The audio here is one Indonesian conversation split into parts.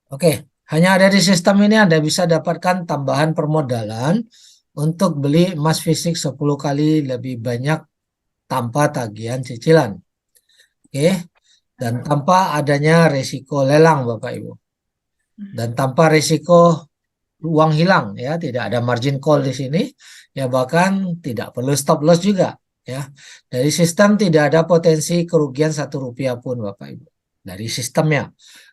Oke, hanya ada di sistem ini Anda bisa dapatkan tambahan permodalan untuk beli emas fisik 10 kali lebih banyak tanpa tagihan cicilan. Oke, dan tanpa adanya risiko lelang Bapak Ibu. Dan tanpa risiko uang hilang ya, tidak ada margin call di sini ya, bahkan tidak perlu stop loss juga ya. Dari sistem tidak ada potensi kerugian 1 rupiah pun Bapak Ibu dari sistemnya.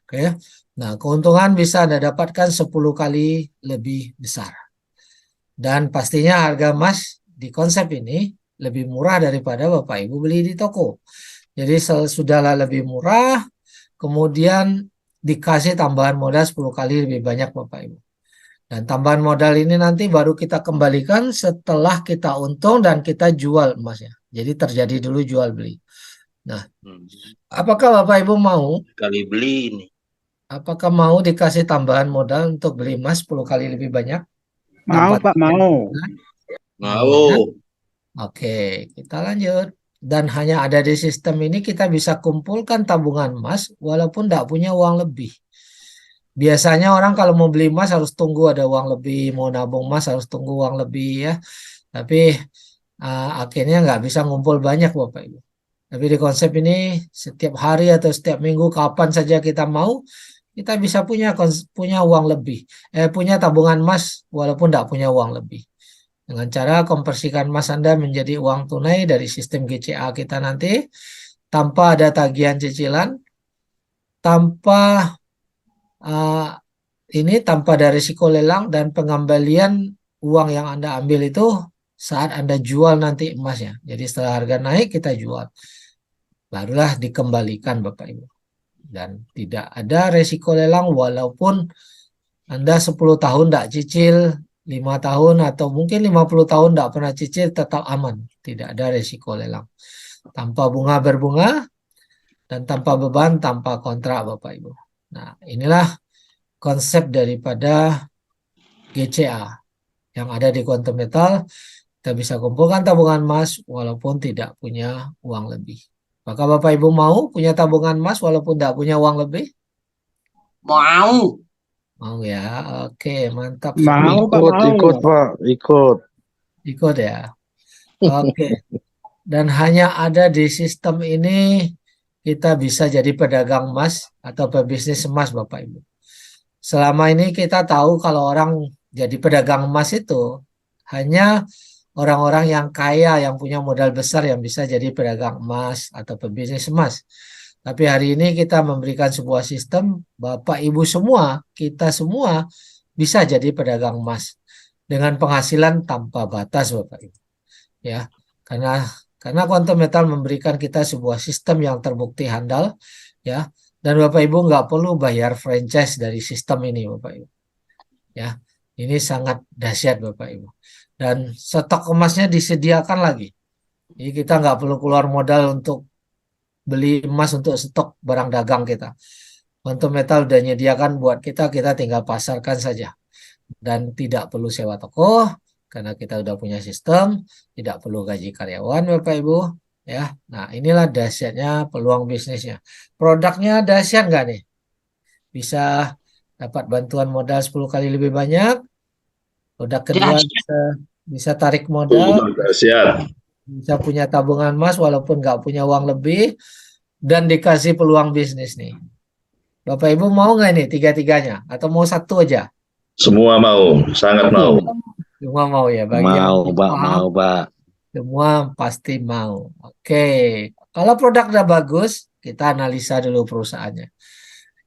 Oke. Nah, keuntungan bisa Anda dapatkan 10 kali lebih besar. Dan pastinya harga emas di konsep ini lebih murah daripada Bapak Ibu beli di toko. Jadi sudahlah lebih murah, kemudian dikasih tambahan modal 10 kali lebih banyak Bapak Ibu. Dan tambahan modal ini nanti baru kita kembalikan setelah kita untung dan kita jual emasnya. Jadi terjadi dulu jual beli. Nah, Hmm. apakah Bapak Ibu mau? Kali beli ini. Apakah mau dikasih tambahan modal untuk beli emas 10 kali lebih banyak Mau tanpa Pak, tagihan mau. cicilan? Mau ya? Mau. Oke, kita lanjut. Dan hanya ada di sistem ini kita bisa kumpulkan tabungan emas walaupun tidak punya uang lebih. Biasanya orang kalau mau beli emas harus tunggu ada uang lebih, mau nabung emas harus tunggu uang lebih ya. Tapi akhirnya nggak bisa ngumpul banyak Bapak Ibu. Tapi di konsep ini setiap hari atau setiap minggu kapan saja kita mau, kita bisa punya uang lebih, punya tabungan emas walaupun tidak punya uang lebih. Dengan cara konversikan emas Anda menjadi uang tunai dari sistem GCA kita nanti, tanpa ada tagihan cicilan, tanpa uh, tanpa ada risiko lelang dan pengembalian uang yang Anda ambil itu saat Anda jual nanti emasnya. Jadi setelah harga naik kita jual. Barulah dikembalikan Bapak Ibu. Dan tidak ada risiko lelang walaupun Anda 10 tahun tidak cicil, 5 tahun atau mungkin 50 tahun tidak pernah cicil tetap aman. Tidak ada risiko lelang. Tanpa bunga berbunga dan tanpa beban, tanpa kontrak Bapak Ibu. Nah, inilah konsep daripada GCA yang ada di Quantum Metal. Kita bisa kumpulkan tabungan emas walaupun tidak punya uang lebih. Maka Bapak Ibu mau punya tabungan emas walaupun tidak punya uang lebih? Mau. Mau ya, oke mantap Mau sekali. Pak, Ikut, mau. ikut Pak, ikut. Ikut ya, oke. Dan hanya ada di sistem ini kita bisa jadi pedagang emas atau pebisnis emas Bapak Ibu. Selama ini kita tahu kalau orang jadi pedagang emas itu hanya orang-orang yang kaya yang punya modal besar yang bisa jadi pedagang emas atau pebisnis emas. Tapi hari ini kita memberikan sebuah sistem Bapak Ibu semua, kita semua bisa jadi pedagang emas dengan penghasilan tanpa batas Bapak Ibu. Ya, karena Quantum Metal memberikan kita sebuah sistem yang terbukti handal ya, dan Bapak Ibu nggak perlu bayar franchise dari sistem ini Bapak Ibu. Ya, ini sangat dahsyat Bapak Ibu. Dan stok emasnya disediakan lagi. Jadi kita nggak perlu keluar modal untuk beli emas untuk stok barang dagang kita. Quantum Metal udah menyediakan buat kita, kita tinggal pasarkan saja. Dan tidak perlu sewa toko, karena kita udah punya sistem, tidak perlu gaji karyawan Bapak Ibu. Ya, nah inilah dahsyatnya peluang bisnisnya. Produknya dahsyat nggak nih? Bisa dapat bantuan modal 10 kali lebih banyak. Produk kedua Dahsyat. bisa tarik modal, Dahsyat. bisa punya tabungan emas walaupun nggak punya uang lebih, dan dikasih peluang bisnis nih. Bapak Ibu mau nggak nih tiga-tiganya? Atau mau satu aja? Semua mau, sangat mau. Semua mau ya, bagi yang Mau belum Pak, paham, mau Pak. semua pasti mau. Oke, kalau produk udah bagus, kita analisa dulu perusahaannya.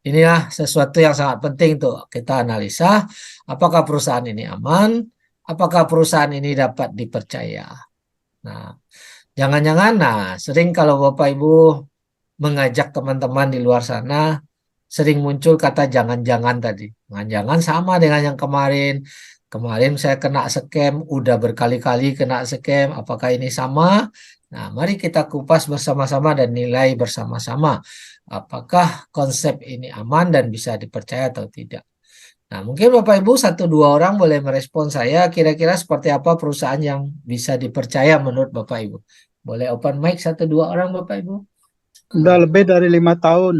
Inilah sesuatu yang sangat penting tuh kita analisa apakah perusahaan ini aman, apakah perusahaan ini dapat dipercaya. Nah, jangan-jangan, sering kalau Bapak Ibu mengajak teman-teman di luar sana, sering muncul kata jangan-jangan tadi. Jangan-jangan sama dengan yang kemarin. Kemarin saya kena scam, udah berkali-kali kena scam. Apakah ini sama? Nah, mari kita kupas bersama-sama dan nilai bersama-sama. Apakah konsep ini aman dan bisa dipercaya atau tidak? Nah, mungkin Bapak Ibu satu dua orang boleh merespon saya kira-kira seperti apa perusahaan yang bisa dipercaya menurut Bapak Ibu. Boleh open mic satu dua orang Bapak Ibu? Udah lebih dari 5 tahun.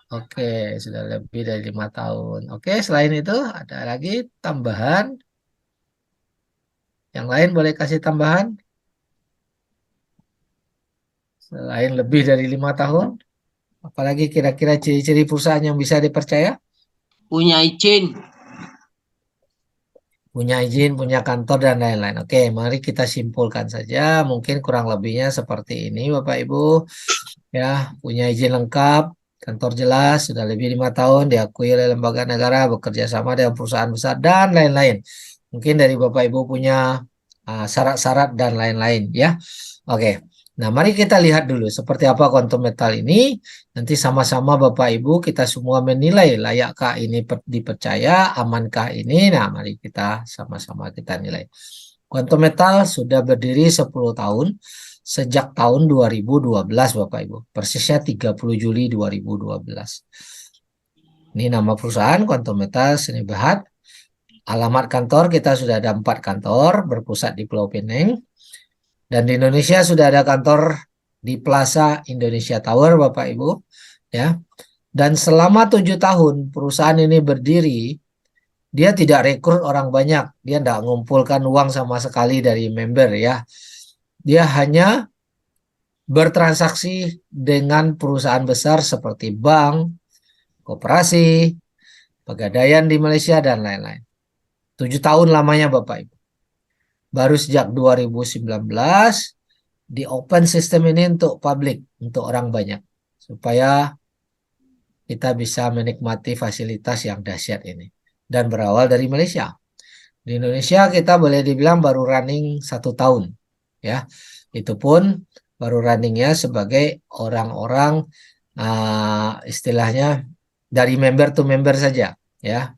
Oke, sudah lebih dari 5 tahun. Oke, selain itu ada lagi tambahan. Yang lain boleh kasih tambahan. Selain lebih dari 5 tahun, apalagi kira-kira ciri-ciri perusahaan yang bisa dipercaya? Punya izin. Punya izin, punya kantor, dan lain-lain. Oke, mari kita simpulkan saja. Mungkin kurang lebihnya seperti ini, Bapak Ibu. Ya, punya izin lengkap, kantor jelas, sudah lebih 5 tahun, diakui oleh lembaga negara, bekerja sama dengan perusahaan besar, dan lain-lain. Mungkin dari Bapak Ibu punya syarat-syarat dan lain-lain, ya. Oke. Nah, mari kita lihat dulu seperti apa kuantum metal ini. Nanti sama-sama Bapak Ibu kita semua menilai layakkah ini dipercaya, amankah ini. Nah, mari kita sama-sama kita nilai. Quantum Metal sudah berdiri 10 tahun sejak tahun 2012 Bapak Ibu. Persisnya 30 Juli 2012. Ini nama perusahaan Quantum Metal Seni Bahat. Alamat kantor kita sudah ada 4 kantor berpusat di Pulau Pinang. Dan di Indonesia sudah ada kantor di Plaza Indonesia Tower Bapak Ibu. Ya. Dan selama 7 tahun perusahaan ini berdiri, dia tidak rekrut orang banyak. Dia tidak mengumpulkan uang sama sekali dari member ya. Dia hanya bertransaksi dengan perusahaan besar seperti bank, koperasi, pegadaian di Malaysia, dan lain-lain. 7 tahun lamanya Bapak Ibu. Baru sejak 2019 di open system ini untuk publik, untuk orang banyak. Supaya kita bisa menikmati fasilitas yang dahsyat ini. Dan berawal dari Malaysia. Di Indonesia kita boleh dibilang baru running 1 tahun. Ya, itu pun baru runningnya sebagai orang-orang istilahnya dari member to member saja. Ya,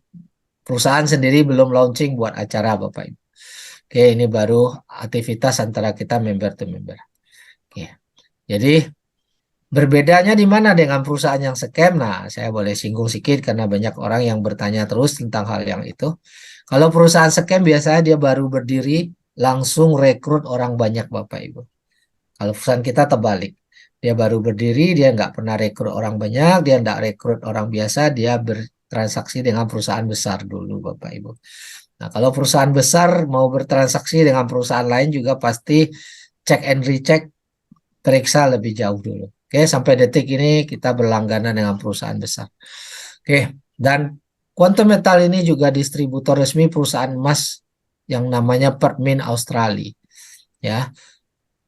perusahaan sendiri belum launching buat acara Bapak Ibu. Oke, ini baru aktivitas antara kita member to member. Oke, jadi berbedanya di mana dengan perusahaan yang scam? Nah, saya boleh singgung sedikit karena banyak orang yang bertanya terus tentang hal yang itu. Kalau perusahaan scam biasanya dia baru berdiri langsung rekrut orang banyak Bapak Ibu. Kalau perusahaan kita terbalik. Dia baru berdiri, dia nggak pernah rekrut orang banyak, dia nggak rekrut orang biasa, dia bertransaksi dengan perusahaan besar dulu Bapak Ibu. Nah, kalau perusahaan besar mau bertransaksi dengan perusahaan lain juga pasti cek and recheck, periksa lebih jauh dulu. Oke, sampai detik ini kita berlangganan dengan perusahaan besar. Oke, dan Quantum Metal ini juga distributor resmi perusahaan emas yang namanya Pertmin Australia. Ya,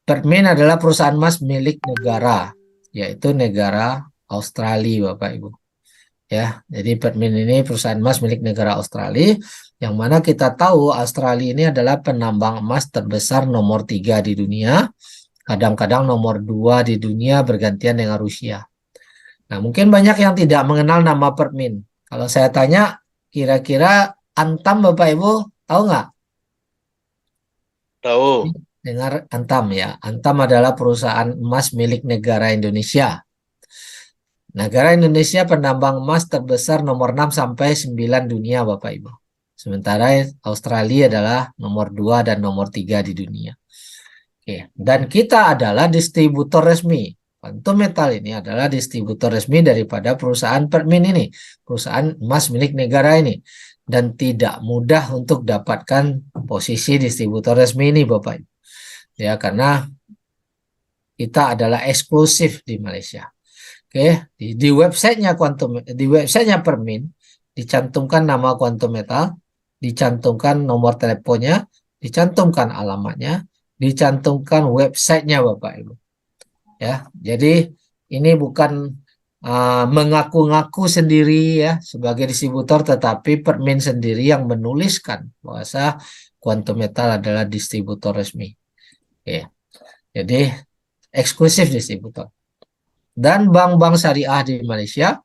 Pertmin adalah perusahaan emas milik negara, yaitu negara Australia, Bapak Ibu. Ya, jadi Pertmin ini perusahaan emas milik negara Australia, yang mana kita tahu Australia ini adalah penambang emas terbesar nomor 3 di dunia. Kadang-kadang nomor 2 di dunia bergantian dengan Rusia. Nah, mungkin banyak yang tidak mengenal nama Pertmin. Kalau saya tanya, kira-kira Antam Bapak Ibu tahu nggak? Tahu. Dengar Antam ya. Antam adalah perusahaan emas milik negara Indonesia. Negara Indonesia penambang emas terbesar nomor 6 sampai 9 dunia Bapak Ibu. Sementara Australia adalah nomor 2 dan nomor 3 di dunia. Oke. Dan kita adalah distributor resmi. Quantum Metal ini adalah distributor resmi daripada perusahaan Pertmin ini, perusahaan emas milik negara ini. Dan tidak mudah untuk dapatkan posisi distributor resmi ini, Bapak Ibu. Ya, karena kita adalah eksklusif di Malaysia. Oke, di websitenya di websitenya Permin dicantumkan nama Quantum Metal, dicantumkan nomor teleponnya, dicantumkan alamatnya, dicantumkan websitenya Bapak Ibu. Ya, jadi ini bukan mengaku-ngaku sendiri ya sebagai distributor, tetapi Permin sendiri yang menuliskan bahwa Quantum Metal adalah distributor resmi. Oke, jadi eksklusif distributor. Dan bank-bank syariah di Malaysia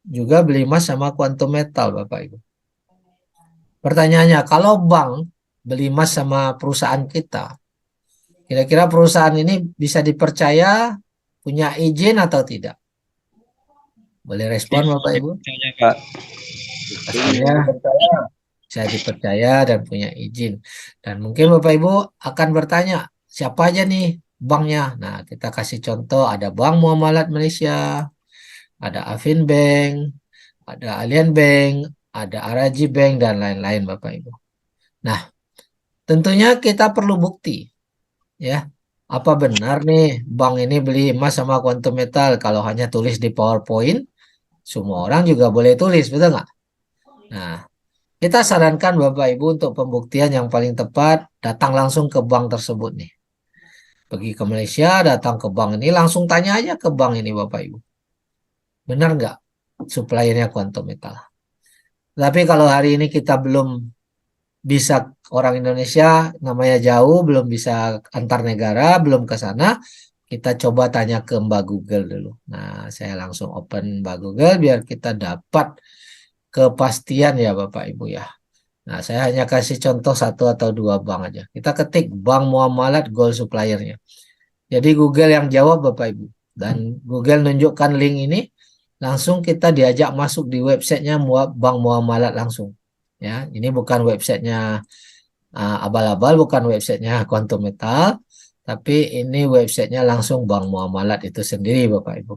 juga beli emas sama Quantum Metal Bapak Ibu. Pertanyaannya, kalau bank beli emas sama perusahaan kita, kira-kira perusahaan ini bisa dipercaya, punya izin atau tidak? Boleh respon Bapak Ibu? Percaya, Pak. Pastinya bisa dipercaya dan punya izin. Dan mungkin Bapak Ibu akan bertanya, siapa aja nih banknya? Nah, kita kasih contoh, ada Bank Muamalat Malaysia, ada Afinbank, ada Allianz Bank, ada Araji Bank, dan lain-lain Bapak Ibu. Nah, tentunya kita perlu bukti, ya. Apa benar nih bank ini beli emas sama Quantum Metal? Kalau hanya tulis di PowerPoint, semua orang juga boleh tulis, betul nggak? Nah, kita sarankan Bapak Ibu untuk pembuktian yang paling tepat, datang langsung ke bank tersebut nih. Pergi ke Malaysia, datang ke bank ini, langsung tanya aja ke bank ini Bapak Ibu. Benar nggak suppliernya Quantum Metal? Tapi kalau hari ini kita belum bisa, orang Indonesia namanya jauh, belum bisa antar negara, belum ke sana, kita coba tanya ke Mbak Google dulu. Nah, saya langsung open Mbak Google biar kita dapat kepastian ya Bapak Ibu ya. Nah, saya hanya kasih contoh satu atau dua bank aja. Kita ketik Bank Muamalat Gold Suppliernya. Jadi Google yang jawab Bapak Ibu. Dan Google nunjukkan link ini, langsung kita diajak masuk di websitenya Bank Muamalat langsung. Ya, ini bukan websitenya abal-abal, bukan websitenya Quantum Metal, tapi ini websitenya langsung Bank Muamalat itu sendiri Bapak Ibu.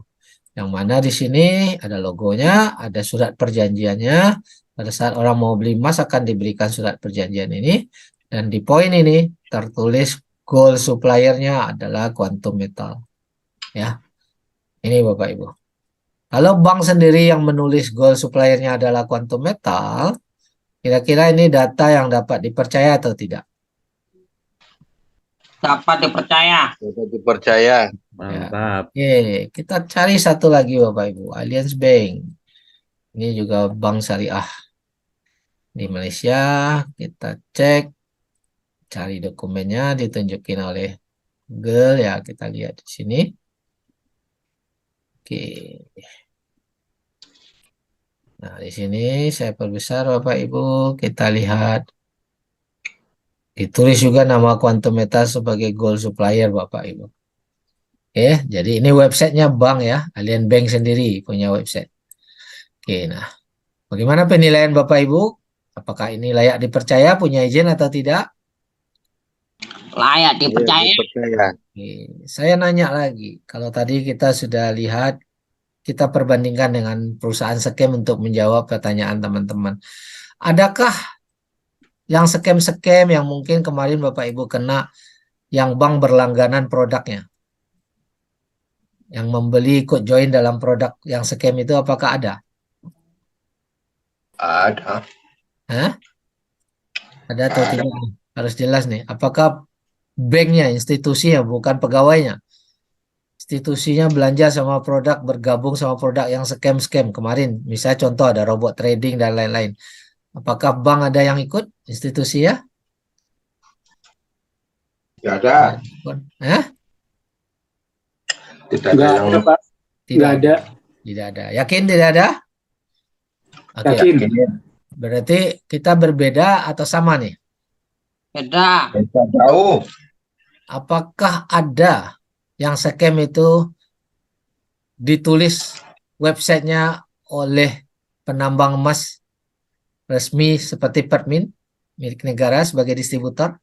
Yang mana di sini ada logonya, ada surat perjanjiannya. Pada saat orang mau beli emas akan diberikan surat perjanjian ini. Dan di poin ini tertulis gold suppliernya adalah Quantum Metal. Ya, ini Bapak Ibu. Kalau bank sendiri yang menulis gold suppliernya adalah Quantum Metal, kira-kira ini data yang dapat dipercaya atau tidak? Dapat dipercaya. Dapat dipercaya. Mantap. Oke, kita cari satu lagi Bapak Ibu, Allianz Bank. Ini juga bank syariah di Malaysia. Kita cek, cari dokumennya, ditunjukin oleh Google ya, kita lihat di sini. Oke. Nah, di sini saya perbesar Bapak Ibu, kita lihat ditulis juga nama Quantum Metal sebagai gold supplier Bapak Ibu. Oke, jadi ini websitenya bank ya, Allianz Bank sendiri punya website. Oke, nah bagaimana penilaian Bapak Ibu? Apakah ini layak dipercaya, punya izin atau tidak? Layak dipercaya. Oke, saya nanya lagi, kalau tadi kita sudah lihat, kita perbandingkan dengan perusahaan scam untuk menjawab pertanyaan teman-teman. Adakah yang scam-scam yang mungkin kemarin Bapak Ibu kena, yang bank berlangganan produknya? Yang membeli ikut join dalam produk yang scam itu apakah ada? Ada. Hah? Ada atau tidak nih? Harus jelas nih. Apakah banknya, institusinya, bukan pegawainya? Institusinya belanja sama produk, bergabung sama produk yang scam-scam kemarin. Misalnya contoh ada robot trading dan lain-lain. Apakah bank ada yang ikut institusi ya? Tidak ada. Hah? Tidak ada yang Pak. Tidak ada. Tidak ada. Yakin tidak ada? Oke. Yakin. Berarti kita berbeda atau sama nih? Beda. jauh. Apakah ada yang scam itu ditulis websitenya oleh penambang emas resmi seperti Permin milik negara sebagai distributor?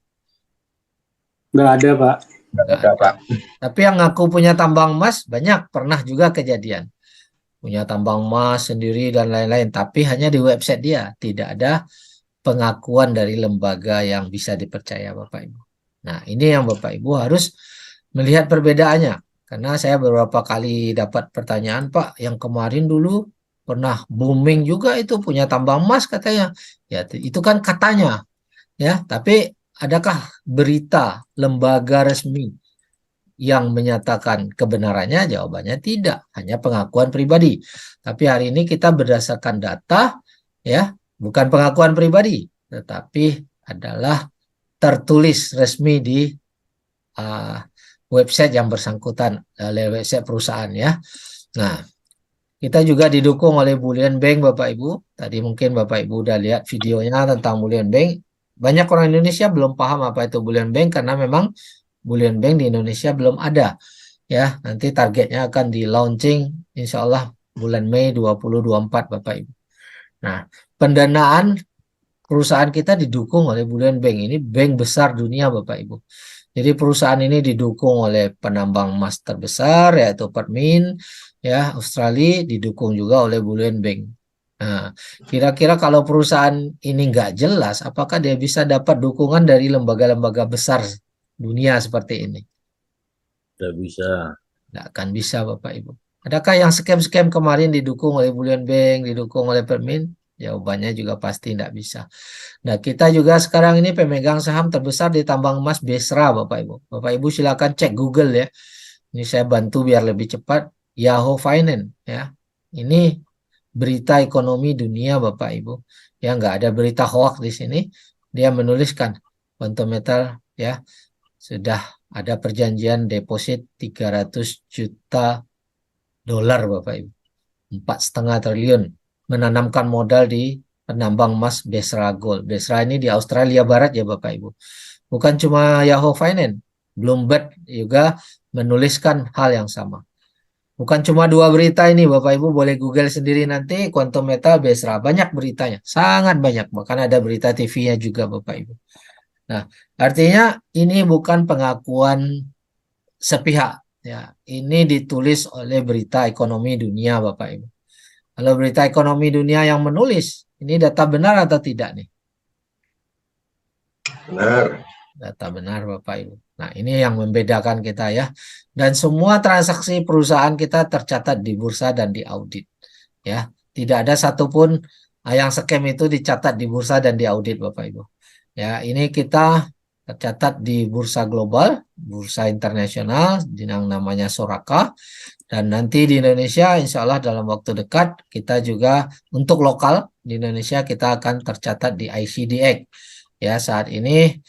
Nggak ada, Pak. Tidak ada, Pak. Tapi yang ngaku punya tambang emas banyak, pernah juga kejadian. Punya tambang emas sendiri dan lain-lain, tapi hanya di website dia. Tidak ada pengakuan dari lembaga yang bisa dipercaya Bapak Ibu. Nah, ini yang Bapak Ibu harus melihat perbedaannya. Karena saya beberapa kali dapat pertanyaan, Pak, yang kemarin dulu pernah booming juga itu punya tambang emas katanya. Ya, itu kan katanya. Ya, tapi adakah berita lembaga resmi yang menyatakan kebenarannya? Jawabannya tidak, hanya pengakuan pribadi. Tapi hari ini kita berdasarkan data, ya, bukan pengakuan pribadi, tetapi adalah tertulis resmi di website yang bersangkutan, oleh website perusahaan ya. Nah, kita juga didukung oleh Bullion Bank Bapak Ibu. Tadi mungkin Bapak Ibu udah lihat videonya tentang Bullion Bank. Banyak orang Indonesia belum paham apa itu Bullion Bank karena memang Bullion Bank di Indonesia belum ada. Ya, nanti targetnya akan di launching insya Allah bulan Mei 2024 Bapak Ibu. Nah, pendanaan perusahaan kita didukung oleh Bullion Bank. Ini bank besar dunia Bapak Ibu. Jadi perusahaan ini didukung oleh penambang emas terbesar yaitu Permin ya Australia, didukung juga oleh Bullion Bank. Nah, kira-kira kalau perusahaan ini nggak jelas, apakah dia bisa dapat dukungan dari lembaga-lembaga besar dunia seperti ini? Tidak bisa. Nggak akan bisa, Bapak Ibu. Adakah yang scam-scam kemarin didukung oleh Bullion Bank, didukung oleh Permin? Jawabannya juga pasti nggak bisa. Nah, kita juga sekarang ini pemegang saham terbesar di tambang emas Besra, Bapak Ibu. Bapak Ibu silakan cek Google ya. Ini saya bantu biar lebih cepat. Yahoo Finance ya. Ini berita ekonomi dunia, Bapak Ibu. Ya, nggak ada berita hoax di sini. Dia menuliskan Quantum Metal ya sudah ada perjanjian deposit 300 juta dolar, Bapak Ibu. 4,5 triliun menanamkan modal di penambang emas Besra Gold. Besra ini di Australia Barat ya Bapak Ibu. Bukan cuma Yahoo Finance, Bloomberg juga menuliskan hal yang sama. Bukan cuma dua berita ini Bapak Ibu, boleh Google sendiri nanti Quantum Metal Besra. Banyak beritanya, sangat banyak. Bahkan ada berita TV-nya juga Bapak Ibu. Nah, artinya ini bukan pengakuan sepihak ya. Ini ditulis oleh berita ekonomi dunia Bapak Ibu. Kalau berita ekonomi dunia yang menulis, ini data benar atau tidak nih? Benar. Data benar Bapak Ibu. Nah, ini yang membedakan kita ya. Dan semua transaksi perusahaan kita tercatat di bursa dan di audit. Ya, tidak ada satupun yang scam itu dicatat di bursa dan di audit Bapak Ibu. Ya, ini kita tercatat di bursa global, bursa internasional, yang namanya Soraka. Dan nanti di Indonesia, insya Allah dalam waktu dekat, kita juga untuk lokal di Indonesia kita akan tercatat di ICDX. Ya, saat ini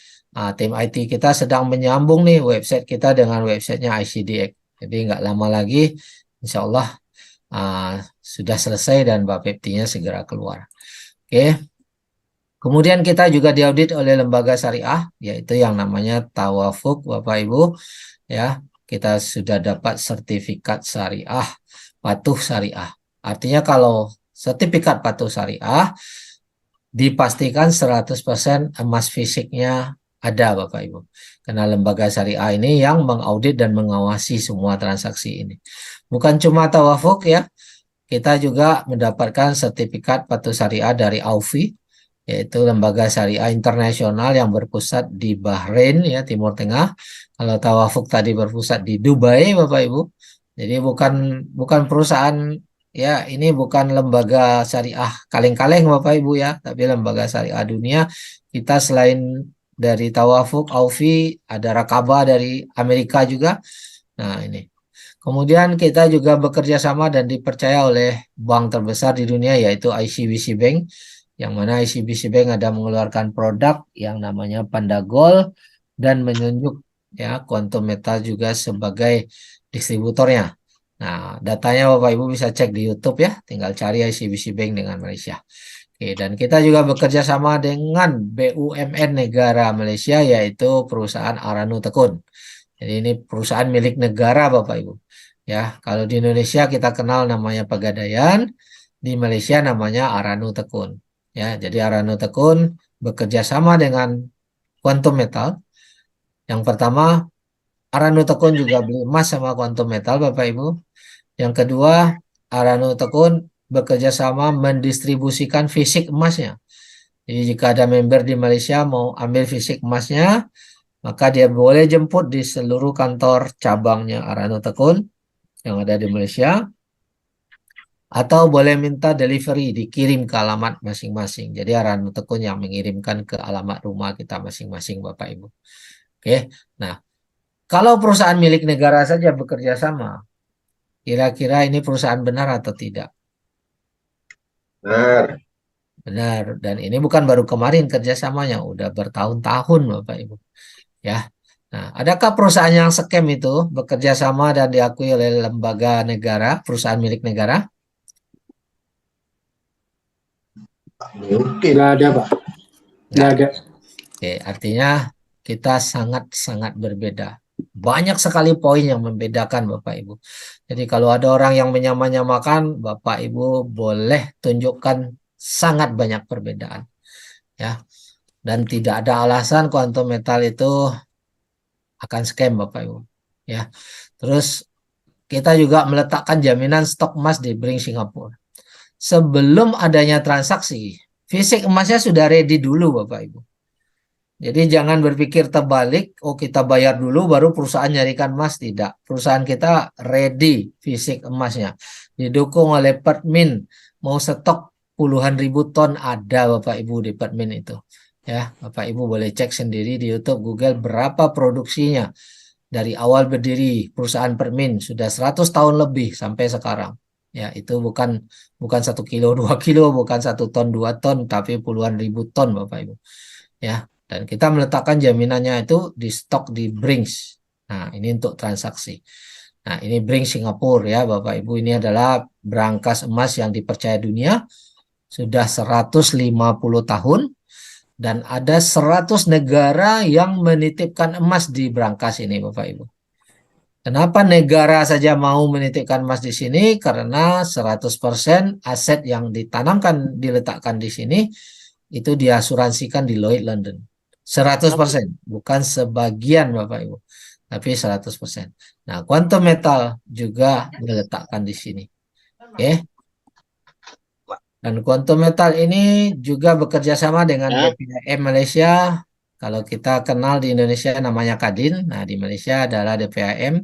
tim IT kita sedang menyambung nih website kita dengan websitenya ICDX. Jadi nggak lama lagi, insya Allah sudah selesai dan Bapepti-nya segera keluar. Oke. Kemudian kita juga diaudit oleh lembaga syariah, yaitu yang namanya Tawafuk, Bapak Ibu. Ya, kita sudah dapat sertifikat syariah, patuh syariah. Artinya kalau sertifikat patuh syariah, dipastikan 100% emas fisiknya ada Bapak Ibu. Karena lembaga syariah ini yang mengaudit dan mengawasi semua transaksi ini. Bukan cuma Tawafuk ya, kita juga mendapatkan sertifikat patuh syariah dari AUFI, yaitu lembaga syariah internasional yang berpusat di Bahrain ya Timur Tengah. Kalau Tawafuk tadi berpusat di Dubai Bapak Ibu. Jadi bukan perusahaan ya, ini bukan lembaga syariah kaleng-kaleng Bapak Ibu ya, tapi lembaga syariah dunia. Kita selain dari Tawafuk, Aufi, ada Rakaba dari Amerika juga. Nah, ini. Kemudian kita juga bekerja sama dan dipercaya oleh bank terbesar di dunia yaitu ICBC Bank, yang mana ICBC Bank ada mengeluarkan produk yang namanya Panda Gold dan menunjuk ya Quantum Metal juga sebagai distributornya. Nah, datanya Bapak Ibu bisa cek di YouTube ya, tinggal cari ICBC Bank dengan Malaysia. Oke, dan kita juga bekerja sama dengan BUMN negara Malaysia yaitu perusahaan Aranu Tekun. Jadi ini perusahaan milik negara Bapak Ibu. Ya, kalau di Indonesia kita kenal namanya Pegadaian, di Malaysia namanya Aranu Tekun. Ya, jadi Aranu Tekun bekerja sama dengan Quantum Metal. Yang pertama, Aranu Tekun juga beli emas sama Quantum Metal Bapak Ibu. Yang kedua, Aranu Tekun bekerja sama mendistribusikan fisik emasnya. Jadi jika ada member di Malaysia mau ambil fisik emasnya, maka dia boleh jemput di seluruh kantor cabangnya Aranu Tekun yang ada di Malaysia, atau boleh minta delivery dikirim ke alamat masing-masing. Jadi Aranu Tekun yang mengirimkan ke alamat rumah kita masing-masing Bapak Ibu. Oke, nah kalau perusahaan milik negara saja bekerja sama, kira-kira ini perusahaan benar atau tidak? Benar. Benar, dan ini bukan baru kemarin kerjasamanya, udah bertahun-tahun Bapak Ibu. Ya, nah adakah perusahaan yang scam itu bekerja sama dan diakui oleh lembaga negara, perusahaan milik negara? Mungkin. Nggak ada, Pak. Nggak ada. Oke, artinya kita sangat-sangat berbeda. Banyak sekali poin yang membedakan Bapak Ibu. Jadi kalau ada orang yang menyamakan, Bapak Ibu boleh tunjukkan sangat banyak perbedaan. Ya. Dan tidak ada alasan Quantum Metal itu akan scam Bapak Ibu. Ya. Terus kita juga meletakkan jaminan stok emas di Bring Singapura. Sebelum adanya transaksi, fisik emasnya sudah ready dulu Bapak Ibu. Jadi jangan berpikir terbalik, oh kita bayar dulu baru perusahaan nyarikan emas. Tidak. Perusahaan kita ready fisik emasnya. Didukung oleh Pertmin. Mau stok puluhan ribu ton ada Bapak Ibu di Pertmin itu. Ya, Bapak Ibu boleh cek sendiri di YouTube, Google berapa produksinya. Dari awal berdiri perusahaan Pertmin sudah 100 tahun lebih sampai sekarang. Ya, itu bukan 1 kilo, 2 kilo, bukan 1 ton, 2 ton, tapi puluhan ribu ton Bapak Ibu. Ya, dan kita meletakkan jaminannya itu di stok di Brinks. Nah, ini untuk transaksi. Nah, ini Brinks Singapura ya, Bapak Ibu. Ini adalah brankas emas yang dipercaya dunia. Sudah 150 tahun. Dan ada 100 negara yang menitipkan emas di brankas ini, Bapak Ibu. Kenapa negara saja mau menitipkan emas di sini? Karena 100% aset yang ditanamkan, diletakkan di sini, itu diasuransikan di Lloyd London. 100%, bukan sebagian Bapak Ibu, tapi 100%. Nah, Quantum Metal juga diletakkan di sini. Oke. Dan Quantum Metal ini juga bekerja sama dengan DPAM Malaysia. Kalau kita kenal di Indonesia namanya Kadin, nah di Malaysia adalah DPAM.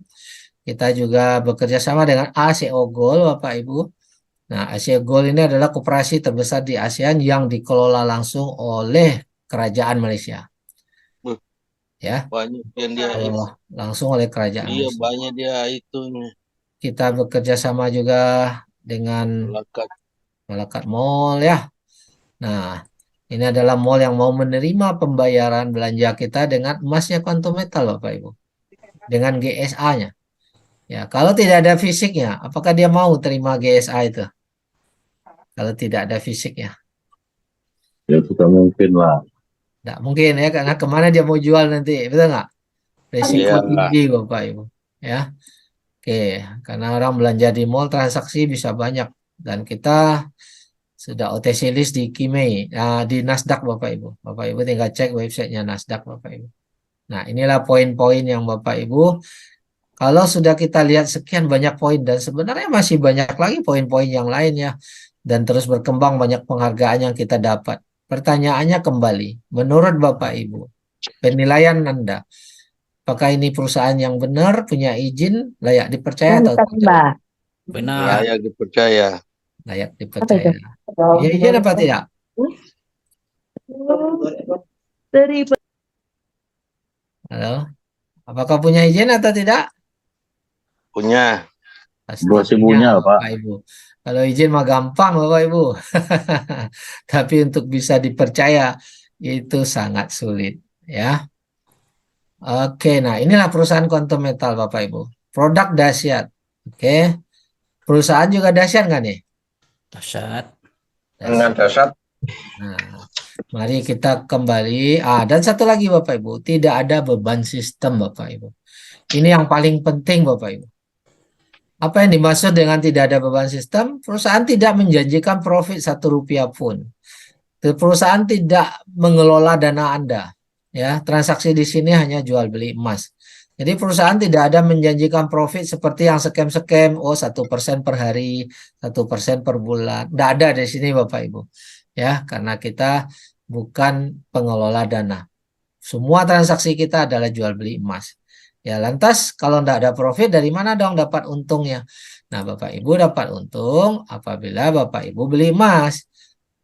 Kita juga bekerja sama dengan ASEO Gold Bapak Ibu. Nah, Asia Gold ini adalah koperasi terbesar di ASEAN yang dikelola langsung oleh Kerajaan Malaysia. Ya, Banyak yang dia langsung oleh Kerajaan iya Malaysia. banyak dia itunya Kita bekerja sama juga dengan melekat. Malakat Mall ya. Nah, ini adalah mall yang mau menerima pembayaran belanja kita dengan emasnya Quantum Metal Bapak Ibu. Dengan GSA-nya. Ya, kalau tidak ada fisiknya, apakah dia mau terima GSA itu? Kalau tidak ada fisiknya. ya tidak mungkin lah. Nggak mungkin ya, karena kemana dia mau jual nanti, betul nggak? Risiko Iya. tinggi Bapak Ibu. Ya, oke, karena orang belanja di mall transaksi bisa banyak. Dan kita sudah OTC list di Kimei, di Nasdaq Bapak Ibu. Bapak Ibu tinggal cek websitenya Nasdaq Bapak Ibu. Nah, inilah poin-poin yang Bapak Ibu, kalau sudah kita lihat sekian banyak poin, dan sebenarnya masih banyak lagi poin-poin yang lainnya, dan terus berkembang banyak penghargaan yang kita dapat. Pertanyaannya kembali, menurut Bapak Ibu, penilaian Anda, apakah ini perusahaan yang benar, punya izin, layak dipercaya atau tidak? Benar. Layak dipercaya. Layak dipercaya. Punya izin apa tidak? Halo? Apakah punya izin atau tidak? Punya. Pasti Masih punya, Pak. Bapak Ibu. Kalau izin mah gampang Bapak Ibu. Tapi untuk bisa dipercaya itu sangat sulit ya. Oke, nah inilah perusahaan Quantum Metal Bapak Ibu. Produk dahsyat. Oke. Perusahaan juga dahsyat nggak nih? Dahsyat. Dengan dasar Nah, mari kita kembali. Dan satu lagi Bapak Ibu, tidak ada beban sistem Bapak Ibu. Ini yang paling penting Bapak Ibu. Apa yang dimaksud dengan tidak ada beban sistem? Perusahaan tidak menjanjikan profit 1 rupiah pun. Perusahaan tidak mengelola dana Anda. Ya, transaksi di sini hanya jual beli emas. Jadi perusahaan tidak ada menjanjikan profit seperti yang scam-scam, 1% per hari, 1% per bulan. Tidak ada di sini Bapak Ibu. Ya, karena kita bukan pengelola dana. Semua transaksi kita adalah jual beli emas. Ya, lantas kalau tidak ada profit, dari mana dong dapat untungnya? Nah, Bapak Ibu dapat untung apabila Bapak Ibu beli emas.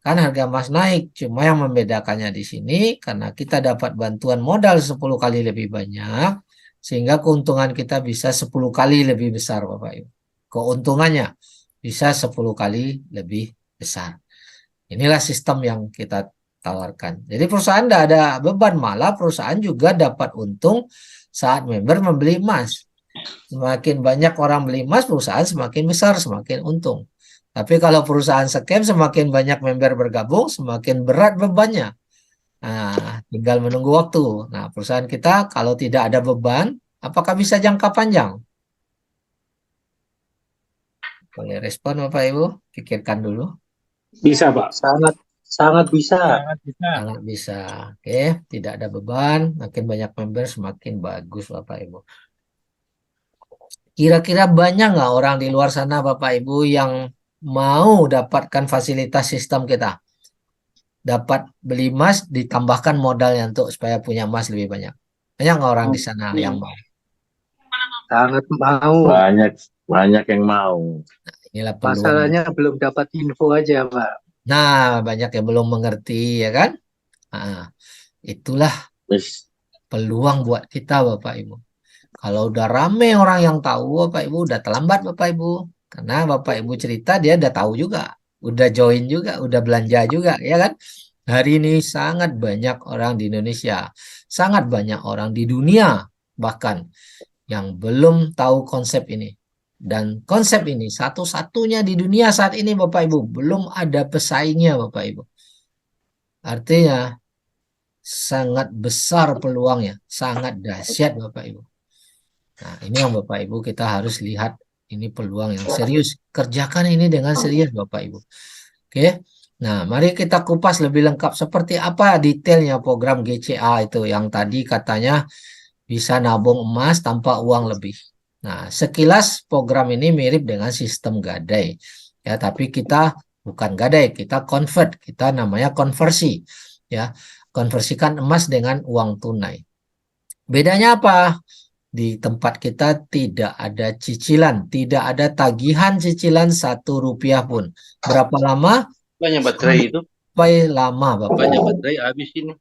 Kan harga emas naik, cuma yang membedakannya di sini karena kita dapat bantuan modal 10 kali lebih banyak, sehingga keuntungan kita bisa 10 kali lebih besar Bapak Ibu. Keuntungannya bisa 10 kali lebih besar. Inilah sistem yang kita tawarkan. Jadi perusahaan tidak ada beban, malah perusahaan juga dapat untung saat member membeli emas. Semakin banyak orang beli emas, perusahaan semakin besar, semakin untung. Tapi kalau perusahaan scam, semakin banyak member bergabung, semakin berat bebannya. Nah, tinggal menunggu waktu. Nah, perusahaan kita kalau tidak ada beban, apakah bisa jangka panjang? Boleh respon Bapak Ibu? Pikirkan dulu. Bisa, Pak. sangat Sangat bisa. Sangat bisa. Oke, tidak ada beban. Makin banyak member semakin bagus Bapak Ibu. Kira-kira banyak nggak orang di luar sana Bapak Ibu yang mau dapatkan fasilitas sistem kita? Dapat beli emas ditambahkan modalnya untuk supaya punya emas lebih banyak. Banyak nggak orang di sana yang mau? Sangat mau. Banyak, banyak yang mau. Inilah peluang. Masalahnya belum dapat info aja, Pak. Nah, banyak yang belum mengerti ya kan? Nah, itulah Terus peluang buat kita Bapak Ibu. Kalau udah rame orang yang tahu Bapak Ibu udah terlambat Bapak Ibu. Karena Bapak Ibu cerita dia udah tahu juga, udah join juga, udah belanja juga ya kan? Hari ini sangat banyak orang di Indonesia, sangat banyak orang di dunia bahkan yang belum tahu konsep ini. Dan konsep ini satu-satunya di dunia saat ini Bapak Ibu, belum ada pesaingnya Bapak Ibu. Artinya sangat besar peluangnya, sangat dahsyat Bapak Ibu. Nah, ini yang Bapak Ibu kita harus lihat ini peluang yang serius. Kerjakan ini dengan serius Bapak Ibu. Oke. Nah, mari kita kupas lebih lengkap seperti apa detailnya program GCA itu yang tadi katanya bisa nabung emas tanpa uang lebih. Nah, sekilas program ini mirip dengan sistem gadai. Ya, tapi kita bukan gadai, kita convert, kita namanya konversi. Ya, konversikan emas dengan uang tunai. Bedanya apa? Di tempat kita tidak ada cicilan, tidak ada tagihan cicilan Rp1 pun. Berapa lama? Banyak baterai itu. Sampai lama, Bapak. Banyak baterai habis ini.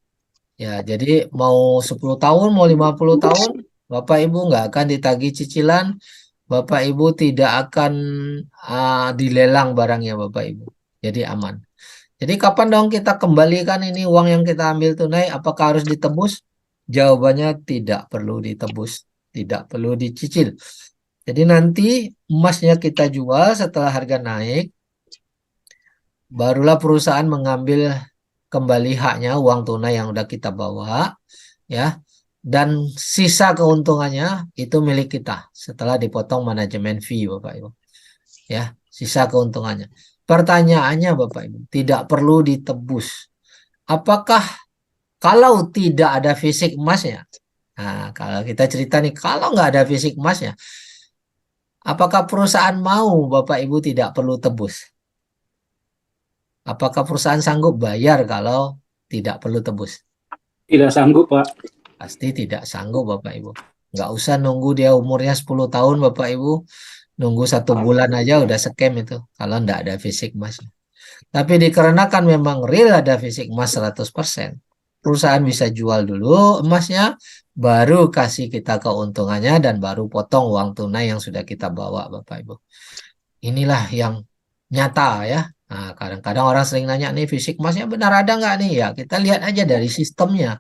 Ya, jadi mau 10 tahun, mau 50 tahun, Bapak Ibu nggak akan ditagih cicilan, Bapak Ibu tidak akan dilelang barangnya Bapak Ibu. Jadi aman. Jadi kapan dong kita kembalikan ini uang yang kita ambil tunai, apakah harus ditebus? Jawabannya tidak perlu ditebus, tidak perlu dicicil. Jadi nanti emasnya kita jual setelah harga naik, barulah perusahaan mengambil kembali haknya uang tunai yang udah kita bawa, ya. Dan sisa keuntungannya itu milik kita setelah dipotong manajemen fee, Bapak Ibu. Ya, sisa keuntungannya. Pertanyaannya, Bapak Ibu, tidak perlu ditebus. Apakah kalau tidak ada fisik emasnya? Nah, kalau kita cerita nih, kalau nggak ada fisik emasnya, apakah perusahaan mau Bapak Ibu tidak perlu tebus? Apakah perusahaan sanggup bayar kalau tidak perlu tebus? Tidak sanggup, Pak. Pasti tidak sanggup Bapak Ibu. Nggak usah nunggu dia umurnya 10 tahun Bapak Ibu. Nunggu 1 bulan aja udah scam itu. Kalau nggak ada fisik emas. Tapi dikarenakan memang real ada fisik emas 100%. Perusahaan bisa jual dulu emasnya. Baru kasih kita keuntungannya dan baru potong uang tunai yang sudah kita bawa Bapak Ibu. Inilah yang nyata ya. Nah, kadang-kadang orang sering nanya nih fisik emasnya benar ada nggak nih? Ya kita lihat aja dari sistemnya.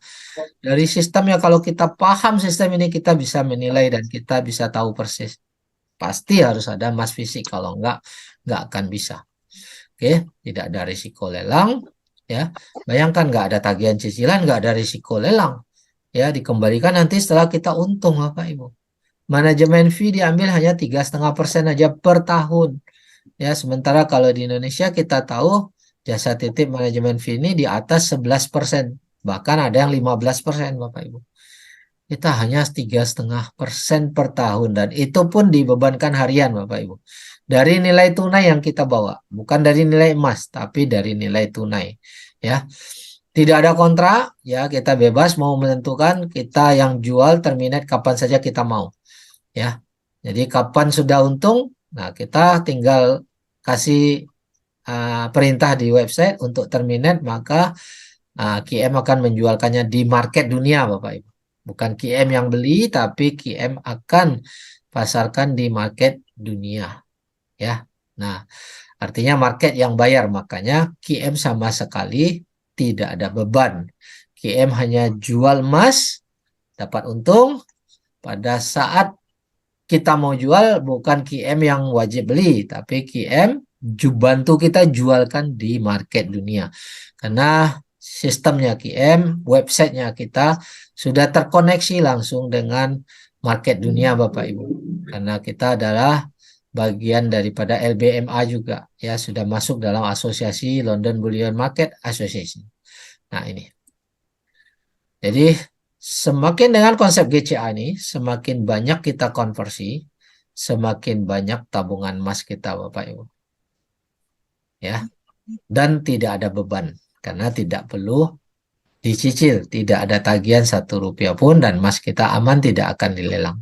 Dari sistemnya kalau kita paham sistem ini kita bisa menilai dan kita bisa tahu persis. Pasti harus ada emas fisik kalau nggak akan bisa. Oke, tidak ada risiko lelang. Ya, bayangkan nggak ada tagihan cicilan, nggak ada risiko lelang. Ya, dikembalikan nanti setelah kita untung Bapak Ibu. Manajemen fee diambil hanya 3,5% aja per tahun. Ya, sementara kalau di Indonesia kita tahu jasa titip manajemen fee ini di atas 11%. Bahkan ada yang 15% Bapak Ibu. Kita hanya 3,5% per tahun. Dan itu pun dibebankan harian Bapak Ibu. Dari nilai tunai yang kita bawa. Bukan dari nilai emas, tapi dari nilai tunai. Ya, tidak ada kontrak. Ya, kita bebas mau menentukan kita yang jual terminate kapan saja kita mau. Ya, jadi kapan sudah untung, nah kita tinggal kasih perintah di website untuk terminate, maka QM akan menjualkannya di market dunia Bapak Ibu. Bukan QM yang beli, tapi QM akan pasarkan di market dunia. Ya, nah artinya market yang bayar, makanya QM sama sekali tidak ada beban. QM hanya jual emas, dapat untung pada saat kita mau jual bukan QM yang wajib beli, tapi QM bantu kita jualkan di market dunia. Karena sistemnya QM, websitenya kita sudah terkoneksi langsung dengan market dunia Bapak Ibu. Karena kita adalah bagian daripada LBMA juga ya, sudah masuk dalam asosiasi London Bullion Market Association. Nah, ini. Jadi semakin dengan konsep GCA ini, semakin banyak kita konversi, semakin banyak tabungan emas kita, Bapak Ibu. Ya. Dan tidak ada beban karena tidak perlu dicicil, tidak ada tagihan Rp1 pun, dan emas kita aman, tidak akan dilelang.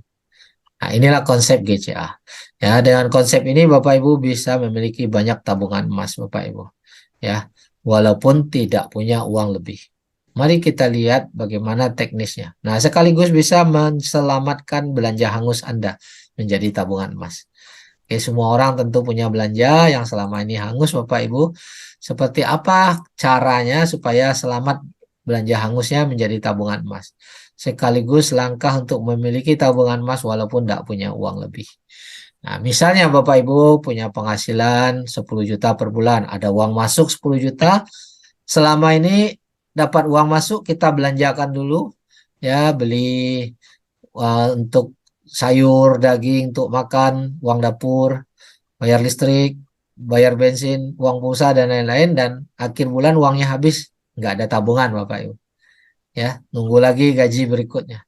Nah, inilah konsep GCA. Ya, dengan konsep ini Bapak Ibu bisa memiliki banyak tabungan emas, Bapak Ibu. Ya, walaupun tidak punya uang lebih. Mari kita lihat bagaimana teknisnya. Nah, sekaligus bisa menselamatkan belanja hangus Anda menjadi tabungan emas. Oke, semua orang tentu punya belanja yang selama ini hangus, Bapak Ibu. Seperti apa caranya supaya selamat belanja hangusnya menjadi tabungan emas? Sekaligus langkah untuk memiliki tabungan emas walaupun tidak punya uang lebih. Nah, misalnya Bapak Ibu punya penghasilan 10 juta per bulan, ada uang masuk 10 juta. Selama ini dapat uang masuk, kita belanjakan dulu ya, beli untuk sayur, daging untuk makan, uang dapur, bayar listrik, bayar bensin, uang pulsa dan lain-lain, dan akhir bulan uangnya habis, nggak ada tabungan Bapak Ibu. Ya, nunggu lagi gaji berikutnya.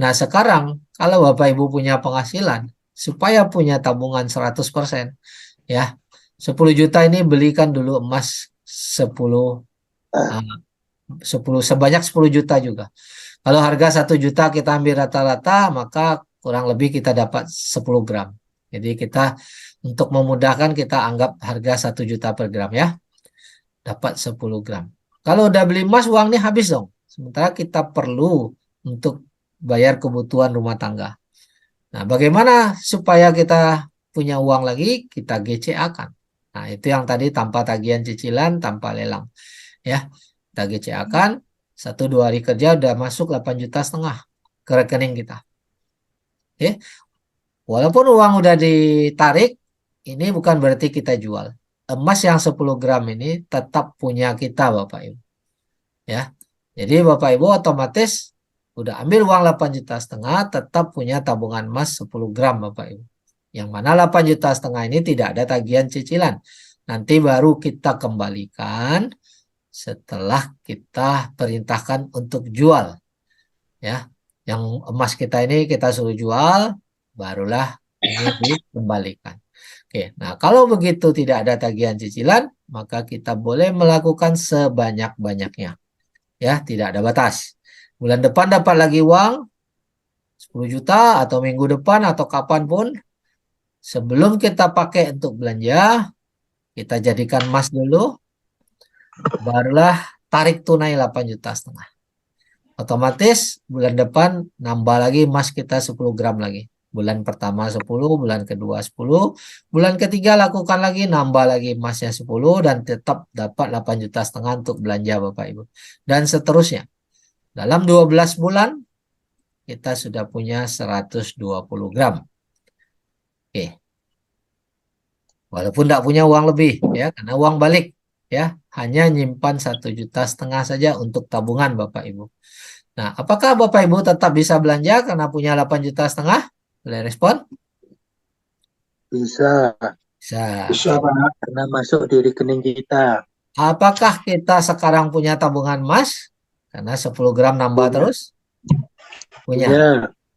Nah, sekarang kalau Bapak Ibu punya penghasilan, supaya punya tabungan 100%, ya, 10 juta ini belikan dulu emas 10 sebanyak 10 juta juga. Kalau harga 1 juta kita ambil rata-rata, maka kurang lebih kita dapat 10 gram. Jadi kita untuk memudahkan kita anggap harga 1 juta per gram ya. Dapat 10 gram. Kalau udah beli emas, uangnya habis dong. Sementara kita perlu untuk bayar kebutuhan rumah tangga. Nah, bagaimana supaya kita punya uang lagi? Kita GCA-kan. Nah, itu yang tadi tanpa tagihan cicilan, tanpa lelang. Ya, kita GCA-kan, 1-2 hari kerja udah masuk 8,5 juta ke rekening kita. Oke. Walaupun uang udah ditarik, ini bukan berarti kita jual. Emas yang 10 gram ini tetap punya kita, Bapak Ibu. Ya. Jadi Bapak Ibu otomatis udah ambil uang 8,5 juta, tetap punya tabungan emas 10 gram Bapak Ibu. Yang mana 8,5 juta ini tidak ada tagihan cicilan. Nanti baru kita kembalikan setelah kita perintahkan untuk jual. Ya. Yang emas kita ini kita suruh jual, barulah ini dikembalikan. Oke, nah kalau begitu tidak ada tagihan cicilan, maka kita boleh melakukan sebanyak-banyaknya. Ya, tidak ada batas. Bulan depan dapat lagi uang 10 juta atau minggu depan atau kapanpun, sebelum kita pakai untuk belanja, kita jadikan emas dulu, barulah tarik tunai 8,5 juta. Otomatis bulan depan nambah lagi emas kita 10 gram lagi. Bulan pertama 10, bulan kedua 10, bulan ketiga lakukan lagi, nambah lagi emasnya 10, dan tetap dapat 8,5 juta untuk belanja Bapak Ibu. Dan seterusnya. Dalam 12 bulan, kita sudah punya 120 gram. Oke. Walaupun tidak punya uang lebih, ya, karena uang balik. Ya, hanya nyimpan 1,5 juta saja untuk tabungan Bapak Ibu. Nah, apakah Bapak Ibu tetap bisa belanja karena punya 8,5 juta? Boleh respon? Bisa, Bisa. karena masuk di rekening kita. Apakah kita sekarang punya tabungan emas? Karena 10 gram nambah Punya. terus? Punya. Ya,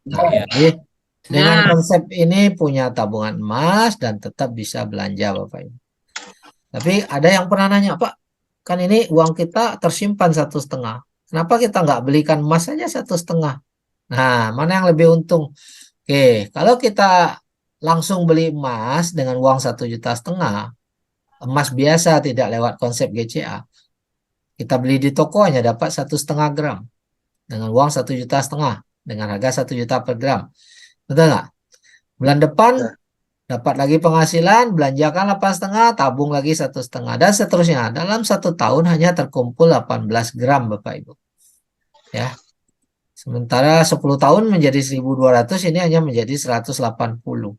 Nah, jadi dengan konsep ini punya tabungan emas dan tetap bisa belanja Bapak Ibu. Tapi ada yang pernah nanya, Pak, kan ini uang kita tersimpan 1,5. Kenapa kita nggak belikan emas saja 1,5? Nah, mana yang lebih untung? Oke, kalau kita langsung beli emas dengan uang 1,5 juta, emas biasa tidak lewat konsep GCA, kita beli di toko hanya dapat 1,5 gram dengan uang 1,5 juta dengan harga 1 juta per gram. Betul nggak? Bulan depan dapat lagi penghasilan, belanjakan 8,5, tabung lagi 1,5, dan seterusnya. Dalam 1 tahun hanya terkumpul 18 gram Bapak Ibu. Ya. Sementara 10 tahun menjadi 1.200, ini hanya menjadi 180.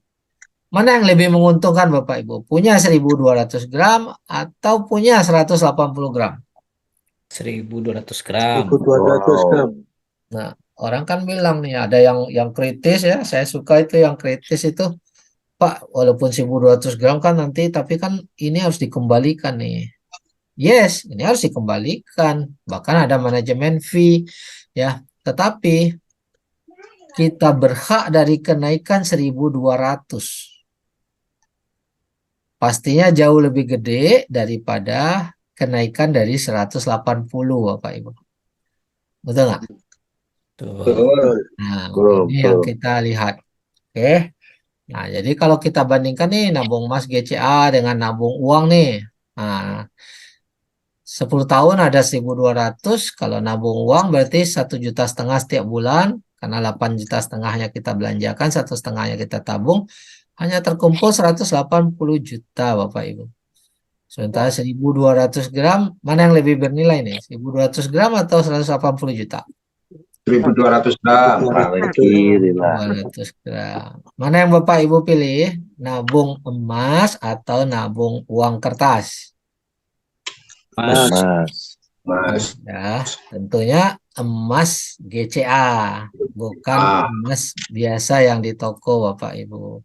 Mana yang lebih menguntungkan Bapak Ibu? Punya 1.200 gram atau punya 180 gram? 1.200 gram. 1.200 gram. Nah, orang kan bilang nih ada yang kritis ya. Saya suka itu yang kritis itu. Pak, walaupun 1.200 gram kan nanti, tapi kan ini harus dikembalikan nih. Yes, ini harus dikembalikan. Bahkan ada manajemen fee, ya. Tetapi kita berhak dari kenaikan 1.200. Pastinya jauh lebih gede daripada kenaikan dari 180, Bapak Ibu. Betul nggak? Tuh. Betul. Nah, Betul, ini yang betul. kita lihat. Oke. Nah, jadi kalau kita bandingkan nih nabung emas GCA dengan nabung uang nih. Nah, 10 tahun ada 1.200. Kalau nabung uang berarti 1,5 juta setiap bulan. Karena 8,5 juta kita belanjakan, 1,5 jutanya kita tabung. Hanya terkumpul 180 juta, Bapak Ibu. Sementara 1.200 gram, mana yang lebih bernilai nih? 1.200 gram atau 180 juta? 1.200 gram. Paling kiri lah. 200 gram. Mana yang Bapak Ibu pilih? Nabung emas atau nabung uang kertas? Mas, Mas. Ya, tentunya emas GCA, bukan emas biasa yang di toko, Bapak Ibu.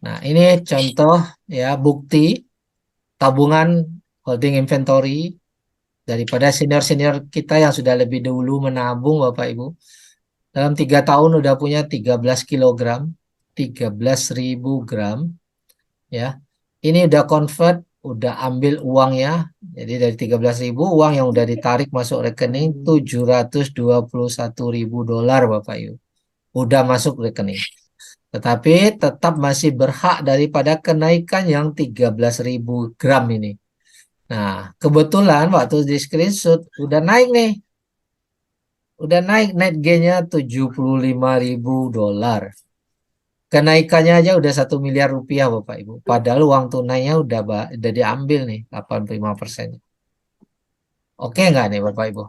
Nah, ini contoh ya bukti tabungan holding inventory daripada senior-senior kita yang sudah lebih dulu menabung, Bapak Ibu. Dalam 3 tahun udah punya 13 kilogram, 13.000 gram. Ya, ini udah convert, udah ambil uangnya. Jadi dari 13.000 uang yang udah ditarik masuk rekening 721.000 dolar, Bapak Ibu. Udah masuk rekening. Tetapi tetap masih berhak daripada kenaikan yang 13.000 gram ini. Nah, kebetulan waktu di screenshot udah naik nih. Udah naik net gainnya 75.000 dolar. Kenaikannya aja udah 1 miliar rupiah, Bapak Ibu. Padahal uang tunainya udah diambil nih 85%. Oke nggak nih Bapak Ibu?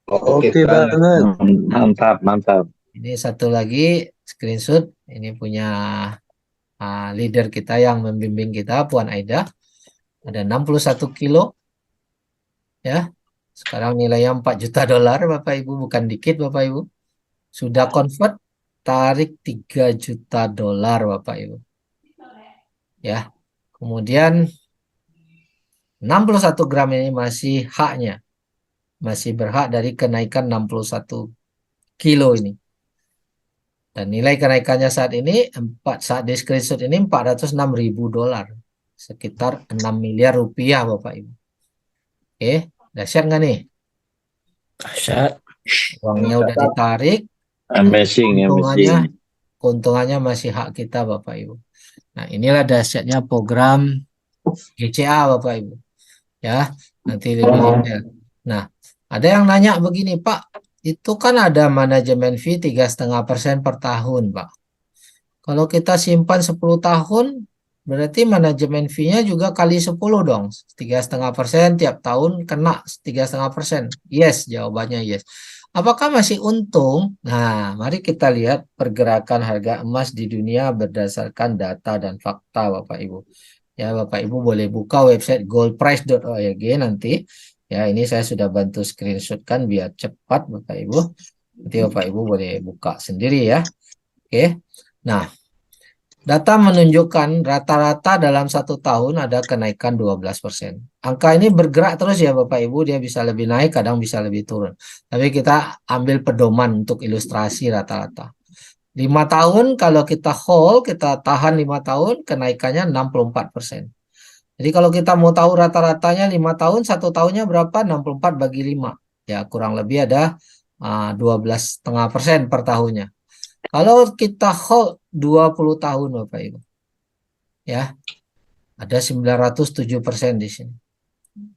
oke banget. Mantap, mantap. Ini satu lagi screenshot. Ini punya leader kita yang membimbing kita, Puan Aida. Ada 61 kilo. Ya. Sekarang nilainya 4 juta dolar, Bapak Ibu. Bukan dikit, Bapak Ibu. Sudah convert, tarik 3 juta dolar, Bapak Ibu. Ya. Kemudian 61 gram ini masih haknya. Masih berhak dari kenaikan 61 kilo ini. Dan nilai kenaikannya saat ini, saat di screenshot ini 406.000 dolar. Sekitar 6 miliar rupiah, Bapak Ibu. Oke, dahsyat nggak nih? Dahsyat. Uangnya udah ditarik, Amazing, keuntungannya, amazing. keuntungannya masih hak kita, Bapak Ibu. Nah, inilah dahsyatnya program GCA, Bapak Ibu. Ya, nanti lebih detail. Nah, ada yang nanya begini, Pak, itu kan ada manajemen fee 3,5% per tahun, Pak. Kalau kita simpan 10 tahun, berarti manajemen fee-nya juga kali 10 dong. 3,5% tiap tahun kena 3,5%. Yes, jawabannya yes. Apakah masih untung? Nah, mari kita lihat pergerakan harga emas di dunia berdasarkan data dan fakta, Bapak Ibu. Ya, Bapak Ibu boleh buka website goldprice.org nanti. Ya, ini saya sudah bantu screenshotkan biar cepat, Bapak Ibu. Nanti Bapak Ibu boleh buka sendiri ya. Oke. Nah, data menunjukkan rata-rata dalam 1 tahun ada kenaikan 12%. Angka ini bergerak terus ya Bapak Ibu, dia bisa lebih naik, kadang bisa lebih turun. Tapi kita ambil pedoman untuk ilustrasi rata-rata. 5 tahun kalau kita hold, kita tahan 5 tahun, kenaikannya 64%. Jadi kalau kita mau tahu rata-ratanya 5 tahun, 1 tahunnya berapa? 64 bagi 5. Ya kurang lebih ada 12,5% per tahunnya. Kalau kita hold 20 tahun Bapak Ibu. Ya. Ada 907% di sini.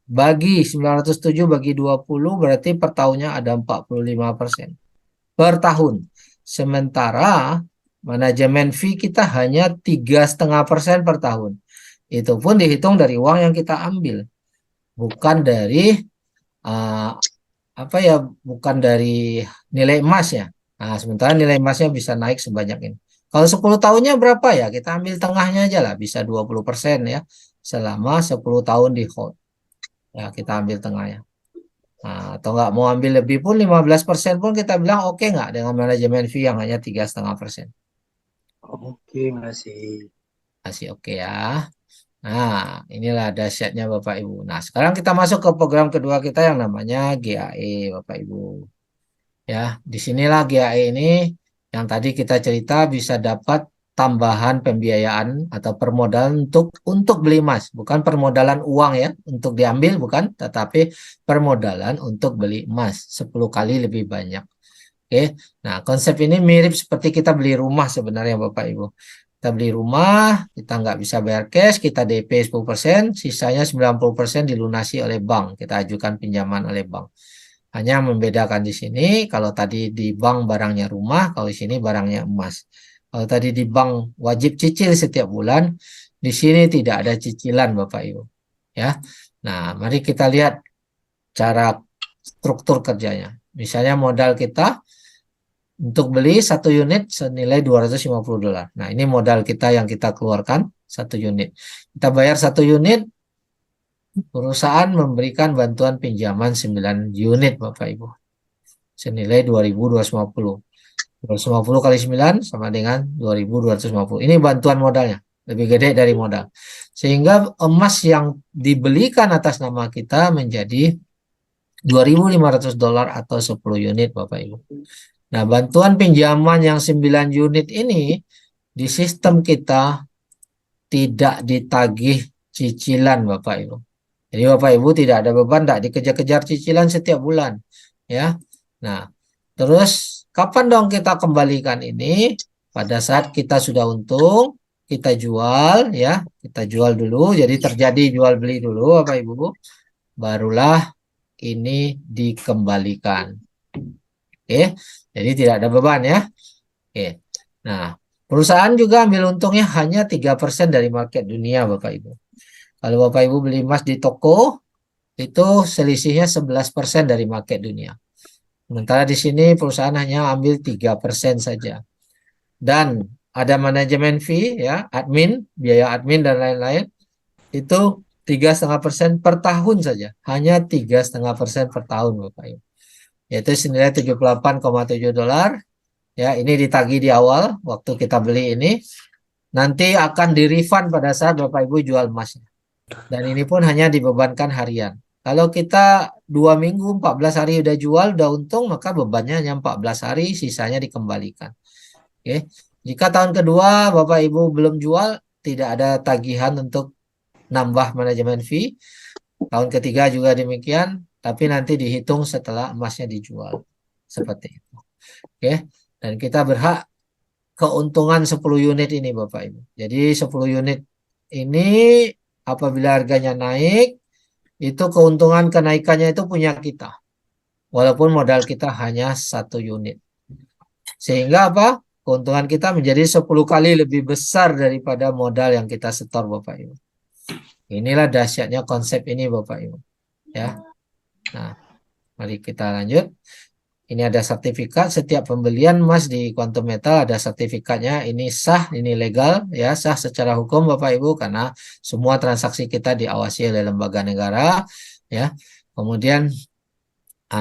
Bagi 907 bagi 20 berarti per tahunnya ada 45% per tahun. Sementara manajemen fee kita hanya 3,5% per tahun. Itu pun dihitung dari uang yang kita ambil. Bukan dari bukan dari nilai emas ya. Nah, sementara nilai emasnya bisa naik sebanyak ini. Kalau 10 tahunnya berapa ya? Kita ambil tengahnya aja lah, bisa 20% ya. Selama 10 tahun di hold. Ya, kita ambil tengahnya. Nah, atau nggak mau ambil lebih pun 15% pun kita bilang oke nggak dengan manajemen fee yang hanya 3,5%. Oke, masih. Masih oke ya. Nah, inilah dahsyatnya Bapak Ibu. Nah, sekarang kita masuk ke program kedua kita yang namanya GAE, Bapak Ibu. Ya, disinilah GAE ini yang tadi kita cerita bisa dapat tambahan pembiayaan atau permodalan untuk beli emas, bukan permodalan uang ya, untuk diambil bukan, tetapi permodalan untuk beli emas 10 kali lebih banyak. Oke, nah konsep ini mirip seperti kita beli rumah sebenarnya Bapak Ibu. Kita beli rumah, kita nggak bisa bayar cash, kita DP 10%, sisanya 90% dilunasi oleh bank. Kita ajukan pinjaman oleh bank. Hanya membedakan di sini, kalau tadi di bank barangnya rumah, kalau di sini barangnya emas. Kalau tadi di bank wajib cicil setiap bulan, di sini tidak ada cicilan Bapak Ibu. Ya, nah mari kita lihat cara struktur kerjanya. Misalnya modal kita untuk beli satu unit senilai $250. Nah, ini modal kita yang kita keluarkan satu unit. Kita bayar satu unit, perusahaan memberikan bantuan pinjaman 9 unit Bapak Ibu. Senilai 2.250. 250 kali 9 sama dengan 2.250. Ini bantuan modalnya. Lebih gede dari modal. Sehingga emas yang dibelikan atas nama kita menjadi $2.500 atau 10 unit Bapak Ibu. Nah, bantuan pinjaman yang 9 unit ini di sistem kita tidak ditagih cicilan Bapak Ibu. Jadi Bapak Ibu tidak ada beban, tidak dikejar-kejar cicilan setiap bulan. Ya. Nah, terus kapan dong kita kembalikan ini? Pada saat kita sudah untung, kita jual ya, kita jual dulu. Jadi terjadi jual beli dulu Bapak Ibu. Barulah ini dikembalikan. Oke, jadi tidak ada beban ya. Oke. Nah, perusahaan juga ambil untungnya hanya 3% dari market dunia Bapak Ibu. Kalau Bapak Ibu beli emas di toko, itu selisihnya 11% dari market dunia. Sementara di sini perusahaan hanya ambil 3% saja. Dan ada manajemen fee ya, admin, biaya admin dan lain-lain. Itu 3,5% per tahun saja. Hanya 3,5% per tahun Bapak Ibu. Yaitu senilai $78,7. Ya, ini ditagih di awal waktu kita beli ini. Nanti akan di-refund pada saat Bapak Ibu jual emasnya. Dan ini pun hanya dibebankan harian. Kalau kita 2 minggu, 14 hari udah jual, udah untung, maka bebannya hanya 14 hari, sisanya dikembalikan. Oke. Jika tahun kedua Bapak Ibu belum jual, tidak ada tagihan untuk nambah manajemen fee. Tahun ketiga juga demikian, tapi nanti dihitung setelah emasnya dijual. Seperti itu. Oke. Dan kita berhak keuntungan 10 unit ini Bapak Ibu. Jadi 10 unit ini apabila harganya naik, itu keuntungan kenaikannya itu punya kita. Walaupun modal kita hanya 1 unit. Sehingga apa? Keuntungan kita menjadi 10 kali lebih besar daripada modal yang kita setor Bapak Ibu. Inilah dahsyatnya konsep ini Bapak Ibu. Ya. Nah, mari kita lanjut. Ini ada sertifikat, setiap pembelian emas di Quantum Metal ada sertifikatnya, ini sah, ini legal, ya sah secara hukum Bapak Ibu karena semua transaksi kita diawasi oleh lembaga negara, ya. Kemudian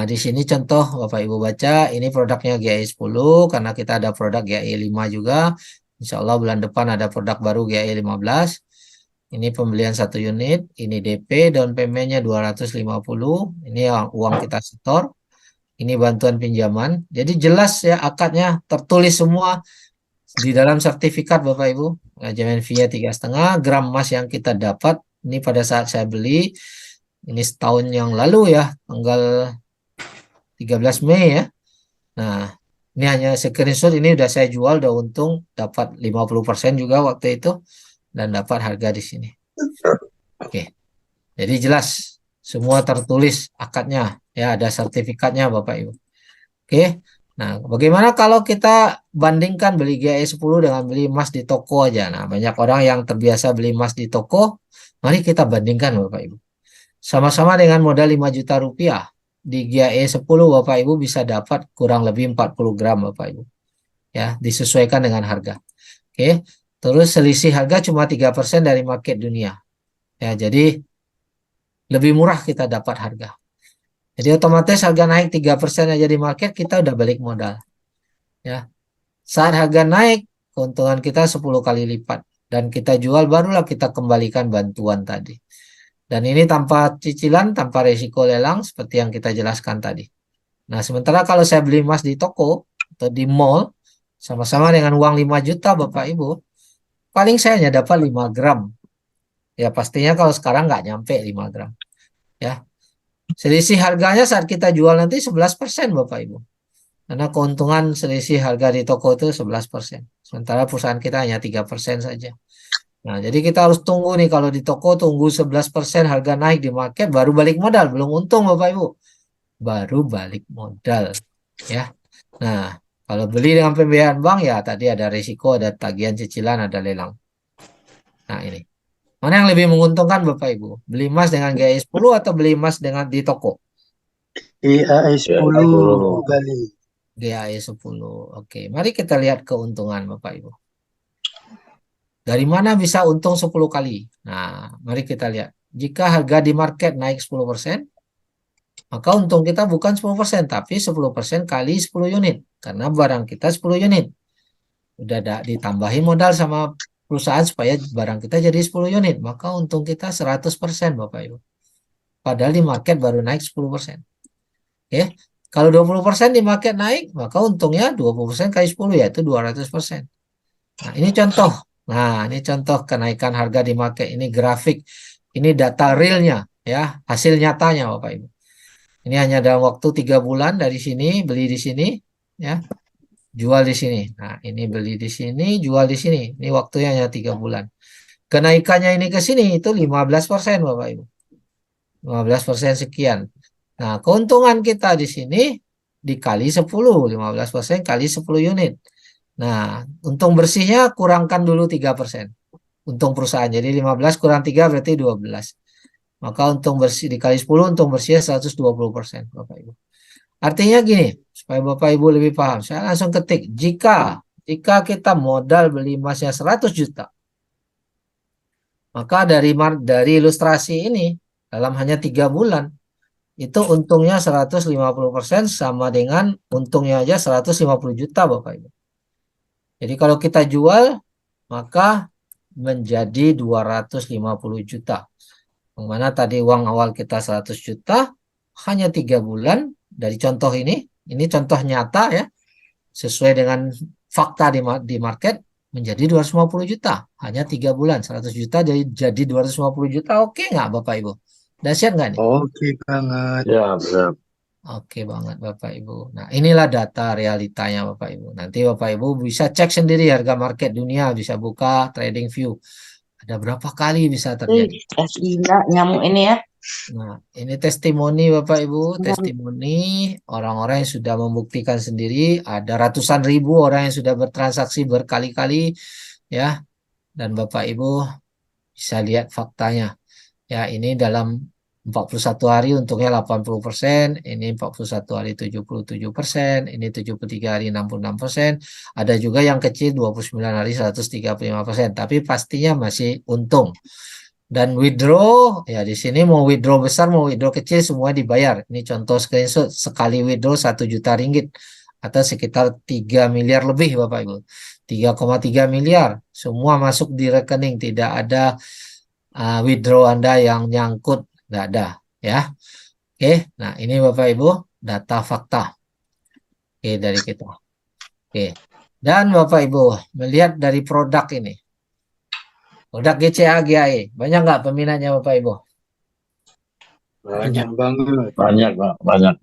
di sini contoh Bapak Ibu baca, ini produknya GAI 10 karena kita ada produk GAI 5 juga. Insya Allah bulan depan ada produk baru GAI 15. Ini pembelian 1 unit, ini DP, down payment-nya 250, ini uang kita setor. Ini bantuan pinjaman. Jadi jelas ya akadnya tertulis semua di dalam sertifikat Bapak Ibu. Manajemen fee 3,5 gram emas yang kita dapat. Ini pada saat saya beli. Ini setahun yang lalu ya. Tanggal 13 Mei ya. Nah ini hanya screenshot. Ini udah saya jual. Udah untung. Dapat 50% juga waktu itu. Dan dapat harga di sini. Oke. Jadi jelas. Semua tertulis akadnya. Ya, ada sertifikatnya Bapak Ibu. Oke. Nah, bagaimana kalau kita bandingkan beli GAI 10 dengan beli emas di toko aja? Nah, banyak orang yang terbiasa beli emas di toko. Mari kita bandingkan Bapak Ibu. Sama-sama dengan modal 5 juta rupiah. Di GAI 10 Bapak Ibu bisa dapat kurang lebih 40 gram Bapak Ibu. Ya, disesuaikan dengan harga. Oke. Terus selisih harga cuma 3% dari market dunia. Ya, jadi lebih murah kita dapat harga. Jadi otomatis harga naik 3% aja di market, kita udah balik modal. Ya. Saat harga naik, keuntungan kita 10 kali lipat. Dan kita jual barulah kita kembalikan bantuan tadi. Dan ini tanpa cicilan, tanpa resiko lelang seperti yang kita jelaskan tadi. Nah, sementara kalau saya beli emas di toko atau di mall, sama-sama dengan uang 5 juta Bapak Ibu, paling saya hanya dapat 5 gram. Ya pastinya kalau sekarang nggak nyampe 5 gram. Ya, selisih harganya saat kita jual nanti 11% Bapak Ibu. Karena keuntungan selisih harga di toko itu 11%. Sementara perusahaan kita hanya 3% saja. Nah, jadi kita harus tunggu nih kalau di toko tunggu 11% harga naik di market baru balik modal. Belum untung Bapak Ibu. Baru balik modal. Ya. Nah, kalau beli dengan pembiayaan bank ya tadi ada risiko, ada tagihan cicilan, ada lelang. Nah, ini. Mana yang lebih menguntungkan Bapak Ibu? Beli emas dengan GAI 10 atau beli emas dengan di toko? IAI 10 10. kali. GAI 10. Oke, mari kita lihat keuntungan Bapak Ibu. Dari mana bisa untung 10 kali? Nah, mari kita lihat. Jika harga di market naik 10%, maka untung kita bukan 10%, tapi 10% kali 10 unit. Karena barang kita 10 unit. Udah ditambahin modal sama perusahaan supaya barang kita jadi 10 unit. Maka untung kita 100% Bapak Ibu. Padahal di market baru naik 10%. Oke. Kalau 20% di market naik, maka untungnya 20% kali 10 yaitu 200%. Nah, ini contoh. Nah, ini contoh kenaikan harga di market. Ini grafik. Ini data realnya, ya, hasil nyatanya Bapak Ibu. Ini hanya dalam waktu 3 bulan dari sini, beli di sini, ya, jual di sini. Nah, ini beli di sini, jual di sini. Ini waktunya hanya 3 bulan. Kenaikannya ini ke sini itu 15% Bapak Ibu. 15% sekian. Nah, keuntungan kita di sini dikali 10, 15% kali 10 unit. Nah, untung bersihnya kurangkan dulu 3%. Untung perusahaan. Jadi 15 kurang 3 berarti 12. Maka untung bersih dikali 10, untung bersihnya 120% Bapak Ibu. Artinya gini, supaya Bapak Ibu lebih paham. Saya langsung ketik, jika kita modal beli emasnya 100 juta, maka dari ilustrasi ini dalam hanya 3 bulan itu untungnya 150% sama dengan untungnya aja 150 juta Bapak Ibu. Jadi kalau kita jual maka menjadi 250 juta. Yang mana tadi uang awal kita 100 juta hanya 3 bulan dari contoh ini contoh nyata ya, sesuai dengan fakta di market menjadi 250 juta. Hanya 3 bulan 100 juta jadi 250 juta. Oke nggak Bapak Ibu? Dahsyat nggak nih? Oke banget. Ya, benar. Oke banget Bapak Ibu. Nah, inilah data realitanya Bapak Ibu. Nanti Bapak Ibu bisa cek sendiri harga market dunia, bisa buka trading view. Ada berapa kali bisa terjadi. Gila nyamuk ini ya. Nah, ini testimoni Bapak Ibu, testimoni orang-orang yang sudah membuktikan sendiri. Ada ratusan ribu orang yang sudah bertransaksi berkali-kali ya. Dan Bapak Ibu bisa lihat faktanya. Ya, ini dalam 41 hari untungnya 80%, ini 41 hari 77%, ini 73 hari 66%, ada juga yang kecil 29 hari 135%, tapi pastinya masih untung. Dan withdraw, ya di sini mau withdraw besar, mau withdraw kecil semua dibayar. Ini contoh screenshot, sekali withdraw 1 juta ringgit atau sekitar 3 miliar lebih Bapak Ibu. 3,3 miliar, semua masuk di rekening, tidak ada withdraw Anda yang nyangkut, nggak ada ya. Oke, nah ini Bapak Ibu data fakta dari kita. Oke, dan Bapak Ibu melihat dari produk ini, produk GCA GAE, banyak nggak peminatnya Bapak Ibu? Banyak banget. Banyak, Pak. Banyak.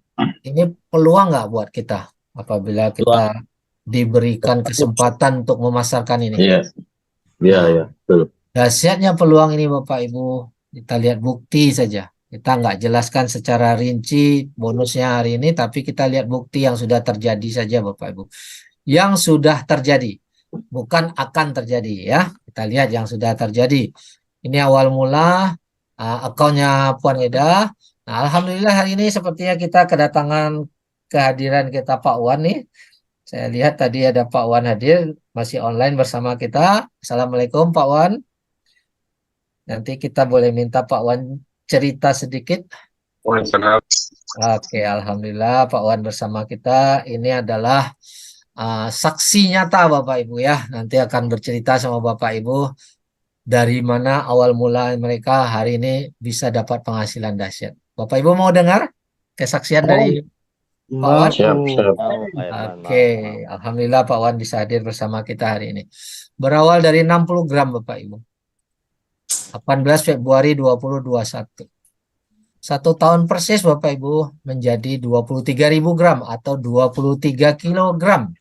Ini peluang nggak buat kita apabila kita diberikan kesempatan untuk memasarkan ini? Iya. Iya, Nah, iya. Betul. dahsyatnya peluang ini Bapak Ibu, kita lihat bukti saja. Kita nggak jelaskan secara rinci bonusnya hari ini, tapi kita lihat bukti yang sudah terjadi saja Bapak Ibu. Yang sudah terjadi, bukan akan terjadi ya. Kita lihat yang sudah terjadi. Ini awal mula akunnya Puan Eda. Nah, Alhamdulillah hari ini sepertinya kita kedatangan kehadiran kita Pak Wan nih. Saya lihat tadi ada Pak Wan hadir, masih online bersama kita. Assalamualaikum Pak Wan. Nanti kita boleh minta Pak Wan cerita sedikit. Oke, Alhamdulillah Pak Wan bersama kita. Ini adalah saksi nyata Bapak Ibu ya. Nanti akan bercerita sama Bapak Ibu dari mana awal mula mereka hari ini bisa dapat penghasilan dahsyat. Bapak Ibu mau dengar kesaksian dari Pak Wan? Siap, Mau. siap. Oke, Alhamdulillah Pak Wan bisa hadir bersama kita hari ini. Berawal dari 60 gram Bapak Ibu. 18 Februari 2021. 1 tahun persis Bapak Ibu menjadi 23.000 gram atau 23 kilogram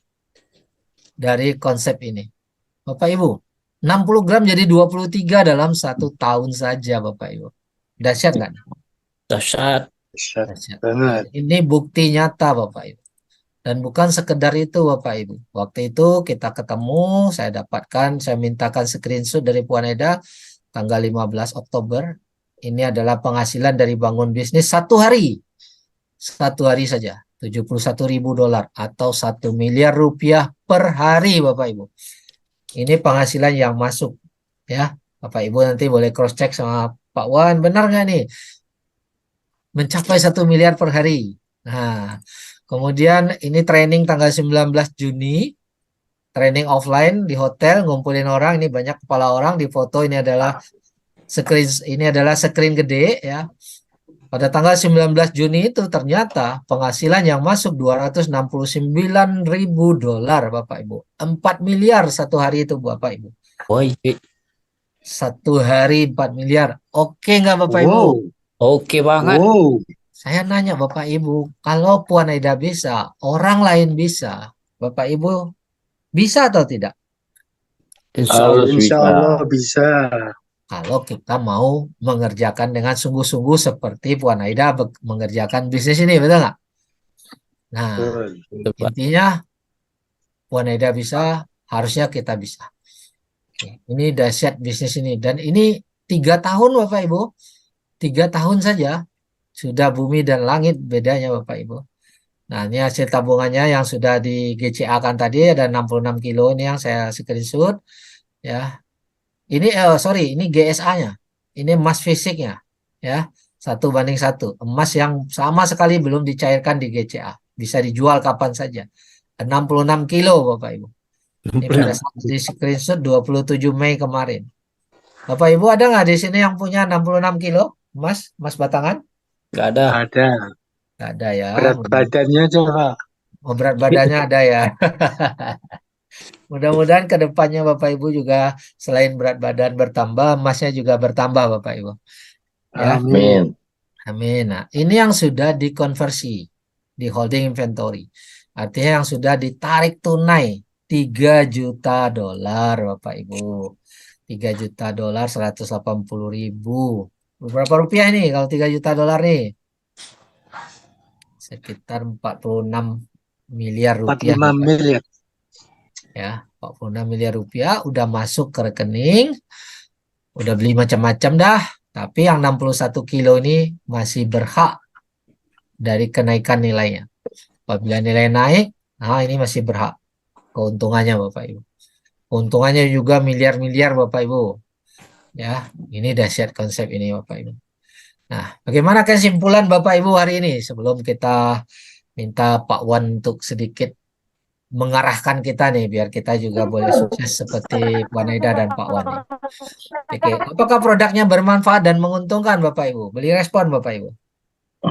dari konsep ini. Bapak Ibu, 60 gram jadi 23 dalam 1 tahun saja Bapak Ibu. Dahsyat nggak? Dahsyat. Dahsyat Dahsyat. banget. Ini bukti nyata Bapak Ibu. Dan bukan sekedar itu Bapak Ibu. Waktu itu kita ketemu, saya dapatkan, saya mintakan screenshot dari Puan Eda tanggal 15 Oktober. Ini adalah penghasilan dari bangun bisnis 1 hari. 1 hari saja. 71.000 dolar atau 1 miliar rupiah per hari Bapak Ibu. Ini penghasilan yang masuk. Ya, Bapak Ibu nanti boleh cross check sama Pak Wan. Benar nggak nih? Mencapai 1 miliar per hari. Nah, kemudian ini training tanggal 19 Juni. Training offline di hotel, ngumpulin orang. Ini banyak kepala orang di foto. Ini adalah screen gede ya. Pada tanggal 19 Juni itu ternyata penghasilan yang masuk 269.000 dolar Bapak Ibu. 4 miliar 1 hari itu Bapak Ibu. Woi, 1 hari 4 miliar. Oke nggak Bapak Ibu? Wow. oke banget. Wow. Saya nanya Bapak Ibu, kalau Puan Aida bisa, orang lain bisa. Bapak Ibu bisa atau tidak? Insya Allah. Harus Insya bisa. Allah bisa. Kalau kita mau mengerjakan dengan sungguh-sungguh seperti Puan Aida mengerjakan bisnis ini, betul nggak? Nah, Betul. intinya Puan Aida bisa, harusnya kita bisa. Oke, ini dahsyat bisnis ini. Dan ini 3 tahun Bapak Ibu. 3 tahun saja sudah bumi dan langit bedanya Bapak Ibu. Nah, ini hasil tabungannya yang sudah di GCA kan tadi ada 66 kilo ini yang saya screenshot ya. Ini ini GSA-nya. Ini emas fisiknya ya. 1:1. Emas yang sama sekali belum dicairkan di GCA. Bisa dijual kapan saja. 66 kilo Bapak Ibu. Ini pada saat di screenshot 27 Mei kemarin. Bapak Ibu ada nggak di sini yang punya 66 kilo emas batangan? Nggak ada. Ada. Nggak ada ya. Berat badannya coba. Oh, berat badannya ada ya. Mudah-mudahan ke depannya Bapak Ibu juga selain berat badan bertambah, emasnya juga bertambah Bapak Ibu. Ya, Amin. Amin. amin. Nah, ini yang sudah dikonversi di holding inventory. Artinya yang sudah ditarik tunai 3 juta dolar Bapak Ibu. 3 juta dolar 180.000. Berapa rupiah ini kalau 3 juta dolar nih? Sekitar 46 miliar rupiah. 45 miliar. Ya, 46 miliar rupiah udah masuk ke rekening, udah beli macam-macam dah, tapi yang 61 kilo ini masih berhak dari kenaikan nilainya. Apabila nilai naik, nah ini masih berhak keuntungannya Bapak Ibu. Keuntungannya juga miliar-miliar Bapak Ibu. Ya, ini dahsyat konsep ini Bapak Ibu. Nah, bagaimana kesimpulan Bapak Ibu hari ini sebelum kita minta Pak Wan untuk sedikit mengarahkan kita nih biar kita juga boleh sukses seperti Puan Aida dan Pak Wan nih. Oke, apakah produknya bermanfaat dan menguntungkan Bapak Ibu? Beri respon Bapak Ibu.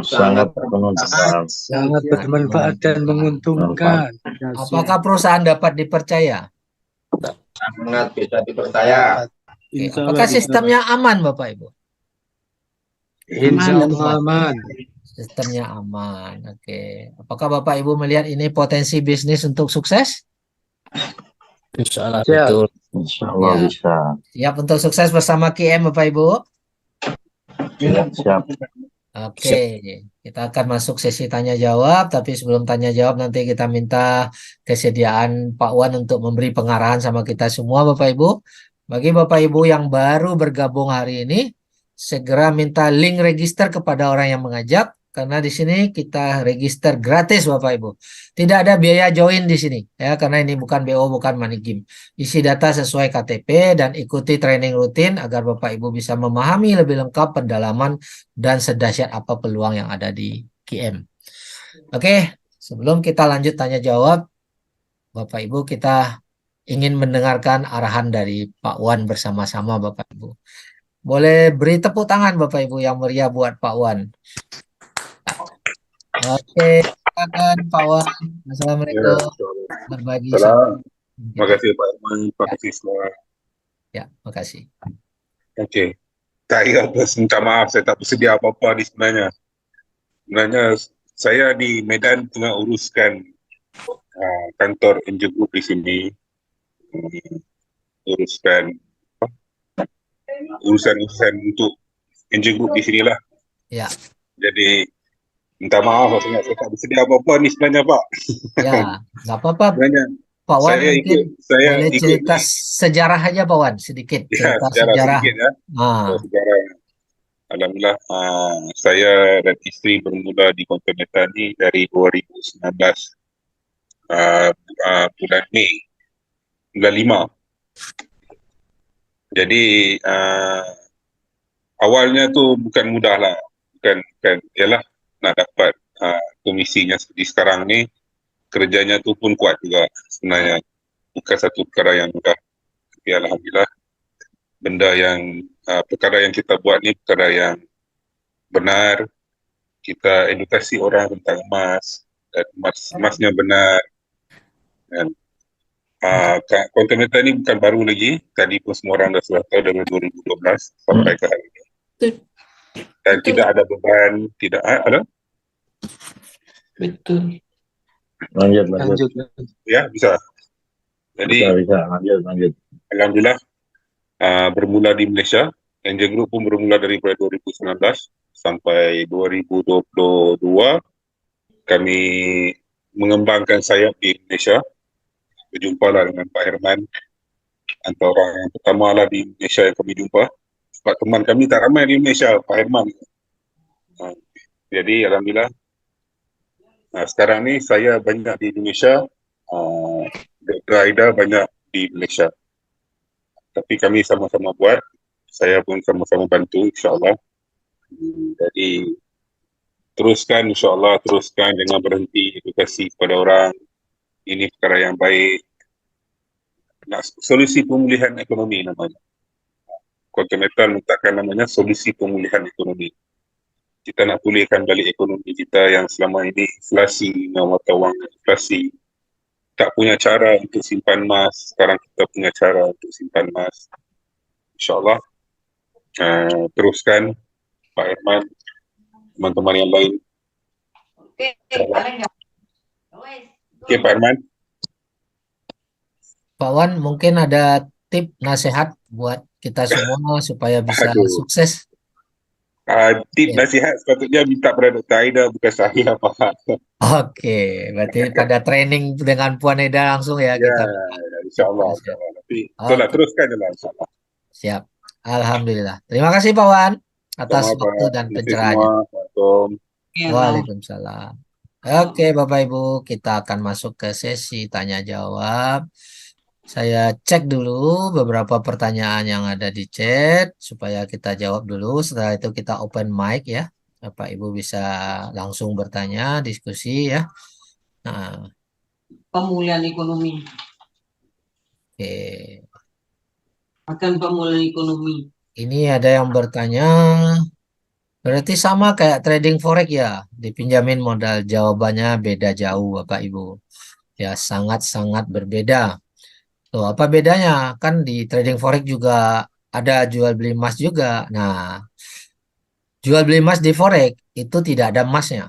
Sangat menguntungkan. Sangat bermanfaat dan menguntungkan. Apakah perusahaan dapat dipercaya? Sangat bisa dipercaya. Oke, apakah sistemnya aman Bapak Ibu? Insya Allah aman. Sistemnya aman. Oke. Apakah Bapak Ibu melihat ini potensi bisnis untuk sukses? Insya Allah Siap. betul. Insya Allah Ya. bisa. Siap untuk sukses bersama KM Bapak Ibu? Siap. Oke, kita akan masuk sesi tanya jawab, tapi sebelum tanya jawab nanti kita minta kesediaan Pak Wan untuk memberi pengarahan sama kita semua Bapak Ibu. Bagi Bapak Ibu yang baru bergabung hari ini, segera minta link register kepada orang yang mengajak, karena di sini kita register gratis Bapak Ibu. Tidak ada biaya join di sini ya, karena ini bukan BO, bukan money game. Isi data sesuai KTP dan ikuti training rutin agar Bapak Ibu bisa memahami lebih lengkap pendalaman dan sedahsyat apa peluang yang ada di KM. Oke, sebelum kita lanjut tanya jawab, Bapak Ibu, kita ingin mendengarkan arahan dari Pak Wan bersama-sama Bapak Ibu. Boleh beri tepuk tangan Bapak Ibu yang meriah buat Pak Wan. Oke, silakan Pak Wan. Ya, Assalamualaikum. betul. Berbagi Salam. sama Terima kita. kasih Pak Irman, terima kasih semua. Ya, makasih. Okey. Saya minta maaf, saya tak bersedia apa-apa di sebenarnya. Sebenarnya saya di Medan tengah uruskan kantor NGO Group di sini. Uruskan apa, urusan-urusan untuk NGO Group di sinilah. Ya, Jadi minta maaf maksudnya saya tak bersedia apa-apa ni sebenarnya Pak. ya, nggak apa-apa. Sebenarnya Pak Wan mungkin saya boleh ikut cerita ni sejarah aja Pak Wan, sedikit ya cerita sejarah sejarah. sedikit ya. Ah, Sejarah. Alhamdulillah, saya dan isteri bermula di Kontinental ni dari 2019 bulan Mei, bulan 5. Jadi awalnya tu bukan mudah lah, bukan ialah nak dapat komisinya seperti sekarang ni, kerjanya tu pun kuat juga sebenarnya, bukan satu perkara yang mudah. Tapi alhamdulillah perkara yang kita buat ni perkara yang benar. Kita edukasi orang tentang emas dan emasnya benar. Dan Kontinental ni bukan baru lagi, tadi pun semua orang dah sudah tahu dari 2012 sampai ke hari ini. Dan tidak ada beban, tidak ada. Betul. Lanjut. Lanjut. Ya, bisa. Jadi Bisa. Lanjut. alhamdulillah bermula di Malaysia. NJ Group pun bermula dari 2019 sampai 2022 kami mengembangkan sayap di Malaysia. Berjumpalah dengan Pak Herman, antara orang yang pertama lah di Malaysia yang kami jumpa. Sebab teman kami tak ramai di Malaysia, Pak Herman. Jadi alhamdulillah sekarang ni saya banyak di Indonesia, Dr. Aida banyak di Malaysia. Tapi kami sama-sama buat, saya pun sama-sama bantu insyaAllah. Jadi teruskan insyaAllah, teruskan, jangan berhenti edukasi kepada orang. Ini perkara yang baik. Solusi pemulihan ekonomi namanya. Kontinental letakkan namanya solusi pemulihan ekonomi. Kita nak pulihkan balik ekonomi kita yang selama ini inflasi, mata wang inflasi. Tak punya cara untuk simpan emas, sekarang kita punya cara untuk simpan emas. InsyaAllah teruskan Pak Herman, teman-teman yang lain. Okey Pak Herman. Pak Wan mungkin ada tip nasihat buat kita semua supaya bisa Aduh. sukses. Tip Ya. nasihat sepatutnya minta pada Dr. Aida, bukan saya Pak. Oke, berarti pada training dengan Puan Eda langsung ya Ya, kita. insyaAllah. Tapi itulah, teruskan je lah insyaAllah. Siap. Alhamdulillah. Terima kasih Pak Wan atas Sama-sama, waktu dan terima kasih pencerahannya. semua. Assalamualaikum. Waalaikumsalam. Oke, Bapak Ibu, kita akan masuk ke sesi tanya jawab. Saya cek dulu beberapa pertanyaan yang ada di chat supaya kita jawab dulu. Setelah itu kita open mic ya. Bapak Ibu bisa langsung bertanya, diskusi ya. Nah, Pemulihan ekonomi. oke. Akan pemulihan ekonomi. Ini ada yang bertanya, berarti sama kayak trading forex ya, dipinjamin modal. Jawabannya beda jauh Bapak Ibu. Ya, sangat-sangat berbeda. Tuh, apa bedanya? Kan di trading forex juga ada jual beli emas juga. Nah, jual beli emas di forex itu tidak ada emasnya.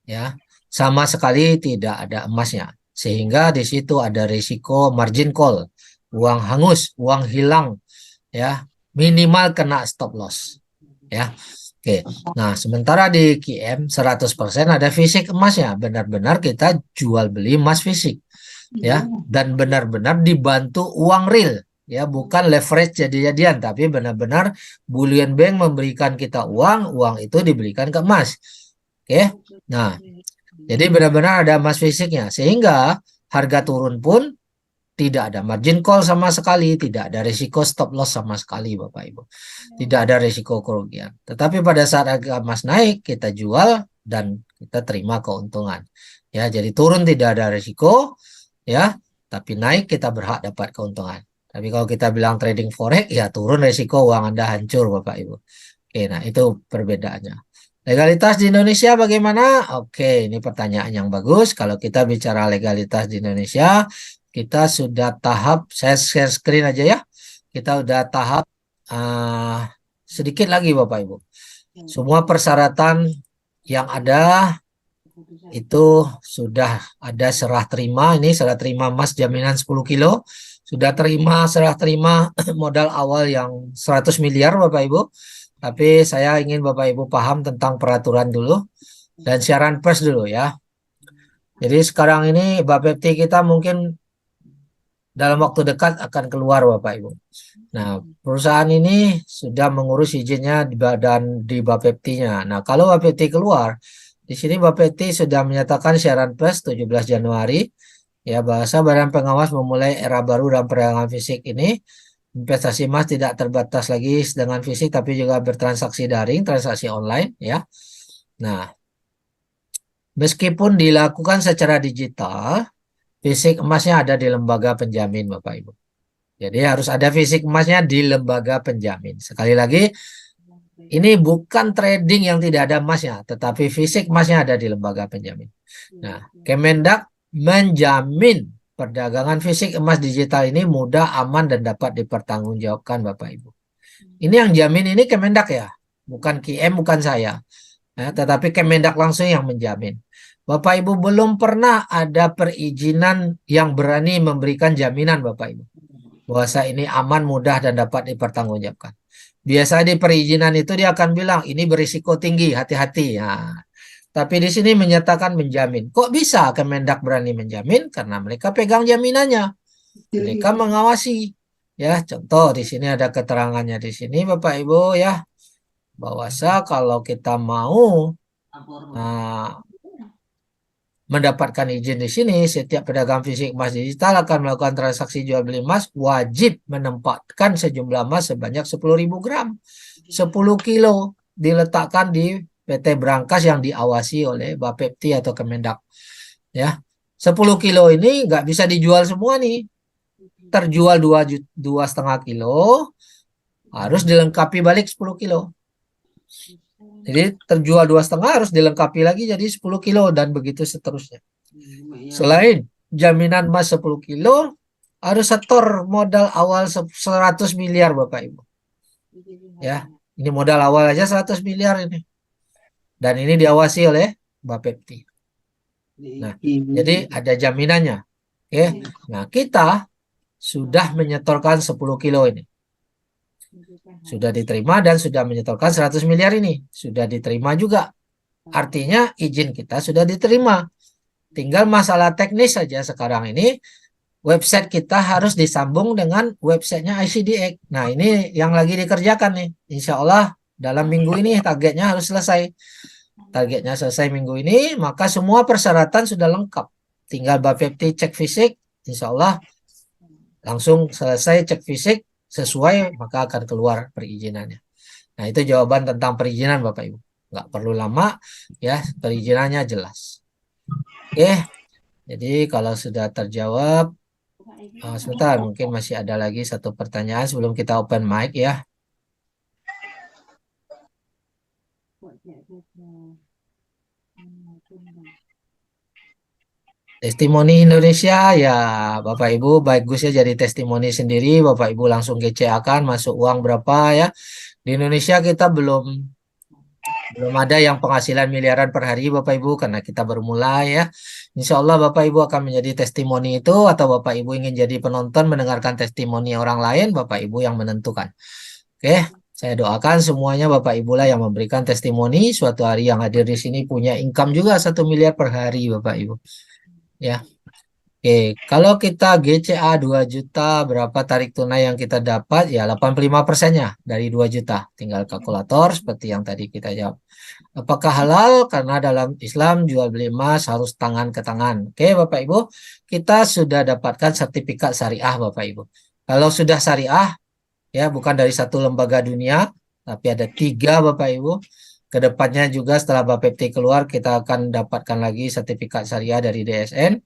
Ya, sama sekali tidak ada emasnya. Sehingga di situ ada risiko margin call, uang hangus, uang hilang, ya, minimal kena stop loss. Ya. Oke. Nah, sementara di QM 100% ada fisik emasnya. Benar-benar kita jual beli emas fisik. Ya, dan benar-benar dibantu uang real, ya, bukan leverage jadi-jadian, tapi benar-benar bullion bank memberikan kita uang itu diberikan ke emas. Oke. Nah, jadi benar-benar ada emas fisiknya, sehingga harga turun pun tidak ada margin call sama sekali, tidak ada risiko stop loss sama sekali Bapak Ibu. Tidak ada risiko kerugian. Tetapi pada saat harga emas naik, kita jual dan kita terima keuntungan. Ya, jadi turun tidak ada risiko, ya, Tapi naik kita berhak dapat keuntungan. Tapi kalau kita bilang trading forex, ya turun resiko uang Anda hancur Bapak Ibu. Oke, nah itu perbedaannya. Legalitas di Indonesia bagaimana? Oke, ini pertanyaan yang bagus. Kalau kita bicara legalitas di Indonesia, kita sudah tahap, saya share screen aja ya. Kita udah tahap sedikit lagi Bapak Ibu. Semua persyaratan yang ada itu sudah ada serah terima. Ini serah terima emas jaminan 10 kilo. Sudah terima serah terima modal awal yang 100 miliar Bapak Ibu. Tapi saya ingin Bapak Ibu paham tentang peraturan dulu dan siaran pers dulu ya. Jadi sekarang ini Bapepti kita mungkin dalam waktu dekat akan keluar Bapak Ibu. Nah, perusahaan ini sudah mengurus izinnya di badan di Bapepti-nya. Nah, kalau Bapepti keluar, di sini Bapepti sudah menyatakan siaran pers 17 Januari ya, bahasa Badan Pengawas memulai era baru dalam perdagangan fisik ini. Investasi emas tidak terbatas lagi dengan fisik tapi juga bertransaksi daring, transaksi online ya. Nah, meskipun dilakukan secara digital, fisik emasnya ada di lembaga penjamin Bapak Ibu. Jadi harus ada fisik emasnya di lembaga penjamin. Sekali lagi, ini bukan trading yang tidak ada emasnya, tetapi fisik emasnya ada di lembaga penjamin. Nah, Kemendak menjamin perdagangan fisik emas digital ini mudah, aman, dan dapat dipertanggungjawabkan Bapak Ibu. Ini yang jamin ini Kemendak ya, bukan QM, bukan saya. Nah, tetapi Kemendak langsung yang menjamin. Bapak Ibu belum pernah ada perizinan yang berani memberikan jaminan Bapak Ibu bahwa ini aman, mudah, dan dapat dipertanggungjawabkan. Biasa di perizinan itu dia akan bilang ini berisiko tinggi, hati-hati. Nah, tapi di sini menyatakan menjamin. Kok bisa Kemendak berani menjamin? Karena mereka pegang jaminannya. Mereka mengawasi. Ya, contoh di sini ada keterangannya di sini Bapak Ibu ya. Bahwasa kalau kita mau mendapatkan izin di sini, setiap pedagang fisik emas digital akan melakukan transaksi jual beli emas wajib menempatkan sejumlah emas sebanyak 10.000 gram. 10 kilo diletakkan di PT Brankas yang diawasi oleh Bapepti atau Kemendak. Ya, 10 kilo ini nggak bisa dijual semua nih. Terjual 2,5 kilo, harus dilengkapi balik 10 kilo. Jadi terjual 2,5 harus dilengkapi lagi jadi 10 kilo dan begitu seterusnya. Selain jaminan emas 10 kilo, harus setor modal awal 100 miliar Bapak Ibu. Ya, ini modal awal aja 100 miliar ini. Dan ini diawasi oleh Bapepti. Nah, jadi ada jaminannya. Oke. Nah, kita sudah menyetorkan 10 kilo ini. Sudah diterima dan sudah menyetorkan 100 miliar ini. Sudah diterima juga. Artinya izin kita sudah diterima. Tinggal masalah teknis saja sekarang ini. Website kita harus disambung dengan websitenya ICDX. Nah, ini yang lagi dikerjakan nih. Insya Allah dalam minggu ini targetnya harus selesai. Targetnya selesai minggu ini, maka semua persyaratan sudah lengkap. Tinggal Bapepti cek fisik, insya Allah langsung selesai cek fisik sesuai, maka akan keluar perizinannya. Nah, itu jawaban tentang perizinan Bapak Ibu. Nggak perlu lama, ya, perizinannya jelas. Oke, jadi kalau sudah terjawab, sebentar, mungkin masih ada lagi satu pertanyaan sebelum kita open mic ya. Testimoni Indonesia ya Bapak Ibu bagusnya jadi testimoni sendiri. Bapak Ibu langsung GCA-kan masuk uang berapa ya. Di Indonesia kita belum ada yang penghasilan miliaran per hari Bapak Ibu karena kita baru mulai ya. Insya Allah Bapak Ibu akan menjadi testimoni itu, atau Bapak Ibu ingin jadi penonton mendengarkan testimoni orang lain, Bapak Ibu yang menentukan. Oke. Saya doakan semuanya Bapak Ibu lah yang memberikan testimoni suatu hari yang hadir di sini punya income juga 1 miliar per hari Bapak Ibu. Ya. Oke, kalau kita GCA 2 juta, berapa tarik tunai yang kita dapat? Ya 85%-nya dari 2 juta. Tinggal kalkulator seperti yang tadi kita jawab. Apakah halal? Karena dalam Islam jual beli emas harus tangan ke tangan. Oke Bapak Ibu, kita sudah dapatkan sertifikat syariah Bapak Ibu. Kalau sudah syariah, ya bukan dari satu lembaga dunia, tapi ada 3 Bapak Ibu. Kedepannya juga setelah Bapepti keluar, kita akan dapatkan lagi sertifikat syariah dari DSN.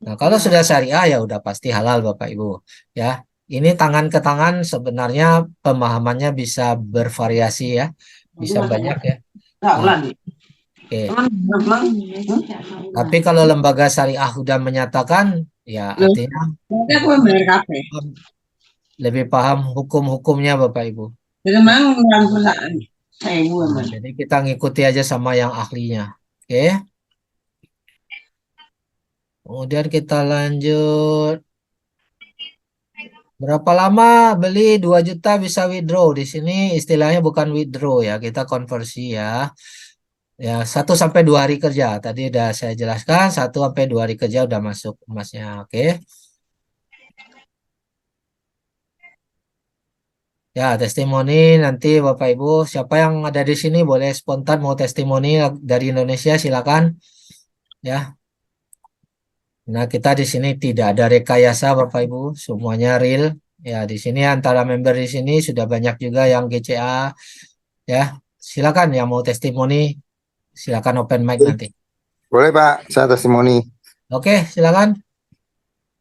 Nah, kalau sudah syariah ya udah pasti halal Bapak Ibu. Ya, ini tangan ke tangan sebenarnya pemahamannya bisa bervariasi ya, bisa banyak ya. Enggak Nah, ulang. oke. Memang. Tapi kalau lembaga syariah sudah menyatakan, ya Loh, artinya aku bayar kafe. lebih paham hukum-hukumnya Bapak Ibu. Memang orang perusahaan. Saya Nah, emang. jadi kita ngikuti aja sama yang ahlinya. Oke. Kemudian kita lanjut. Berapa lama beli 2 juta bisa withdraw? Di sini istilahnya bukan withdraw ya, kita konversi ya. Ya, 1 sampai 2 hari kerja. Tadi udah saya jelaskan, 1 sampai 2 hari kerja udah masuk emasnya. Oke. Ya, testimoni nanti Bapak Ibu, siapa yang ada di sini boleh spontan mau testimoni dari Indonesia, silakan. Ya. Nah, kita di sini tidak ada rekayasa Bapak Ibu, semuanya real. Ya, di sini antara member di sini sudah banyak juga yang GCA. Ya, silakan yang mau testimoni, silakan open mic nanti. Boleh Pak, saya testimoni. Oke, silakan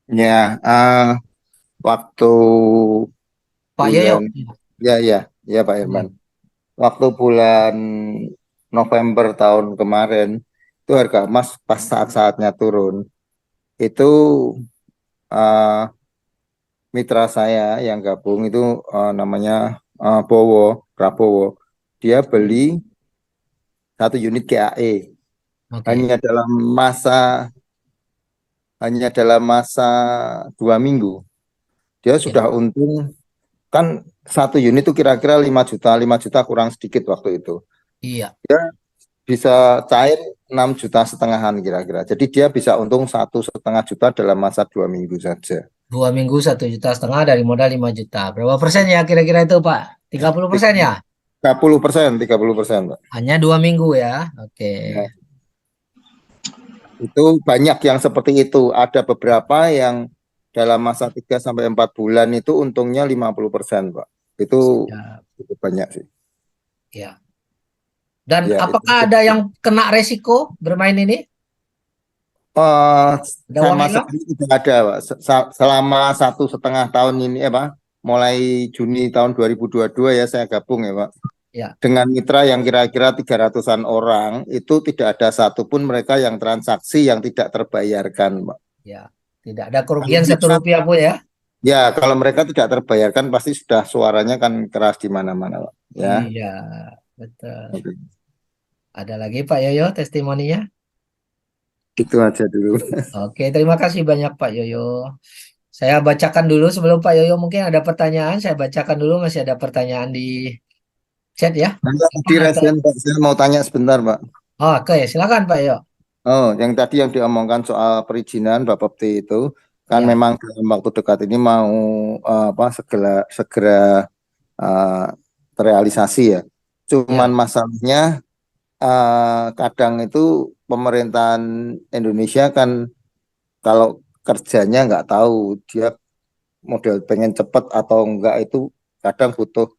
Ya, waktu Pak Yoyo. bulan, ya Pak Irman. Waktu bulan November tahun kemarin, itu harga emas pas saat-saatnya turun. Itu mitra saya yang gabung itu namanya Prabowo. Dia beli 1 unit KAE Oke. hanya dalam masa 2 minggu. Dia sudah untung, kan 1 unit itu kira-kira 5 juta, 5 juta kurang sedikit waktu itu. Iya. Dia bisa cair 6,5 jutaan kira-kira. Jadi dia bisa untung 1,5 juta dalam masa 2 minggu saja. 2 minggu 1,5 juta dari modal 5 juta. Berapa persen ya kira-kira itu Pak? 30% ya? 30%, Pak. Hanya 2 minggu ya? Oke. Ya. Itu banyak yang seperti itu. Ada beberapa yang dalam masa 3 sampai 4 bulan itu untungnya 50%, Pak. Itu Ya. cukup banyak sih. Ya. Dan Ya, apakah itu. ada yang kena resiko bermain ini? Ada uang Sama hilang? sekali tidak ada, Pak. Selama 1,5 tahun ini, Pak, mulai Juni tahun 2022 ya saya gabung ya, Pak. Ya. Dengan mitra yang kira-kira 300-an orang, itu tidak ada satupun mereka yang transaksi yang tidak terbayarkan, Pak. Ya. Tidak ada kerugian Rp1 pun ya? Ya, kalau mereka tidak terbayarkan pasti sudah suaranya kan keras di mana-mana, Pak. Ya. Iya, betul. Oke. Ada lagi Pak Yoyo testimoninya? Itu aja dulu. Oke, terima kasih banyak Pak Yoyo. Saya bacakan dulu sebelum Pak Yoyo mungkin ada pertanyaan. Saya bacakan dulu, masih ada pertanyaan di chat ya. Tadi Resen, Pak, saya mau tanya sebentar, Pak. Oh, oke, silakan Pak Yoyo. Oh, yang tadi yang diomongkan soal perizinan Bapepti itu kan Ya. memang dalam waktu dekat ini mau segera terrealisasi ya. Cuman masalahnya kadang itu pemerintahan Indonesia kan kalau kerjanya nggak tahu dia model pengen cepat atau enggak, itu kadang butuh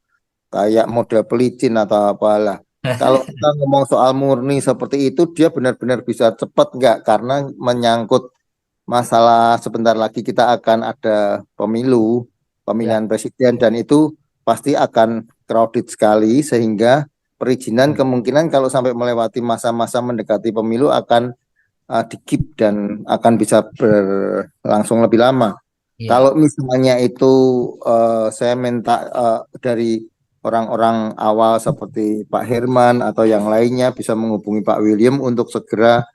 kayak model pelicin atau apalah. Kalau kita ngomong soal murni seperti itu, dia benar-benar bisa cepat nggak? Karena menyangkut masalah sebentar lagi kita akan ada pemilihan presiden, dan itu pasti akan crowded sekali, sehingga perizinan kemungkinan kalau sampai melewati masa-masa mendekati pemilu akan di-keep dan akan bisa berlangsung lebih lama. Ya. Kalau misalnya itu saya minta dari orang-orang awal seperti Pak Herman atau yang lainnya bisa menghubungi Pak William untuk segera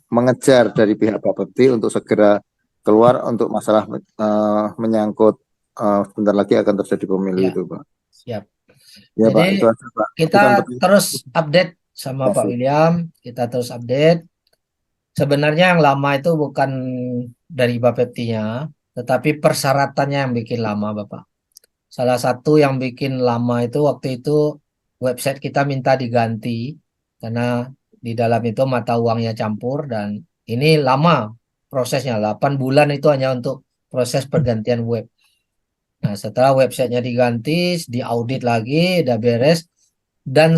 mengejar dari pihak Bapepti untuk segera keluar untuk masalah menyangkut sebentar lagi akan terjadi pemilu itu, Pak. Siap. Ya, Jadi Pak, itu aja, Pak. kita terus update sama Pak William, kita terus update. Sebenarnya yang lama itu bukan dari Bapeptinya, tetapi persyaratannya yang bikin lama, Bapak. Salah satu yang bikin lama itu waktu itu website kita minta diganti karena di dalam itu mata uangnya campur, dan ini lama prosesnya, 8 bulan itu hanya untuk proses pergantian web. Nah, setelah websitenya diganti, diaudit lagi, udah beres, dan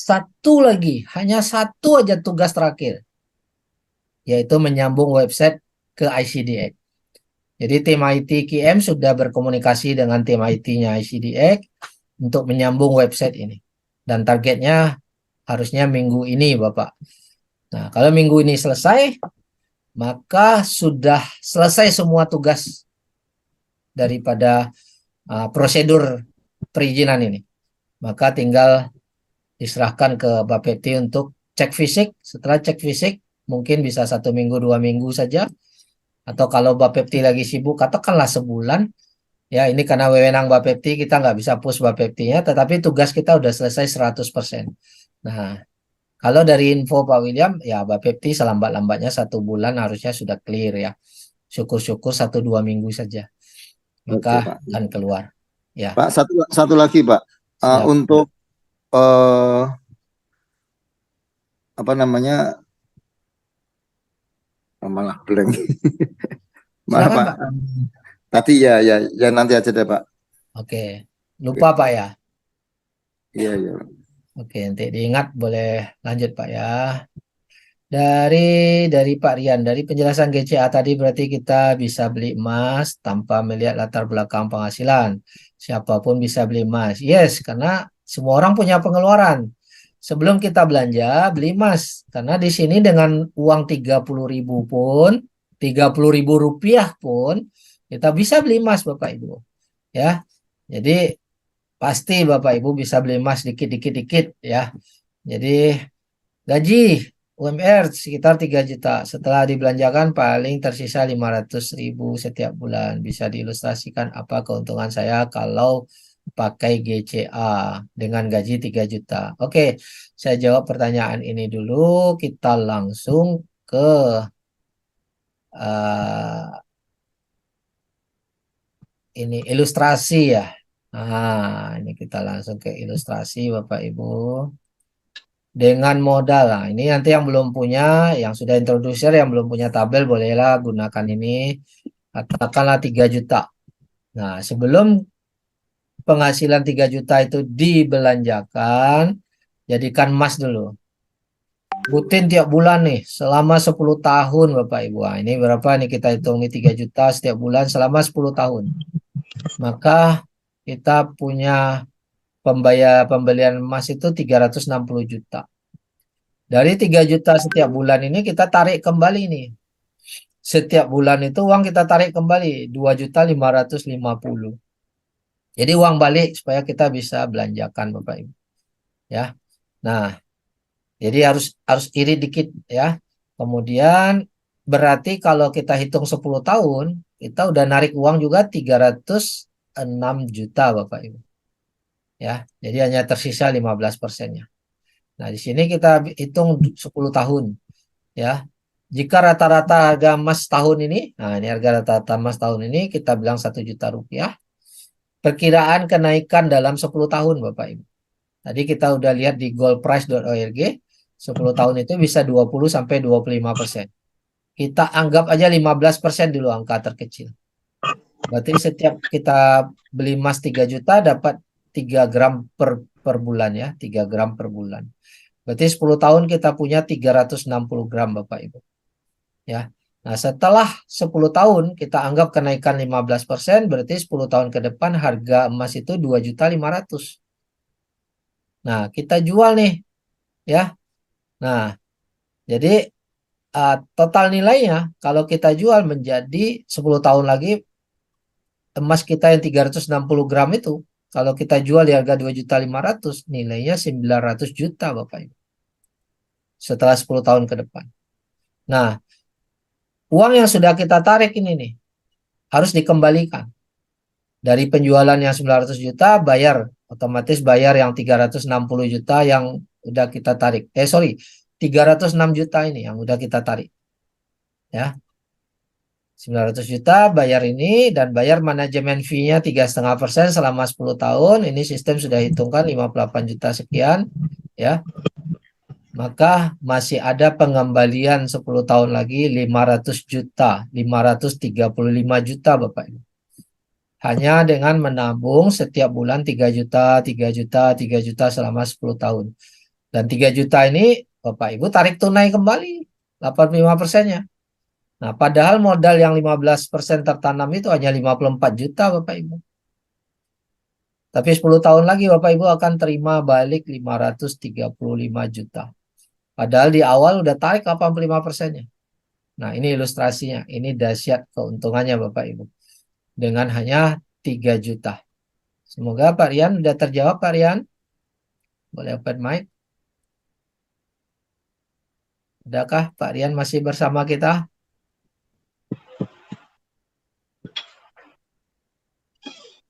satu lagi, hanya satu aja tugas terakhir, yaitu menyambung website ke ICDX. Jadi tim IT QM sudah berkomunikasi dengan tim IT-nya ICDX untuk menyambung website ini. Dan targetnya harusnya minggu ini, Bapak. Nah, kalau minggu ini selesai, maka sudah selesai semua tugas daripada prosedur perizinan ini. Maka tinggal diserahkan ke Bapepti untuk cek fisik. Setelah cek fisik, mungkin bisa 1 minggu, 2 minggu saja. Atau kalau Bapepti lagi sibuk, katakanlah sebulan. Ya, ini karena wewenang Bapepti, kita nggak bisa push Bapeptinya, tetapi tugas kita udah selesai 100%. Nah, kalau dari info Pak William, ya Bapepti selambat-lambatnya 1 bulan harusnya sudah clear ya. Syukur-syukur 1-2 minggu saja. Oke, Maka Pak. akan keluar. Ya, Pak, satu lagi, Pak. siap. Untuk apa namanya? Malah blank. Maaf, Silakan Pak. Pak. Tadi ya nanti aja deh, Pak. Oke, lupa Pak ya. Iya, iya. Oke, nanti diingat, boleh lanjut Pak ya. Dari Pak Rian, dari penjelasan GCA tadi berarti kita bisa beli emas tanpa melihat latar belakang penghasilan. Siapapun bisa beli emas. Yes, karena semua orang punya pengeluaran. Sebelum kita belanja, beli emas. Karena di sini dengan uang 30.000 pun, 30.000 rupiah pun, kita bisa beli emas Bapak Ibu. Ya, jadi pasti Bapak Ibu bisa beli emas dikit-dikit ya. Jadi gaji UMR sekitar 3 juta. Setelah dibelanjakan paling tersisa 500.000 setiap bulan. Bisa diilustrasikan apa keuntungan saya kalau pakai GCA dengan gaji 3 juta. Oke, saya jawab pertanyaan ini dulu. Kita langsung ke ini ilustrasi ya. Nah, ini kita langsung ke ilustrasi Bapak Ibu. Dengan modal, nah ini nanti yang belum punya, yang sudah introducer, yang belum punya tabel, bolehlah gunakan ini. Katakanlah 3 juta. Nah, sebelum penghasilan 3 juta itu dibelanjakan, jadikan emas dulu. Rutin tiap bulan nih, selama 10 tahun Bapak Ibu. Nah, ini berapa nih kita hitung nih 3 juta setiap bulan selama 10 tahun. Maka kita punya pembelian emas itu 360 juta. Dari 3 juta setiap bulan ini kita tarik kembali nih. Setiap bulan itu uang kita tarik kembali 2.550.000. Jadi uang balik supaya kita bisa belanjakan Bapak Ibu. Ya. Nah, jadi harus irit dikit ya. Kemudian berarti kalau kita hitung 10 tahun, kita udah narik uang juga 306 juta Bapak Ibu. Ya, jadi hanya tersisa 15%-nya. Nah, di sini kita hitung 10 tahun. Ya, jika rata-rata harga emas tahun ini, nah ini harga rata-rata emas tahun ini kita bilang 1 juta rupiah. Perkiraan kenaikan dalam 10 tahun Bapak Ibu. Tadi kita udah lihat di goldprice.org, 10 tahun itu bisa 20 sampai 25%. Kita anggap aja 15% dulu angka terkecil. Berarti setiap kita beli emas 3 juta dapat 3 gram per bulan ya, 3 gram per bulan. Berarti 10 tahun kita punya 360 gram Bapak Ibu. Ya. Nah, setelah 10 tahun kita anggap kenaikan 15%, berarti 10 tahun ke depan harga emas itu 2.500.000. Nah, kita jual nih. Ya. Nah, jadi total nilainya kalau kita jual menjadi 10 tahun lagi emas kita yang 360 gram itu kalau kita jual di harga 2.500.000 nilainya 900 juta Bapak Ibu. Setelah 10 tahun ke depan. Nah, uang yang sudah kita tarik ini nih harus dikembalikan. Dari penjualan yang 900 juta bayar, otomatis bayar yang 360 juta yang udah kita tarik. 306 juta ini yang udah kita tarik. Ya. 900 juta bayar ini dan bayar manajemen fee-nya 3,5% selama 10 tahun. Ini sistem sudah hitungkan 58 juta sekian ya. Maka masih ada pengembalian 10 tahun lagi 500 juta, 535 juta Bapak Ibu. Hanya dengan menabung setiap bulan 3 juta, 3 juta, 3 juta selama 10 tahun. Dan 3 juta ini Bapak Ibu tarik tunai kembali 85%-nya. Nah, padahal modal yang 15% tertanam itu hanya 54 juta Bapak Ibu. Tapi 10 tahun lagi Bapak Ibu akan terima balik 535 juta. Padahal di awal udah tarik 85%-nya. Nah, ini ilustrasinya. Ini dahsyat keuntungannya Bapak Ibu. Dengan hanya 3 juta. Semoga Pak Rian udah terjawab Pak Rian. Boleh open mic. Adakah Pak Rian masih bersama kita?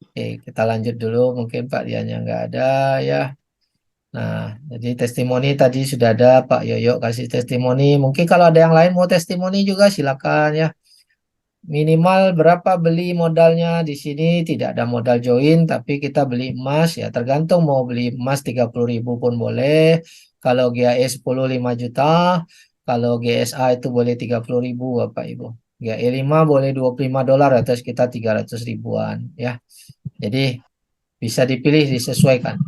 Oke, kita lanjut dulu. Mungkin Pak Rian yang nggak ada ya. Nah, jadi testimoni tadi sudah ada Pak Yoyo kasih testimoni. Mungkin kalau ada yang lain mau testimoni juga silakan ya. Minimal berapa beli modalnya di sini tidak ada modal join, tapi kita beli emas ya tergantung mau beli emas 30.000 pun boleh. Kalau GAE 10 5 juta, kalau GSA itu boleh 30.000 Bapak Ibu. GAE 5 boleh $25 atau sekitar 300 ribuan ya. Jadi bisa dipilih disesuaikan.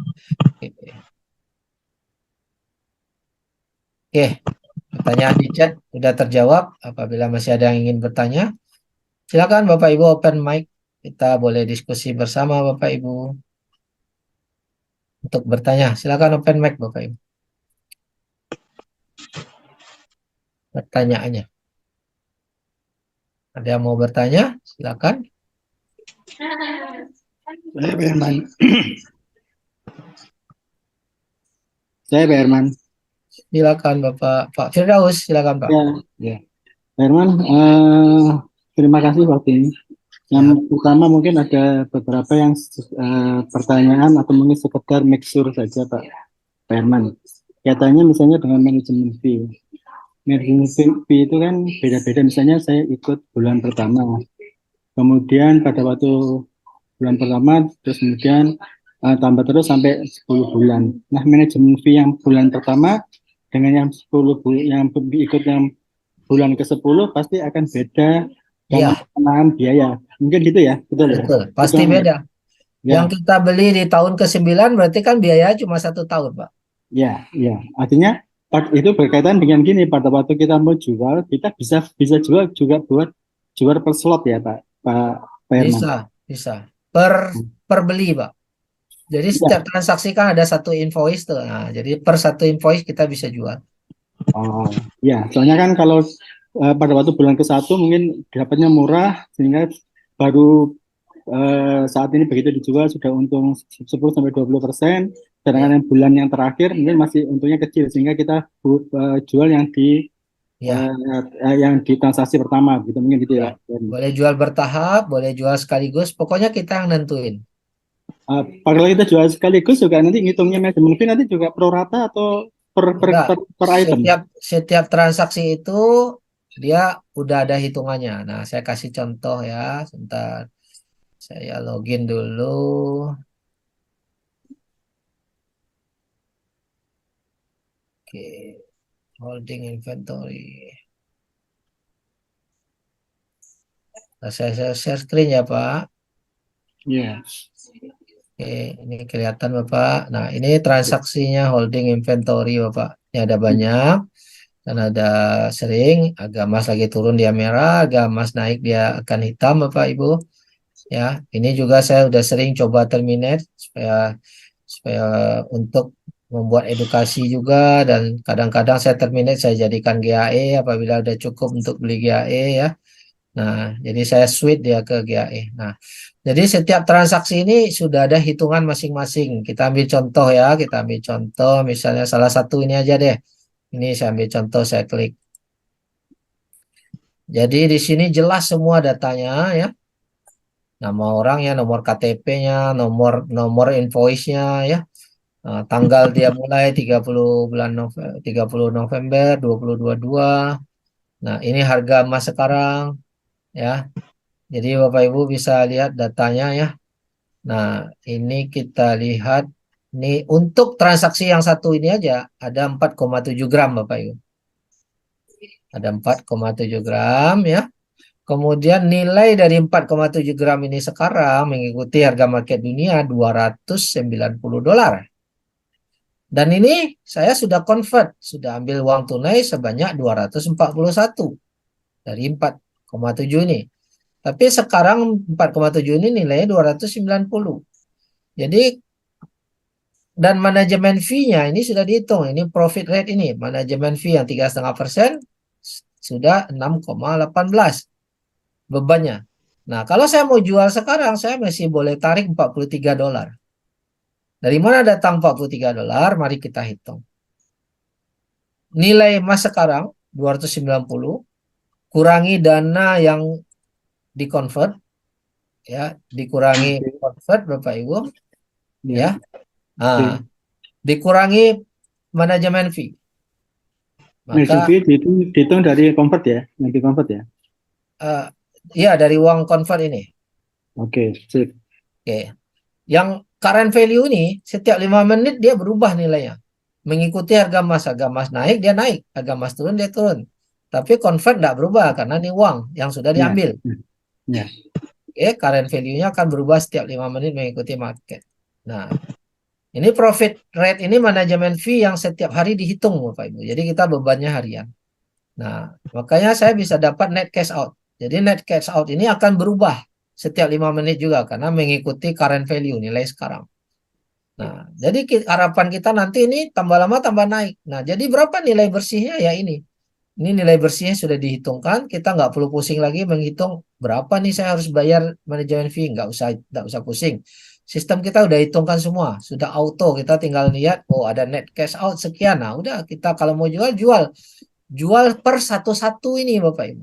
Oke, pertanyaan di chat sudah terjawab. Apabila masih ada yang ingin bertanya, silakan Bapak Ibu open mic. Kita boleh diskusi bersama Bapak Ibu. Untuk bertanya, silakan open mic Bapak Ibu. Pertanyaannya. Ada yang mau bertanya? Silakan. Saya Pak Herman. Saya Pak Herman. Silakan Bapak. Pak Firdaus, silakan Pak. Ya. Pak Herman, terima kasih waktu ini. Yang utama mungkin ada beberapa yang pertanyaan atau mungkin sekedar make sure saja Pak Herman. Katanya misalnya dengan manajemen fee. Manajemen fee itu kan beda-beda. Misalnya saya ikut bulan pertama. Kemudian pada waktu bulan pertama, terus kemudian tambah terus sampai 10 bulan. Nah, manajemen fee yang bulan pertama dengan yang 10 bulan yang ikut yang bulan ke-10 pasti akan beda Iya, pengenaan biaya. Mungkin gitu ya, betul ya? betul. Pasti Betul. beda. Ya, Yang kita beli di tahun ke-9 berarti kan biaya cuma 1 tahun, Pak. ya. Artinya itu berkaitan dengan gini, pada waktu kita mau jual, kita bisa jual juga buat jual per slot ya, Pak Herman. Bisa. Per beli, Pak. Jadi setiap transaksi kan ada satu invoice tuh. Nah, jadi per satu invoice kita bisa jual. Oh, ya. Soalnya kan kalau pada waktu bulan ke-1 mungkin dapatnya murah sehingga baru saat ini begitu dijual sudah untung 10-20%, sedangkan yang bulan yang terakhir mungkin masih untungnya kecil sehingga kita jual yang di yang di transaksi pertama gitu mungkin gitu ya. Boleh jual bertahap, boleh jual sekaligus, pokoknya kita yang nentuin. Kalau kita jual sekaligus juga nanti ngitungnya manajemen fee nanti juga pro rata atau per item. Setiap transaksi itu dia udah ada hitungannya. Nah, saya kasih contoh ya, sebentar. Saya login dulu. Oke, holding inventory. Nah, saya share screen ya, Pak. Iya. Oke, ini kelihatan Bapak. Nah, ini transaksinya holding inventory Bapak. Ini ada banyak dan ada sering. Harga emas lagi turun dia merah, harga emas naik dia akan hitam Bapak Ibu. Ya, ini juga saya udah sering coba terminate supaya untuk membuat edukasi juga, dan kadang-kadang saya terminate saya jadikan GAE apabila udah cukup untuk beli GAE ya. Nah, jadi saya switch dia ke GAE. Nah, jadi setiap transaksi ini sudah ada hitungan masing-masing. Kita ambil contoh ya, kita ambil contoh misalnya salah satu ini aja deh. Ini saya ambil contoh, saya klik. Jadi di sini jelas semua datanya ya. Nama orangnya, nomor KTP-nya, nomor invoice-nya ya. Nah, tanggal dia mulai 30 November 2022. Nah, ini harga emas sekarang ya. Jadi Bapak Ibu bisa lihat datanya ya. Nah, ini kita lihat nih untuk transaksi yang satu ini aja ada 4,7 gram Bapak Ibu. Ada 4,7 gram ya. Kemudian nilai dari 4,7 gram ini sekarang mengikuti harga market dunia $290. Dan ini saya sudah convert, sudah ambil uang tunai sebanyak 241 dari 4,7 ini. Tapi sekarang 4,7 ini nilainya 290. Jadi dan manajemen fee-nya ini sudah dihitung. Ini profit rate ini, manajemen fee yang 3,5% sudah 6,18 bebannya. Nah, kalau saya mau jual sekarang, saya masih boleh tarik $43. Dari mana datang $43? Mari kita hitung. Nilai emas sekarang 290 kurangi dana yang dikonvert, ya, dikurangi convert Bapak Ibu, ya. Nah, dikurangi manajemen fee. Manajemen Maka fee dihitung dari convert ya, yang di convert ya. ya dari uang convert ini. Oke, sip. Oke. Yang current value ini setiap 5 menit dia berubah nilainya. Mengikuti harga emas naik dia naik, harga emas turun dia turun. Tapi convert tidak berubah karena ini uang yang sudah diambil. Ya. Oke, current value-nya akan berubah setiap 5 menit mengikuti market. Nah, ini profit rate ini manajemen fee yang setiap hari dihitung Bapak Ibu. Jadi kita bebannya harian. Nah, makanya saya bisa dapat net cash out. Jadi net cash out ini akan berubah setiap 5 menit juga karena mengikuti current value nilai sekarang. Nah, jadi harapan kita nanti ini tambah lama tambah naik. Nah, jadi berapa nilai bersihnya ya ini. Ini nilai bersihnya sudah dihitungkan, kita nggak perlu pusing lagi menghitung berapa nih saya harus bayar manajemen fee, nggak usah pusing. Sistem kita udah hitungkan semua, sudah auto, kita tinggal lihat, oh ada net cash out sekian, nah udah kita kalau mau jual per satu-satu ini Bapak Ibu.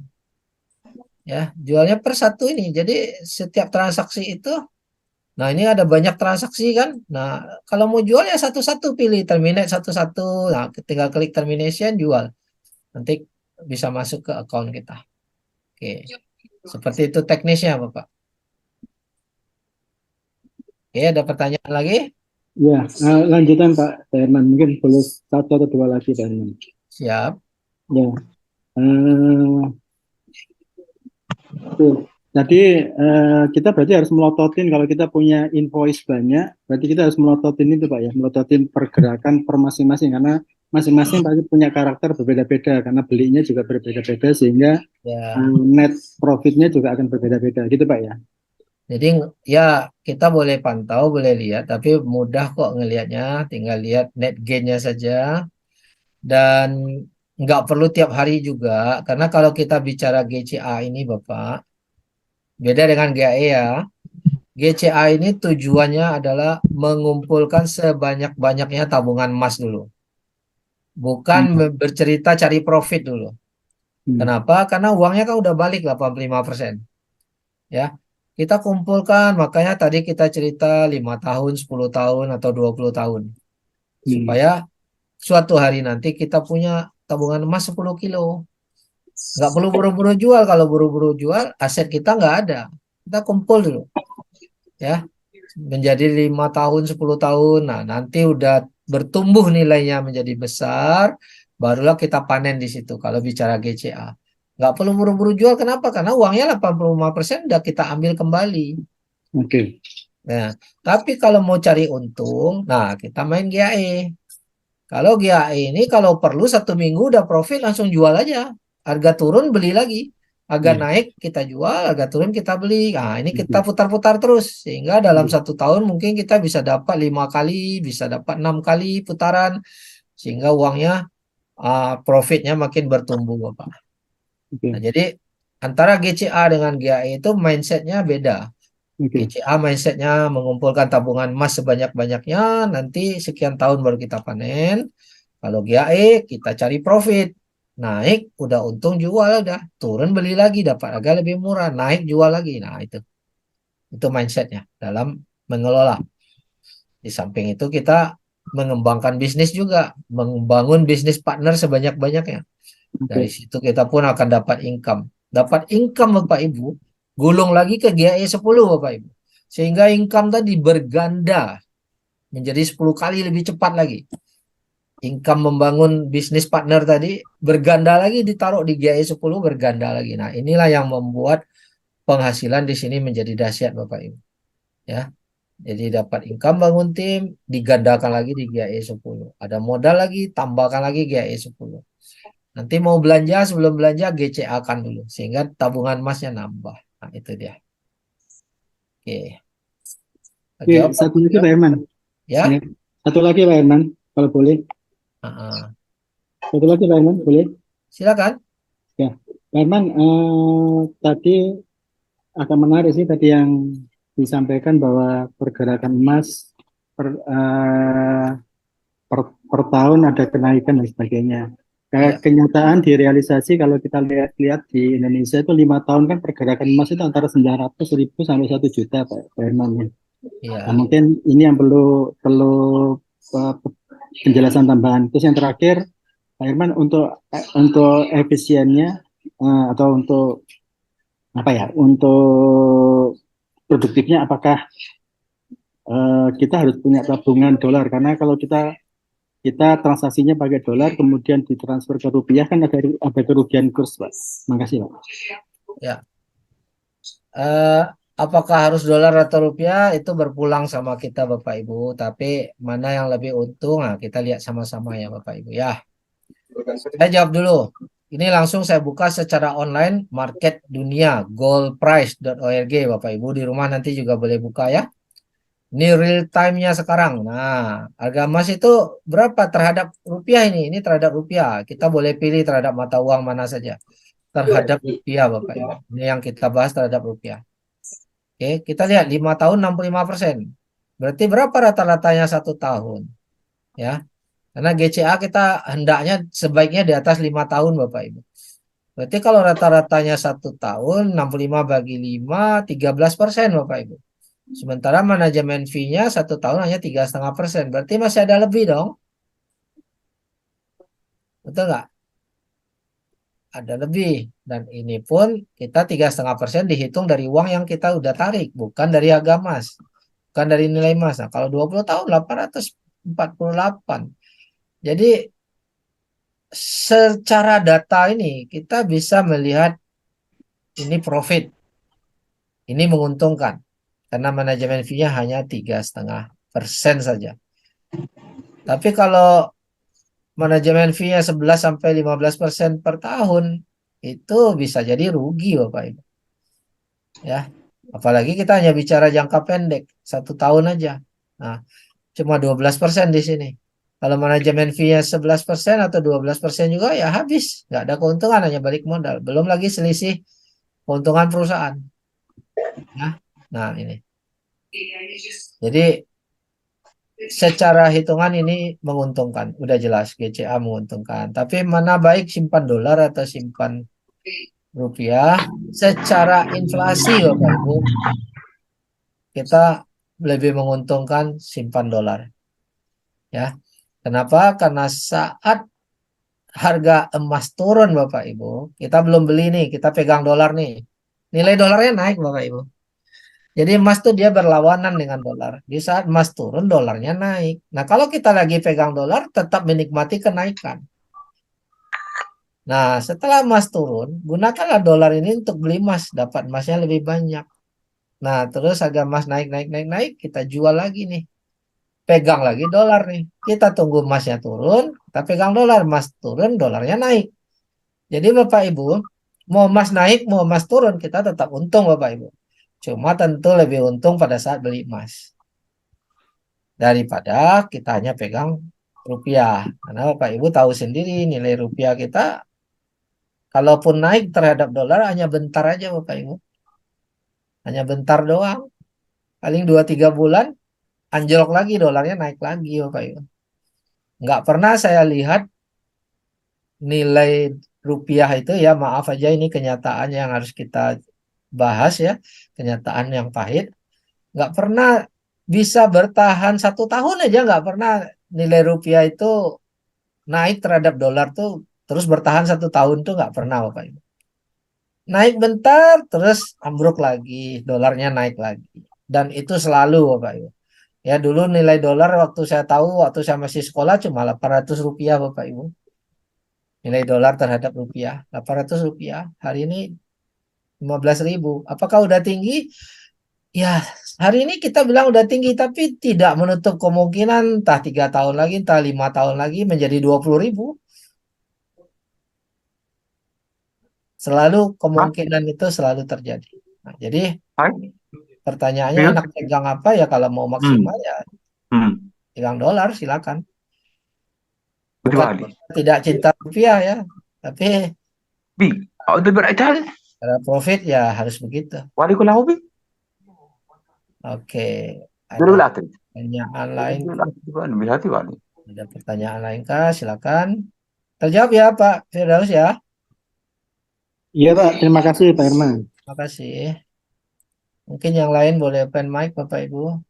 Ya, jualnya per satu ini, jadi setiap transaksi itu, nah ini ada banyak transaksi kan, nah kalau mau jual ya satu-satu pilih, terminate satu-satu, nah tinggal klik termination, jual. Nanti bisa masuk ke account kita. Oke, seperti itu teknisnya Bapak. Oke, ada pertanyaan lagi? Ya, lanjutan Pak Herman, mungkin boleh satu atau dua lagi Pak Herman. Siap. Ya, jadi kita berarti harus melototin kalau kita punya invoice banyak, berarti kita harus melototin itu Pak ya, melototin pergerakan per masing-masing karena masing-masing pasti punya karakter berbeda-beda karena belinya juga berbeda-beda sehingga Ya. net profitnya juga akan berbeda-beda gitu Pak ya. Jadi ya kita boleh pantau, boleh lihat, tapi mudah kok ngelihatnya, tinggal lihat net gain-nya saja. Dan nggak perlu tiap hari juga, karena kalau kita bicara GCA ini Bapak, beda dengan GAE ya. GCA ini tujuannya adalah mengumpulkan sebanyak-banyaknya tabungan emas dulu. Bukan bercerita cari profit dulu. Kenapa? Karena uangnya kan udah balik 85%. Ya. Kita kumpulkan, makanya tadi kita cerita 5 tahun, 10 tahun, atau 20 tahun. Supaya suatu hari nanti kita punya tabungan emas 10 kilo. Nggak perlu buru-buru jual. Kalau buru-buru jual, aset kita nggak ada. Kita kumpul dulu. Ya, menjadi 5 tahun, 10 tahun. Nah, nanti udah bertumbuh nilainya menjadi besar, barulah kita panen di situ kalau bicara GCA. Nggak perlu buru-buru jual, kenapa? Karena uangnya 85% udah kita ambil kembali. Oke. Nah, tapi kalau mau cari untung, nah kita main GAE. Kalau GAE ini kalau perlu 1 minggu udah profit langsung jual aja. Harga turun beli lagi. Harga naik kita jual, harga turun kita beli. Nah ini kita putar-putar terus. Sehingga dalam 1 tahun mungkin kita bisa dapat 5 kali, bisa dapat 6 kali putaran. Sehingga uangnya profitnya makin bertumbuh Bapak. Nah, jadi antara GCA dengan GAE itu mindsetnya beda. GCA mindsetnya mengumpulkan tabungan emas sebanyak-banyaknya, nanti sekian tahun baru kita panen. Kalau GAE kita cari profit, naik udah untung jual, udah turun beli lagi dapat harga lebih murah, naik jual lagi. Nah itu mindsetnya dalam mengelola. Di samping itu kita mengembangkan bisnis juga, membangun bisnis partner sebanyak-banyaknya. Dari situ kita pun akan dapat income. Dapat income Bapak Ibu, gulung lagi ke GAE 10 Bapak Ibu. Sehingga income tadi berganda menjadi 10 kali lebih cepat lagi. Income membangun bisnis partner tadi berganda lagi, ditaruh di GAE 10 berganda lagi. Nah, inilah yang membuat penghasilan di sini menjadi dahsyat Bapak Ibu. Ya. Jadi dapat income bangun tim, digandakan lagi di GAE 10. Ada modal lagi, tambahkan lagi GAE 10. Nanti mau belanja, sebelum belanja GCA kan dulu. Sehingga tabungan emasnya nambah. Nah, itu dia. Oke. Oke, Jawab, satu lagi Pak Herman. ya? Ya. Satu lagi Pak Herman, kalau boleh. Ah, Satu lagi Pak Herman, boleh? silakan. Ya, Pak Herman, tadi agak menarik sih tadi yang disampaikan bahwa pergerakan emas per tahun ada kenaikan dan sebagainya. Ya. Kenyataan di realisasi kalau kita lihat di Indonesia itu 5 tahun kan pergerakan emas itu antara 900.000 sampai 1 juta Pak Herman. Ya. Nah, mungkin ini yang perlu uh, penjelasan tambahan. Terus yang terakhir Pak Herman untuk efisiennya atau untuk apa ya untuk produktifnya apakah kita harus punya tabungan dolar karena kalau kita transaksinya pakai dolar kemudian ditransfer ke rupiah kan ada kerugian kurs Pak. Makasih Pak. Ya. Apakah harus dolar atau rupiah itu berpulang sama kita Bapak Ibu. Tapi mana yang lebih untung? Nah, kita lihat sama-sama ya Bapak Ibu ya. Saya jawab dulu. Ini langsung saya buka secara online market dunia goldprice.org Bapak Ibu. Di rumah nanti juga boleh buka ya. Ini real time-nya sekarang. Nah, harga emas itu berapa terhadap rupiah ini? Ini terhadap rupiah. Kita boleh pilih terhadap mata uang mana saja. Terhadap rupiah Bapak Ibu. Ini yang kita bahas terhadap rupiah. Oke, kita lihat 5 tahun 65%. Berarti berapa rata-ratanya 1 tahun? Ya. Karena GCA kita hendaknya sebaiknya di atas 5 tahun Bapak Ibu. Berarti kalau rata-ratanya 1 tahun, 65 bagi 5, 13% Bapak Ibu. Sementara manajemen fee-nya 1 tahun hanya 3,5%. Berarti masih ada lebih dong. Betul nggak? Ada lebih. Dan ini pun kita 3,5% dihitung dari uang yang kita udah tarik. Bukan dari harga emas. Bukan dari nilai emas. Nah, kalau 20 tahun 848. Jadi secara data ini kita bisa melihat ini profit. Ini menguntungkan. Karena manajemen fee-nya hanya 3,5% saja. Tapi kalau manajemen fee-nya 11-15% per tahun, itu bisa jadi rugi Bapak Ibu. Ya, apalagi kita hanya bicara jangka pendek, 1 tahun aja. Nah, cuma 12% di sini. Kalau manajemen fee-nya 11% atau 12% juga ya habis. Nggak ada keuntungan, hanya balik modal. Belum lagi selisih keuntungan perusahaan. Nah, ini. Jadi secara hitungan ini menguntungkan. Udah jelas GCA menguntungkan. Tapi mana baik simpan dolar atau simpan rupiah? Secara inflasi Bapak Ibu, kita lebih menguntungkan simpan dolar. Ya. Kenapa? Karena saat harga emas turun Bapak Ibu, kita belum beli nih, kita pegang dolar nih. Nilai dolarnya naik Bapak Ibu. Jadi emas tuh dia berlawanan dengan dolar. Di saat emas turun, dolarnya naik. Nah, kalau kita lagi pegang dolar, tetap menikmati kenaikan. Nah, setelah emas turun, gunakanlah dolar ini untuk beli emas, dapat emasnya lebih banyak. Nah, terus harga emas naik, kita jual lagi nih. Pegang lagi dolar nih. Kita tunggu emasnya turun, kita pegang dolar, emas turun, dolarnya naik. Jadi Bapak Ibu, mau emas naik, mau emas turun, kita tetap untung Bapak Ibu. Cuma tentu lebih untung pada saat beli emas. Daripada kita hanya pegang rupiah. Karena Bapak Ibu tahu sendiri nilai rupiah kita, kalaupun naik terhadap dolar hanya bentar aja Bapak Ibu. Hanya bentar doang. Paling 2-3 bulan, anjlok lagi, dolarnya naik lagi Bapak Ibu. Nggak pernah saya lihat nilai rupiah itu ya, maaf aja ini kenyataan yang harus kita bahas ya, kenyataan yang pahit. Nggak pernah bisa bertahan 1 tahun aja, nggak pernah nilai rupiah itu naik terhadap dolar tuh terus bertahan 1 tahun tuh nggak pernah Bapak Ibu. Naik bentar terus ambruk lagi, dolarnya naik lagi. Dan itu selalu Bapak Ibu. Ya dulu nilai dolar waktu saya tahu waktu saya masih sekolah cuma 800 rupiah Bapak Ibu. Nilai dolar terhadap rupiah 800 rupiah. Hari ini 15.000. Apakah udah tinggi? Ya, hari ini kita bilang udah tinggi, tapi tidak menutup kemungkinan entah 3 tahun lagi, entah 5 tahun lagi menjadi 20.000. Selalu kemungkinan itu selalu terjadi. Nah, jadi pertanyaannya enak pegang apa ya, kalau mau maksimal ya pegang dolar silakan. Bukan tidak cinta rupiah ya, tapi kalau profit ya harus begitu. Oke, ada pertanyaan lain? Ada pertanyaan lain kah? Silakan. Terjawab ya Pak Firdaus ya. Iya Pak, terima kasih Pak Herman. Terima kasih. Mungkin yang lain boleh open mic Bapak Ibu.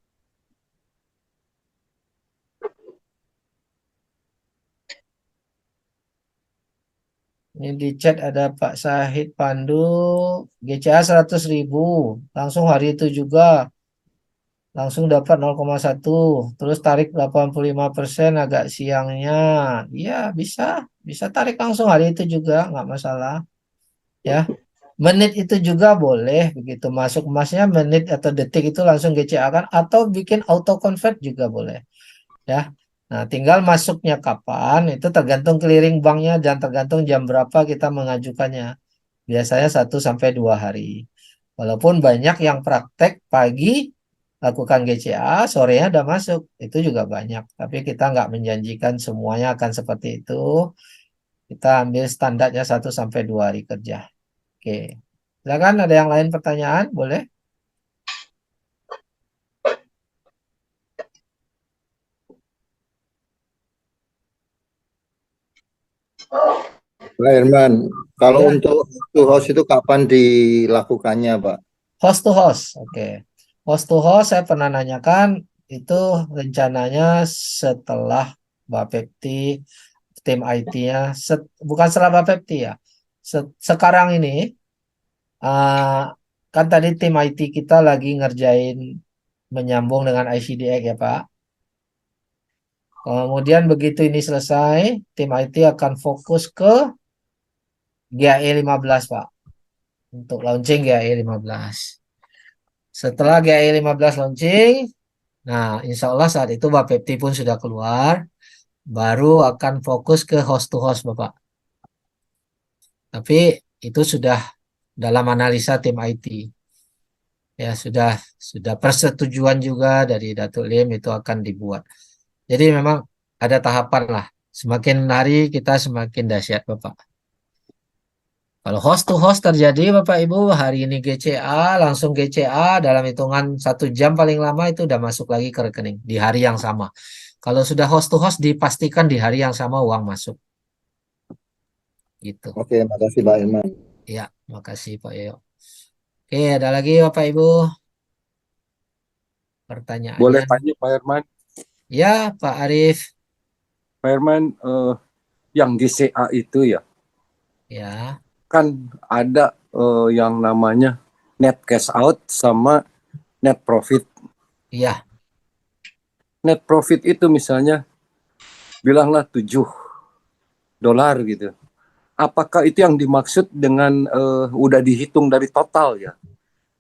Ini di chat ada Pak Sahid Pandu, GCA 100.000, langsung hari itu juga, langsung dapat 0,1, terus tarik 85% agak siangnya. Iya bisa tarik langsung hari itu juga, nggak masalah. Ya, menit itu juga boleh, begitu masuk emasnya menit atau detik itu langsung GCA kan, atau bikin auto convert juga boleh. Ya. Nah, tinggal masuknya kapan itu tergantung clearing banknya dan tergantung jam berapa kita mengajukannya. Biasanya 1 sampai 2 hari. Walaupun banyak yang praktek pagi lakukan GCA, sorenya udah masuk. Itu juga banyak. Tapi kita nggak menjanjikan semuanya akan seperti itu. Kita ambil standarnya 1 sampai 2 hari kerja. Oke. Silakan, ada yang lain pertanyaan? Boleh? Pak Herman, kalau Ya. untuk to house itu kapan dilakukannya, Pak? Host to host, oke. Host to host saya pernah nanyakan, itu rencananya setelah Bapepti, tim IT-nya, bukan setelah Bapepti ya. Sekarang ini, kan tadi tim IT kita lagi ngerjain menyambung dengan ICDX ya Pak. Kemudian begitu ini selesai, tim IT akan fokus ke GAE 15 Pak. Untuk launching GAE 15. Setelah GAE 15 launching, nah insya Allah saat itu Bapepti pun sudah keluar, baru akan fokus ke host to host Bapak. Tapi itu sudah dalam analisa tim IT. Ya sudah persetujuan juga dari Datuk Lim itu akan dibuat. Jadi memang ada tahapan lah. Semakin hari kita semakin dahsyat Bapak. Kalau host to host terjadi Bapak Ibu, hari ini GCA, langsung GCA dalam hitungan 1 jam paling lama itu udah masuk lagi ke rekening di hari yang sama. Kalau sudah host to host dipastikan di hari yang sama uang masuk. Gitu. Oke, makasih Pak Herman. Ya, makasih Pak Yoyo. Oke, ada lagi Bapak Ibu pertanyaannya? Boleh tanya Pak Herman? Ya, Pak Arif. Pak Herman, yang GCA itu ya, Ya, kan ada yang namanya net cash out sama net profit. iya. Net profit itu misalnya bilanglah $7 gitu. Apakah itu yang dimaksud dengan udah dihitung dari total ya?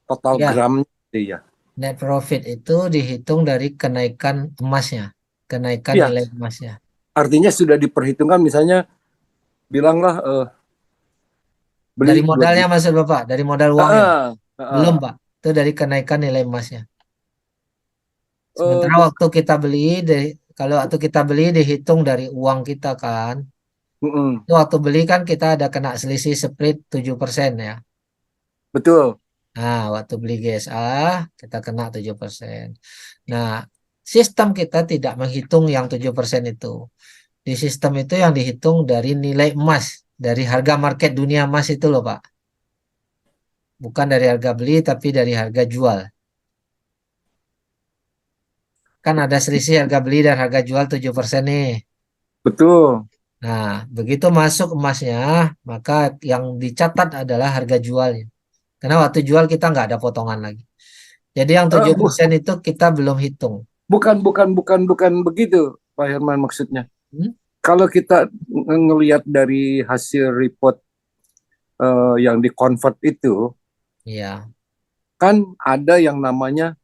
Total Ya. gramnya gitu ya. Net profit itu dihitung dari kenaikan emasnya, kenaikan Iya. nilai emasnya. Artinya sudah diperhitungkan misalnya bilanglah beli Dari modalnya maksud Bapak, dari modal uangnya? Belum Pak, itu dari kenaikan nilai emasnya. Sementara waktu kita beli, kalau waktu kita beli dihitung dari uang kita kan. Itu waktu beli kan kita ada kena selisih split 7% ya. Betul. Nah, waktu beli GSA kita kena 7%. Nah, sistem kita tidak menghitung yang 7% itu. Di sistem itu yang dihitung dari nilai emas, dari harga market dunia emas itu loh Pak. Bukan dari harga beli, tapi dari harga jual. Kan ada selisih harga beli dan harga jual 7% nih. Betul. Nah, begitu masuk emasnya, maka yang dicatat adalah harga jualnya. Karena waktu jual kita nggak ada potongan lagi. Jadi yang 7% itu kita belum hitung. Bukan begitu, Pak Herman maksudnya. Kalau kita ngelihat dari hasil report yang di-convert itu, Iya. kan ada yang namanya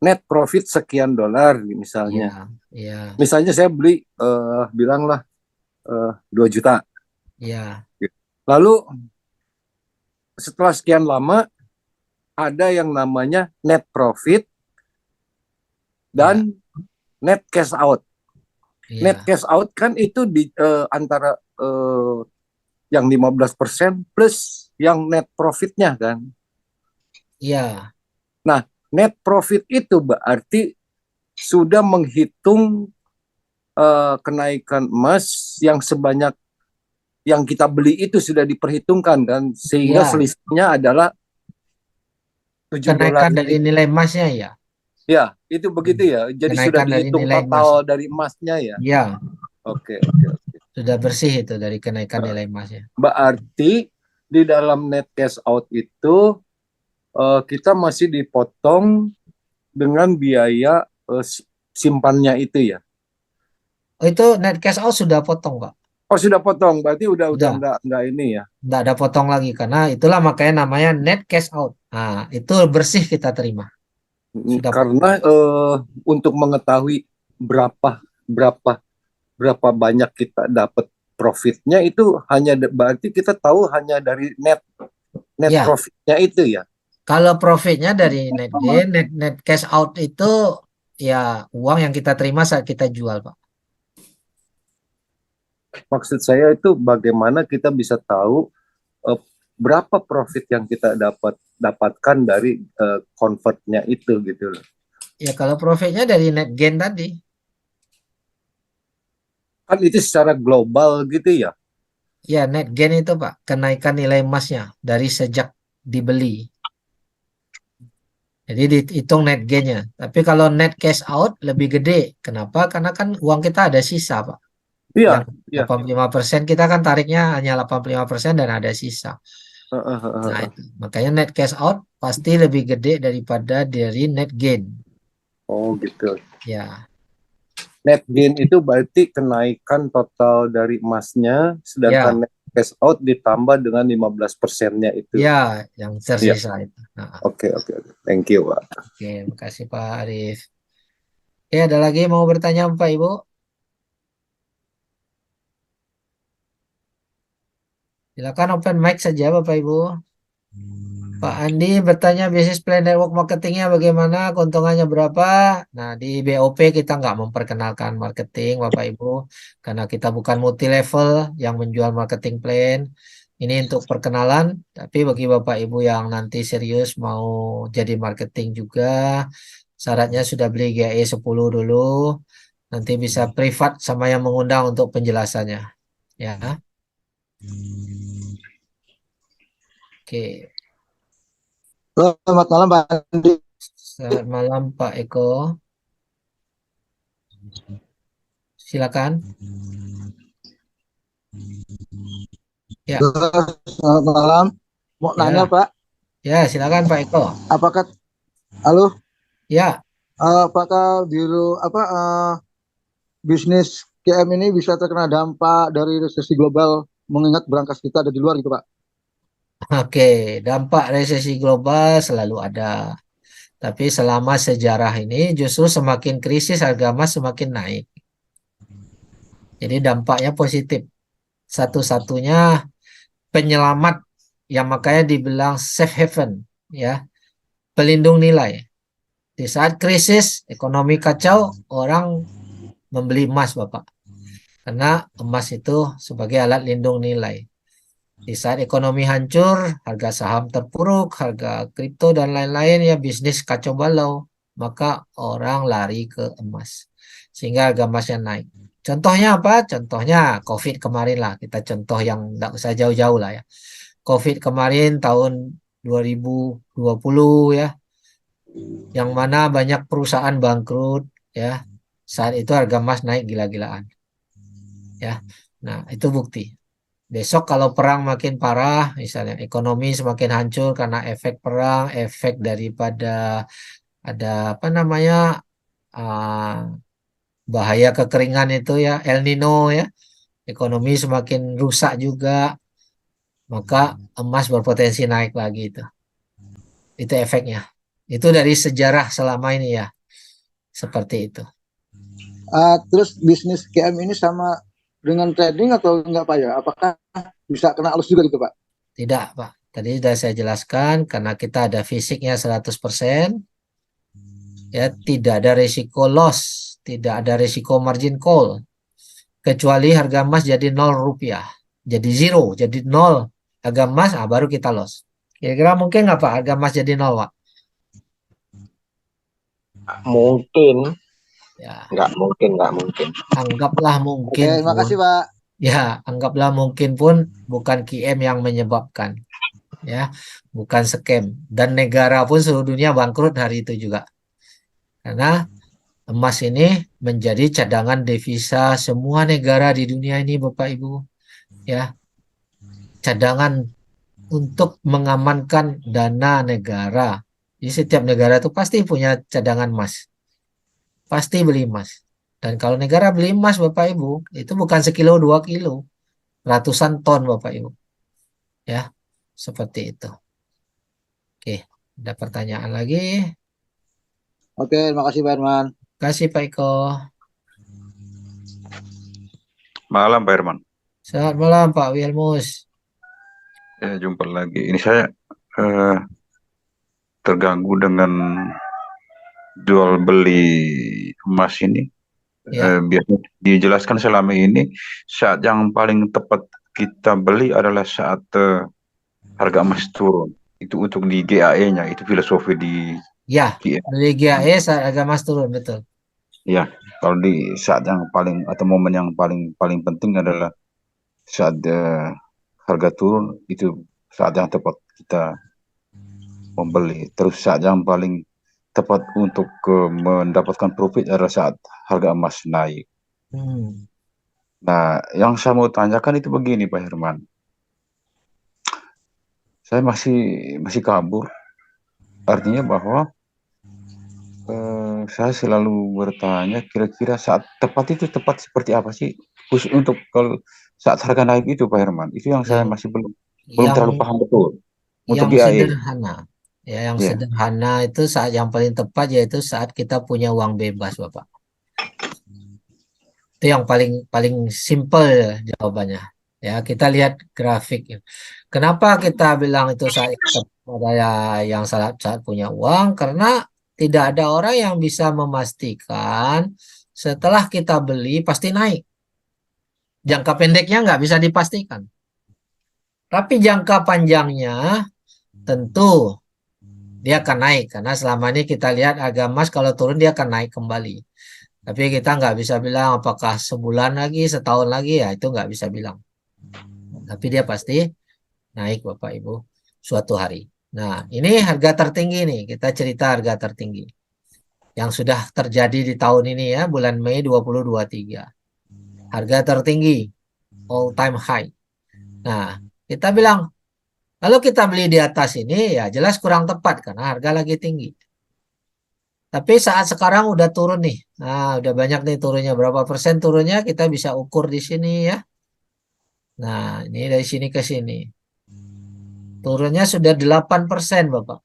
net profit sekian dolar misalnya. Iya, Misalnya saya beli bilanglah 2 juta. iya, Lalu setelah sekian lama ada yang namanya net profit dan net cash out. Net iya, cash out kan itu di antara yang 15% plus yang net profitnya kan. iya, Nah, net profit itu berarti sudah menghitung kenaikan emas yang sebanyak yang kita beli itu sudah diperhitungkan kan, sehingga iya. selisihnya adalah 7 Kenaikan dolarnya dari itu. nilai emasnya ya. Ya, itu begitu ya. Jadi sudah Kenaikan dari dihitung nilai total emasnya. dari emasnya ya. Iya, Oke, oke, oke. sudah bersih itu dari kenaikan nilai emasnya. Berarti di dalam net cash out itu kita masih dipotong dengan biaya simpannya itu ya. Oh, itu net cash out sudah potong, Pak. Oh, sudah potong. Berarti udah Sudah, enggak ini ya. nggak ada potong lagi karena itulah makanya namanya net cash out. Nah, itu bersih kita terima. Sudah Karena untuk mengetahui berapa berapa berapa banyak kita dapat profitnya itu hanya berarti kita tahu hanya dari net ya. profitnya itu ya. Kalau profitnya dari net gain, net cash out itu ya uang yang kita terima saat kita jual, Pak. Maksud saya itu bagaimana kita bisa tahu berapa profit yang kita dapatkan dari convertnya itu gitu loh. Ya kalau profitnya dari net gain tadi. Kan itu secara global gitu ya. Ya net gain itu Pak, kenaikan nilai emasnya dari sejak dibeli. Jadi dihitung net gainnya. Tapi kalau net cash out lebih gede. Kenapa? Karena kan uang kita ada sisa, Pak. Iya, Yang iya. 85% kita kan tariknya hanya 85% dan ada sisa. Nah, itu. Makanya net cash out pasti lebih gede daripada dari net gain. Oh gitu. Ya, Net gain itu berarti kenaikan total dari emasnya, sedangkan net cash out ditambah dengan 15%-nya itu. ya, yang tersisa itu. Nah, Oke, oke. Thank you, Pak. oke, makasih Pak Arif. Oke, ada lagi mau bertanya Pak Ibu? Silakan open mic saja Bapak Ibu. Pak Andi bertanya bisnis plan network marketingnya bagaimana, keuntungannya berapa? Nah, di BOP kita nggak memperkenalkan marketing Bapak Ibu, karena kita bukan multi level yang menjual marketing plan. Ini untuk perkenalan, tapi bagi Bapak Ibu yang nanti serius mau jadi marketing juga, syaratnya sudah beli GE 10 dulu, nanti bisa privat sama yang mengundang untuk penjelasannya. Ya, oke. Selamat malam Pak Andi. Selamat malam Pak Eko. Silakan. Ya. Selamat malam. Mau nanya Pak? Ya, silakan Pak Eko. Apakah halo? Ya. Apakah bisnis KM ini bisa terkena dampak dari resesi global mengingat berangkas kita ada di luar gitu Pak? Oke, dampak resesi global selalu ada. Tapi selama sejarah ini justru semakin krisis harga emas semakin naik. Jadi dampaknya positif. Satu-satunya penyelamat yang makanya dibilang safe haven, ya, pelindung nilai. Di saat krisis ekonomi kacau, orang membeli emas, Bapak. Karena emas itu sebagai alat lindung nilai. Di saat ekonomi hancur, harga saham terpuruk, harga kripto dan lain-lain ya bisnis kacau balau, maka orang lari ke emas. Sehingga harga emasnya naik. Contohnya apa? Contohnya COVID kemarin lah. Kita contoh yang tidak usah jauh-jauh lah ya. COVID kemarin tahun 2020 ya. Yang mana banyak perusahaan bangkrut ya. Saat itu harga emas naik gila-gilaan. Ya. Nah, itu bukti. Besok kalau perang makin parah, misalnya ekonomi semakin hancur karena efek perang, efek daripada ada apa namanya bahaya kekeringan itu ya, El Nino ya, ekonomi semakin rusak juga, maka emas berpotensi naik lagi itu efeknya. Itu dari sejarah selama ini ya, seperti itu. Terus bisnis GM ini sama dengan trading atau enggak Pak ya? Apakah bisa kena alus juga gitu Pak? Tidak, Pak. Tadi sudah saya jelaskan, karena kita ada fisiknya 100%, ya tidak ada risiko loss, tidak ada risiko margin call, kecuali harga emas jadi 0 rupiah, jadi zero, jadi 0 harga emas, baru kita loss. Kira-kira mungkin nggak Pak harga emas jadi 0 Pak? Mungkin, Ya, nggak mungkin. anggaplah Oke, mungkin terima pun. kasih Pak. Ya, anggaplah mungkin pun bukan QM yang menyebabkan, ya, bukan scam, dan negara pun seluruh dunia bangkrut hari itu juga, karena emas ini menjadi cadangan devisa semua negara di dunia ini, Bapak Ibu, ya, cadangan untuk mengamankan dana negara. Jadi setiap negara itu pasti punya cadangan emas, pasti beli emas. Dan kalau negara beli emas, Bapak Ibu, itu bukan sekilo 2 kilo, ratusan ton, Bapak Ibu. Ya, seperti itu. Oke, ada pertanyaan lagi? Oke, terima kasih Pak Herman. Kasih Pak Iko. Malam Pak Herman. Selamat malam Pak Wilmus. Ya, jumpa lagi. Ini saya terganggu dengan jual beli emas ini. Ya. Biasanya dijelaskan selama ini saat yang paling tepat kita beli adalah saat harga emas turun. Itu untuk di GAE-nya, itu filosofi di Ya, GAE. beli GAE saat harga emas turun, betul. Ya, kalau di saat yang paling atau momen yang paling penting adalah saat harga turun, itu saat yang tepat kita membeli. Terus saat yang paling tepat untuk mendapatkan profit adalah saat harga emas naik. Nah, yang saya mau tanyakan itu begini Pak Herman. Saya masih kabur. Artinya bahwa saya selalu bertanya kira-kira saat tepat itu tepat seperti apa sih? Khusus untuk kalau saat harga naik itu Pak Herman. Itu yang saya masih belum terlalu paham betul. Untuk Yang GAE. sederhana. Ya, yang Ya. sederhana itu saat yang paling tepat yaitu saat kita punya uang bebas, Bapak. Itu yang paling simple jawabannya. Ya, kita lihat grafik. Kenapa kita bilang itu saat yang saat punya uang? Karena tidak ada orang yang bisa memastikan setelah kita beli pasti naik. Jangka pendeknya nggak bisa dipastikan. Tapi jangka panjangnya tentu dia akan naik. Karena selama ini kita lihat harga emas kalau turun dia akan naik kembali. Tapi kita nggak bisa bilang apakah sebulan lagi, setahun lagi, ya itu nggak bisa bilang. Tapi dia pasti naik Bapak Ibu suatu hari. Nah, ini harga tertinggi nih. Kita cerita harga tertinggi yang sudah terjadi di tahun ini ya, bulan Mei 2023. Harga tertinggi, all time high. Nah, kita bilang, kalau kita beli di atas ini ya jelas kurang tepat karena harga lagi tinggi. Tapi saat sekarang udah turun nih. Nah, udah banyak nih turunnya. Berapa persen turunnya kita bisa ukur di sini ya. Nah, ini dari sini ke sini. Turunnya sudah 8% Bapak.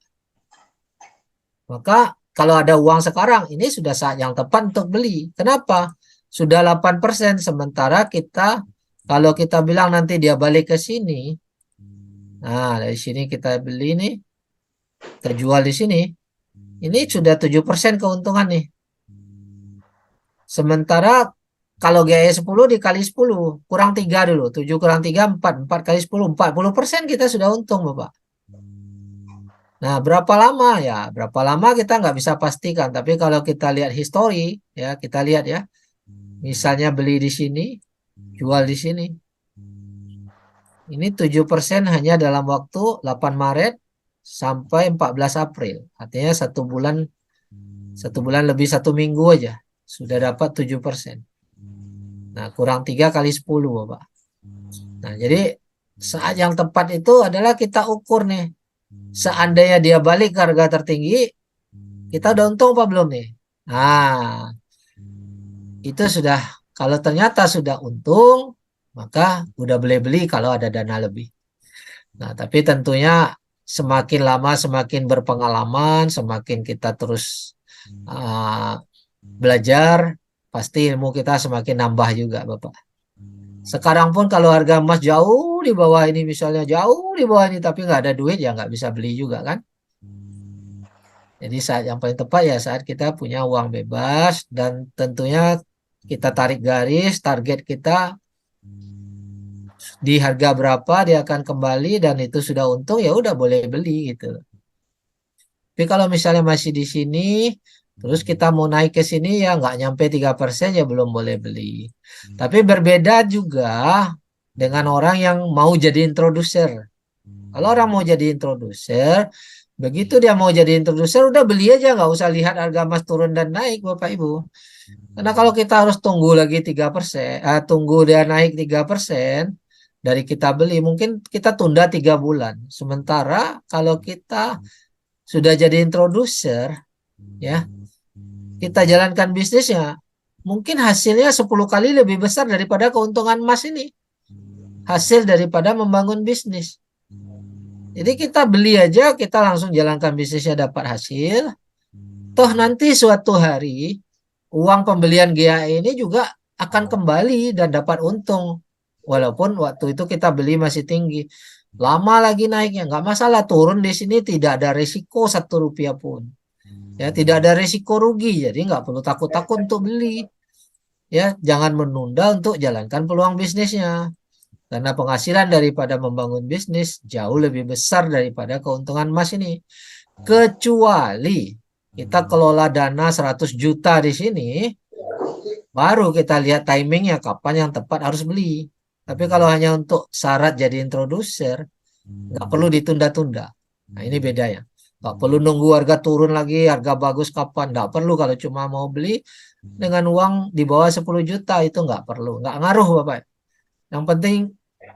Maka kalau ada uang sekarang, ini sudah saat yang tepat untuk beli. Kenapa? Sudah 8%, sementara kita, kalau kita bilang nanti dia balik ke sini, nah dari sini kita beli nih, kita jual di sini, ini sudah 7% keuntungan nih. Sementara kalau GAE 10 dikali 10, kurang 3 dulu, 7 kurang 3, 4, 4 kali 10, 40% kita sudah untung Bapak. Nah, berapa lama ya? Berapa lama kita nggak bisa pastikan. Tapi kalau kita lihat histori, ya kita lihat ya. Misalnya beli di sini, jual di sini. Ini 7% hanya dalam waktu 8 Maret sampai 14 April. Artinya satu bulan lebih 1 minggu aja. Sudah dapat 7%. Nah, kurang 3 kali 10 Bapak. Nah, jadi saat yang tepat itu adalah kita ukur nih. Seandainya dia balik ke harga tertinggi, kita udah untung apa belum nih? Nah, itu sudah, kalau ternyata sudah untung, maka udah beli-beli kalau ada dana lebih. Nah, tapi tentunya semakin lama semakin berpengalaman, semakin kita terus belajar, pasti ilmu kita semakin nambah juga, Bapak. Sekarang pun kalau harga emas jauh di bawah ini, misalnya jauh di bawah ini, tapi nggak ada duit, ya nggak bisa beli juga kan. Jadi saat yang paling tepat ya saat kita punya uang bebas, dan tentunya kita tarik garis, target kita di harga berapa dia akan kembali, dan itu sudah untung, ya udah boleh beli gitu. Tapi kalau misalnya masih di sini, terus kita mau naik ke sini ya nggak nyampe 3%, ya belum boleh beli. Tapi berbeda juga dengan orang yang mau jadi introducer. Kalau orang mau jadi introducer, begitu dia mau jadi introducer, udah beli aja, nggak usah lihat harga emas turun dan naik, Bapak Ibu. Karena kalau kita harus tunggu lagi 3%, tunggu dia naik 3% dari kita beli, mungkin kita tunda 3 bulan. Sementara kalau kita sudah jadi introducer, ya, kita jalankan bisnisnya, mungkin hasilnya 10 kali lebih besar daripada keuntungan emas ini. Hasil daripada membangun bisnis. Jadi kita beli aja, kita langsung jalankan bisnisnya, dapat hasil. Toh nanti suatu hari uang pembelian GAE ini juga akan kembali dan dapat untung. Walaupun waktu itu kita beli masih tinggi. Lama lagi naiknya, nggak masalah. Turun di sini tidak ada risiko 1 rupiah pun. Ya, tidak ada risiko rugi, jadi nggak perlu takut-takut untuk beli. Ya, jangan menunda untuk jalankan peluang bisnisnya. Karena penghasilan daripada membangun bisnis jauh lebih besar daripada keuntungan emas ini. Kecuali kita kelola dana 100 juta di sini, baru kita lihat timingnya kapan yang tepat harus beli. Tapi kalau hanya untuk syarat jadi introducer, nggak perlu ditunda-tunda. Nah, ini bedanya. Nggak perlu nunggu harga turun lagi, harga bagus kapan. Nggak perlu kalau cuma mau beli dengan uang di bawah 10 juta, itu nggak perlu. Nggak ngaruh, Bapak. Yang penting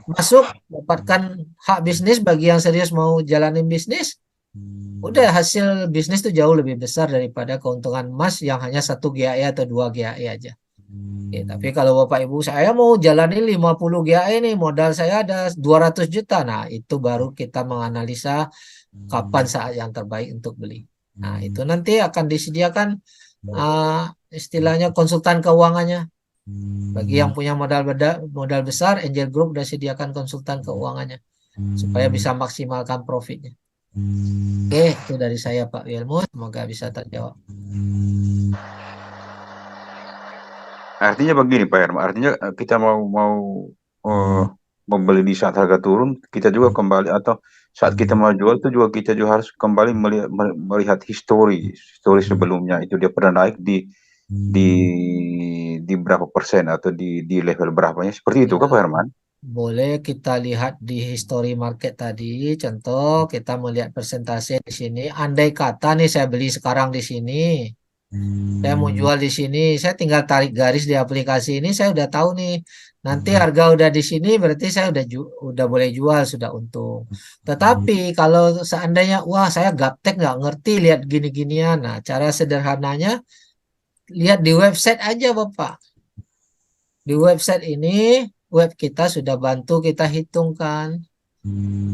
masuk, dapatkan hak bisnis bagi yang serius mau jalanin bisnis. Udah, hasil bisnis itu jauh lebih besar daripada keuntungan emas yang hanya 1 GAE atau 2 GAE aja. Oke, tapi kalau Bapak Ibu, saya mau jalanin 50 GAE nih, modal saya ada 200 juta. Nah, itu baru kita menganalisa kapan saat yang terbaik untuk beli. Nah, itu nanti akan disediakan istilahnya konsultan keuangannya. Bagi yang punya modal besar, Angel Group sudah sediakan konsultan keuangannya supaya bisa maksimalkan profitnya. Oke, itu dari saya Pak Wilmo, semoga bisa terjawab. Artinya begini Pak Herman, artinya kita mau membeli di saat harga turun, kita juga kembali, atau saat kita mau jual itu juga kita juga harus kembali melihat histori sebelumnya, itu dia pernah naik di berapa persen atau di level berapanya, seperti itu kan Pak Herman? Boleh kita lihat di history market tadi, contoh kita melihat persentase di sini. Andai kata nih saya beli sekarang di sini, saya mau jual di sini, saya tinggal tarik garis di aplikasi ini, saya udah tahu nih. Nanti harga udah di sini, berarti saya udah boleh jual, sudah untung. Tetapi kalau seandainya, wah saya gaptek nggak ngerti lihat gini-ginian, nah cara sederhananya lihat di website aja Bapak. Di website ini, web kita sudah bantu kita hitungkan.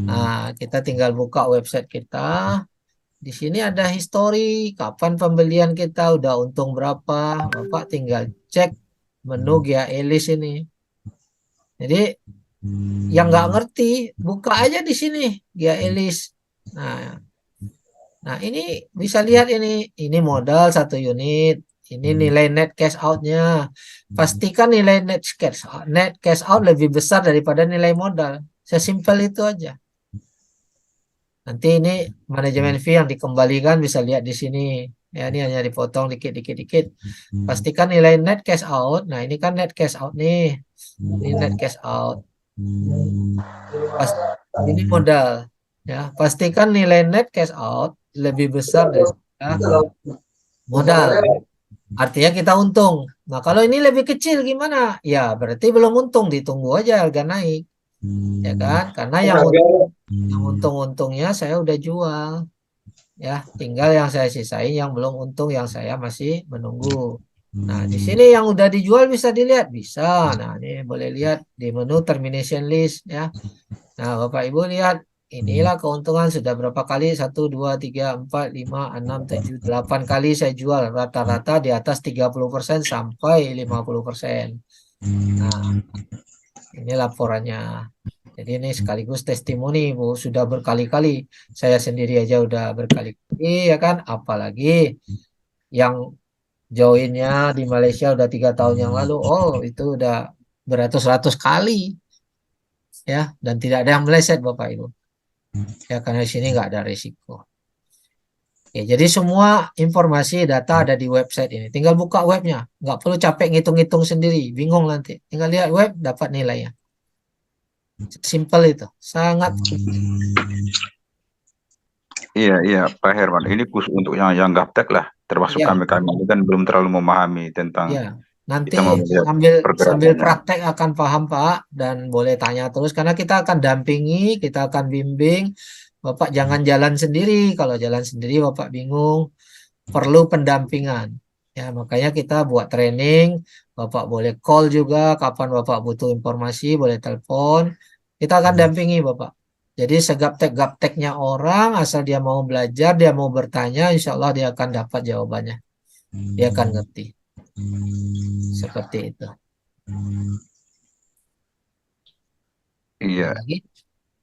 Nah, kita tinggal buka website kita. Di sini ada histori, kapan pembelian kita, udah untung berapa. Bapak tinggal cek menu GAE list ini. Jadi, yang nggak ngerti, buka aja di sini GAE list. Nah, ini bisa lihat ini modal 1 unit. Ini nilai net cash out-nya. Pastikan nilai net cash out lebih besar daripada nilai modal. Sesimpel itu aja. Nanti ini manajemen fee yang dikembalikan bisa lihat di sini. Ya, ini hanya dipotong dikit. Pastikan nilai net cash out. Nah, ini kan net cash out nih. Ini net cash out. Ini modal. Ya, pastikan nilai net cash out lebih besar daripada modal. Artinya kita untung. Nah, kalau ini lebih kecil gimana? Ya, berarti belum untung, ditunggu aja harga naik. Ya kan? Karena yang untung-untungnya saya udah jual. Ya, tinggal yang saya sisain yang belum untung, yang saya masih menunggu. Nah, di sini yang udah dijual bisa dilihat, bisa. Nah, ini boleh lihat di menu termination list ya. Nah, Bapak Ibu lihat inilah keuntungan sudah berapa kali, 1, 2, 3, 4, 5, 6, 7, 8 kali saya jual, rata-rata di atas 30% sampai 50%. Nah, ini laporannya. Jadi ini sekaligus testimoni, Bu, sudah berkali-kali. Saya sendiri aja udah berkali-kali, ya kan? Apalagi yang joinnya di Malaysia udah 3 tahun yang lalu. Oh, itu udah beratus-ratus kali, ya. Dan tidak ada yang meleset, Bapak Ibu. Ya, karena di sini nggak ada risiko. Ya, jadi semua informasi data ada di website ini. Tinggal buka webnya. Nggak perlu capek ngitung-ngitung sendiri. Bingung nanti. Tinggal lihat web, dapat nilainya. Simple itu. Sangat. Iya, Pak Herman. Ini khusus untuk yang gaptek lah. Termasuk Ya, kami ini kan belum terlalu memahami tentang ya. Nanti kita mau melihat sambil pergerakannya. praktek akan paham, Pak, dan boleh tanya terus karena kita akan dampingi, kita akan bimbing. Bapak jangan jalan sendiri. Kalau jalan sendiri Bapak bingung, perlu pendampingan. Ya, makanya kita buat training. Bapak boleh call juga kapan Bapak butuh informasi, boleh telepon. Kita akan dampingi Bapak. Jadi segaptek-gapteknya orang, asal dia mau belajar, dia mau bertanya, insya Allah dia akan dapat jawabannya. Dia akan ngerti. Seperti itu. Iya, Lagi?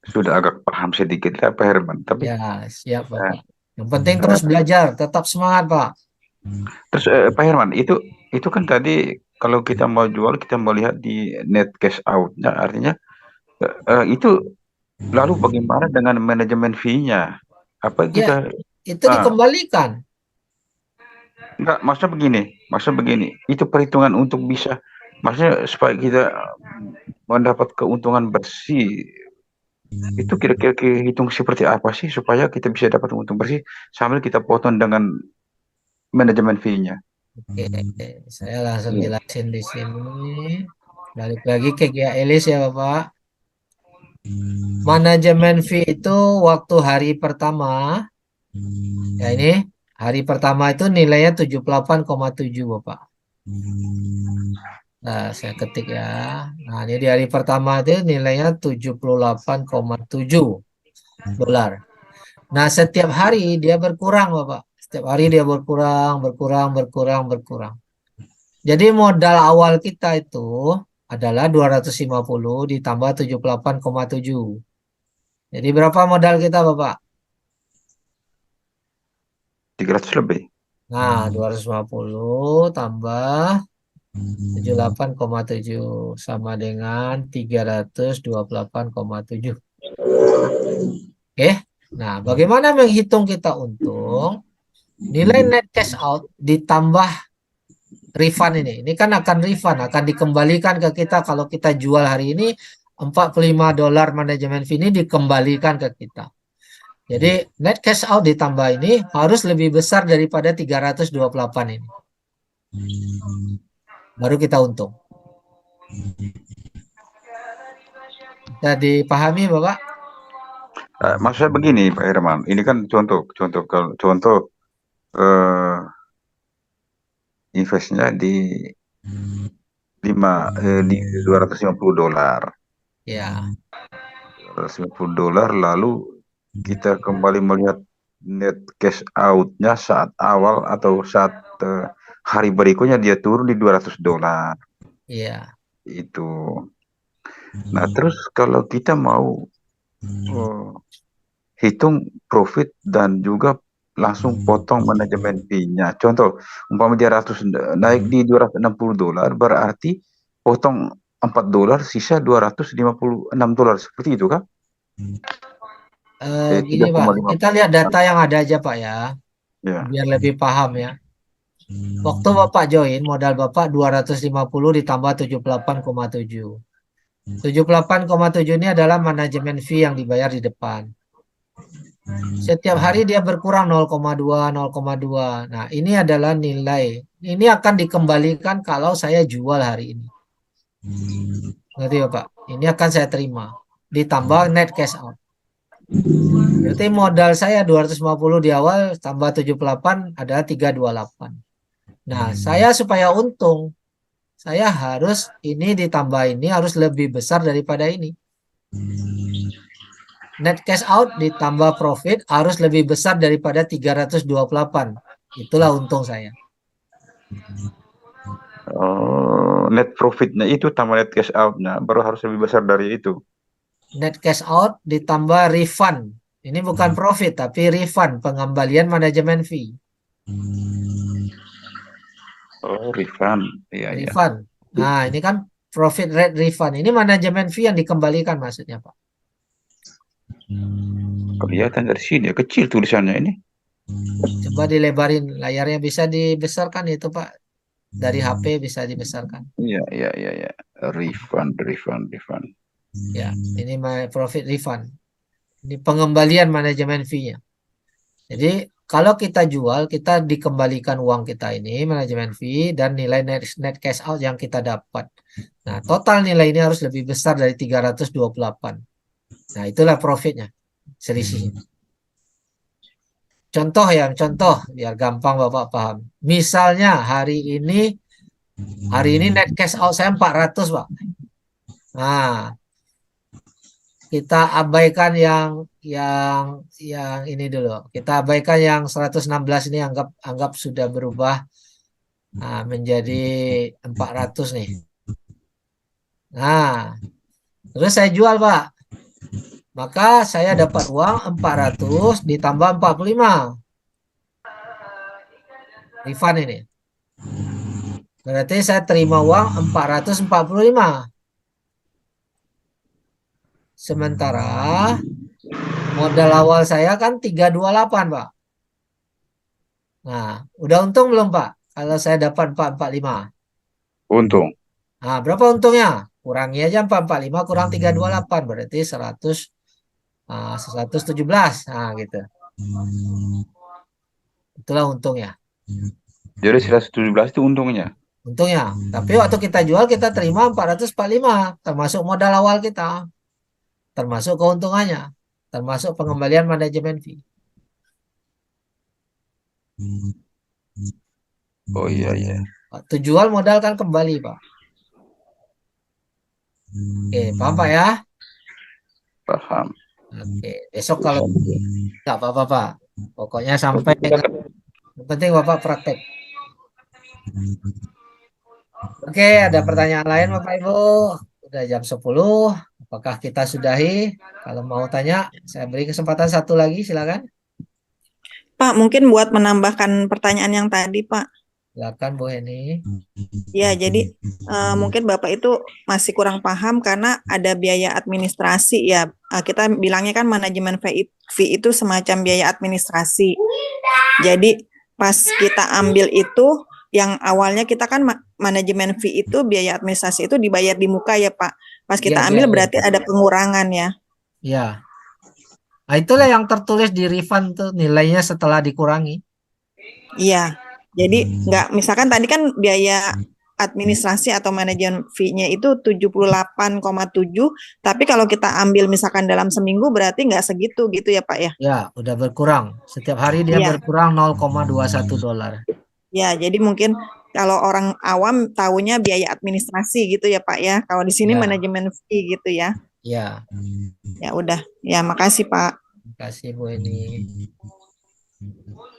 sudah agak paham sedikit lah Pak Herman. Tapi Ya, siap Bapak. Yang penting terus belajar, tetap semangat Pak. terus Pak Herman, itu kan tadi kalau kita mau jual, kita mau lihat di net cash out-nya, artinya itu lalu bagaimana dengan manajemen fee-nya? Apa Ya, kita itu dikembalikan. enggak, maksudnya begini, itu perhitungan untuk bisa, maksudnya supaya kita mendapat keuntungan bersih, itu kira-kira hitung seperti apa sih supaya kita bisa dapat untung bersih sambil kita potong dengan manajemen fee-nya? Oke, saya langsung Iya. jelasin di sini. Balik lagi ke GALIS ya Bapak. Manajemen fee itu waktu hari pertama, ya ini hari pertama itu nilainya 78,7 Bapak. Nah, saya ketik ya. Nah, ini di hari pertama itu nilainya 78,7 dolar. Nah, setiap hari dia berkurang, Bapak. Setiap hari dia berkurang. Jadi modal awal kita itu adalah 250 ditambah 78,7. Jadi berapa modal kita, Bapak? 300 lebih. Nah, 250 tambah 78,7 sama dengan 328,7. Oke. Nah, bagaimana menghitung kita untung? Nilai net cash out ditambah refund ini. Ini kan akan refund, akan dikembalikan ke kita kalau kita jual hari ini 45 dolar manajemen fee ini dikembalikan ke kita. Jadi net cash out ditambah ini harus lebih besar daripada 328 ini. Baru kita untung. Bisa dipahami, Bapak? Maksudnya begini, Pak Herman. Ini kan contoh investnya di 250 dolar. Ya. 250 dolar, lalu kita kembali melihat net cash out-nya saat awal atau saat hari berikutnya dia turun di 200 dolar. Iya. Itu. Nah, terus kalau kita mau hitung profit dan juga langsung potong manajemen fee-nya. Contoh, umpama dia naik di 260 dolar, berarti potong 4 dolar, sisa 256 dolar. Seperti itu kan? Gini Pak, kita lihat data yang ada aja Pak ya. Biar lebih paham ya. Waktu Bapak join, modal Bapak 250 ditambah 78,7. 78,7 ini adalah manajemen fee yang dibayar di depan. Setiap hari dia berkurang 0,2, 0,2. Nah, ini adalah nilai. Ini akan dikembalikan kalau saya jual hari ini. Ngerti ya Pak? Ini akan saya terima. Ditambah net cash out. Berarti modal saya 250 di awal, tambah 78 adalah 328. Nah, saya supaya untung, saya harus ini ditambah ini harus lebih besar daripada ini. net cash out ditambah profit harus lebih besar daripada 328. Itulah untung saya. Net profitnya itu tambah net cash out-nya baru harus lebih besar dari itu. Net cash out ditambah refund. Ini bukan profit tapi refund, pengembalian manajemen fee. Oh, refund. Iya, iya. Refund. Nah, ini kan profit rate refund. Ini manajemen fee yang dikembalikan maksudnya, Pak. Kelihatan dari sini, kecil tulisannya ini. Coba dilebarin layarnya, bisa dibesarkan itu, Pak. Dari HP bisa dibesarkan. Iya, iya, iya, iya. Refund. Ya, ini profit refund. Ini pengembalian manajemen fee-nya. Jadi kalau kita jual, kita dikembalikan uang kita ini, manajemen fee, dan nilai net cash out yang kita dapat. Nah, total nilai ini harus lebih besar dari 328. Nah, itulah profitnya, selisihnya. Contoh biar gampang Bapak paham. Misalnya hari ini net cash out saya 400, Pak. Nah, kita abaikan yang ini dulu. Kita abaikan yang 116 ini, anggap sudah berubah menjadi 400 nih. Nah, terus saya jual, Pak. Maka saya dapat uang 400 ditambah 45. Refund ini. Berarti saya terima uang 445. Sementara modal awal saya kan 328, Pak. Nah, udah untung belum, Pak? Kalau saya dapat 445. Untung. Nah, berapa untungnya? Kurangi aja 445 kurang 328, berarti 117. Nah, gitu. Itulah untungnya. Jadi 117 itu untungnya. Untungnya. Tapi waktu kita jual kita terima 445, termasuk modal awal kita. Termasuk keuntungannya, termasuk pengembalian manajemen fee. Oh iya, iya. Waktu jual modal kan kembali, Pak. Oke, paham, Pak ya? Paham. Oke, besok kalau nggak apa-apa, Pak. Pokoknya sampai yang penting Bapak praktek. Oke, ada pertanyaan lain Bapak Ibu? Udah jam 10. Apakah kita sudahi? Kalau mau tanya, saya beri kesempatan satu lagi, silakan. Pak, mungkin buat menambahkan pertanyaan yang tadi, Pak. Silakan Bu Heni. Ya, jadi mungkin Bapak itu masih kurang paham karena ada biaya administrasi ya. Kita bilangnya kan manajemen fee itu semacam biaya administrasi. Jadi pas kita ambil itu, yang awalnya kita kan manajemen fee itu biaya administrasi itu dibayar di muka ya Pak. Pas kita ambil berarti ada pengurangan ya. Ya. Nah, itulah yang tertulis di refund tuh nilainya setelah dikurangi. Iya. Jadi nggak, misalkan tadi kan biaya administrasi atau manajemen fee-nya itu 78,7, tapi kalau kita ambil misalkan dalam seminggu berarti nggak segitu gitu ya Pak ya? Ya, udah berkurang. Setiap hari dia berkurang 0,21 dolar. Ya, jadi mungkin kalau orang awam tahunya biaya administrasi gitu ya Pak ya. Kalau di sini manajemen fee gitu ya. Ya. Ya udah. Ya, makasih Pak. Terima kasih Bu ini.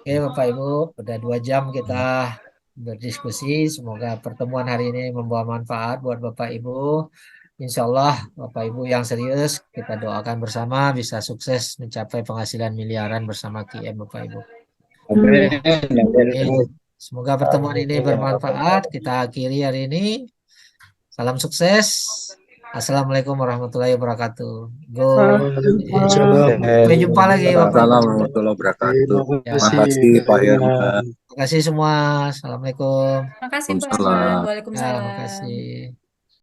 Oke Bapak Ibu, udah 2 jam kita berdiskusi. Semoga pertemuan hari ini membawa manfaat buat Bapak Ibu. Insya Allah Bapak Ibu yang serius kita doakan bersama bisa sukses mencapai penghasilan miliaran bersama QM Bapak Ibu. Semoga pertemuan ini bermanfaat. Kita akhiri hari ini. Salam sukses. Assalamualaikum warahmatullahi wabarakatuh. Sampai jumpa lagi Bapak. Assalamualaikum warahmatullahi wabarakatuh. Terima kasih Pak Yerma. Terima kasih semua. Assalamualaikum. Terima kasih Pak. Waalaikumsalam. Terima kasih.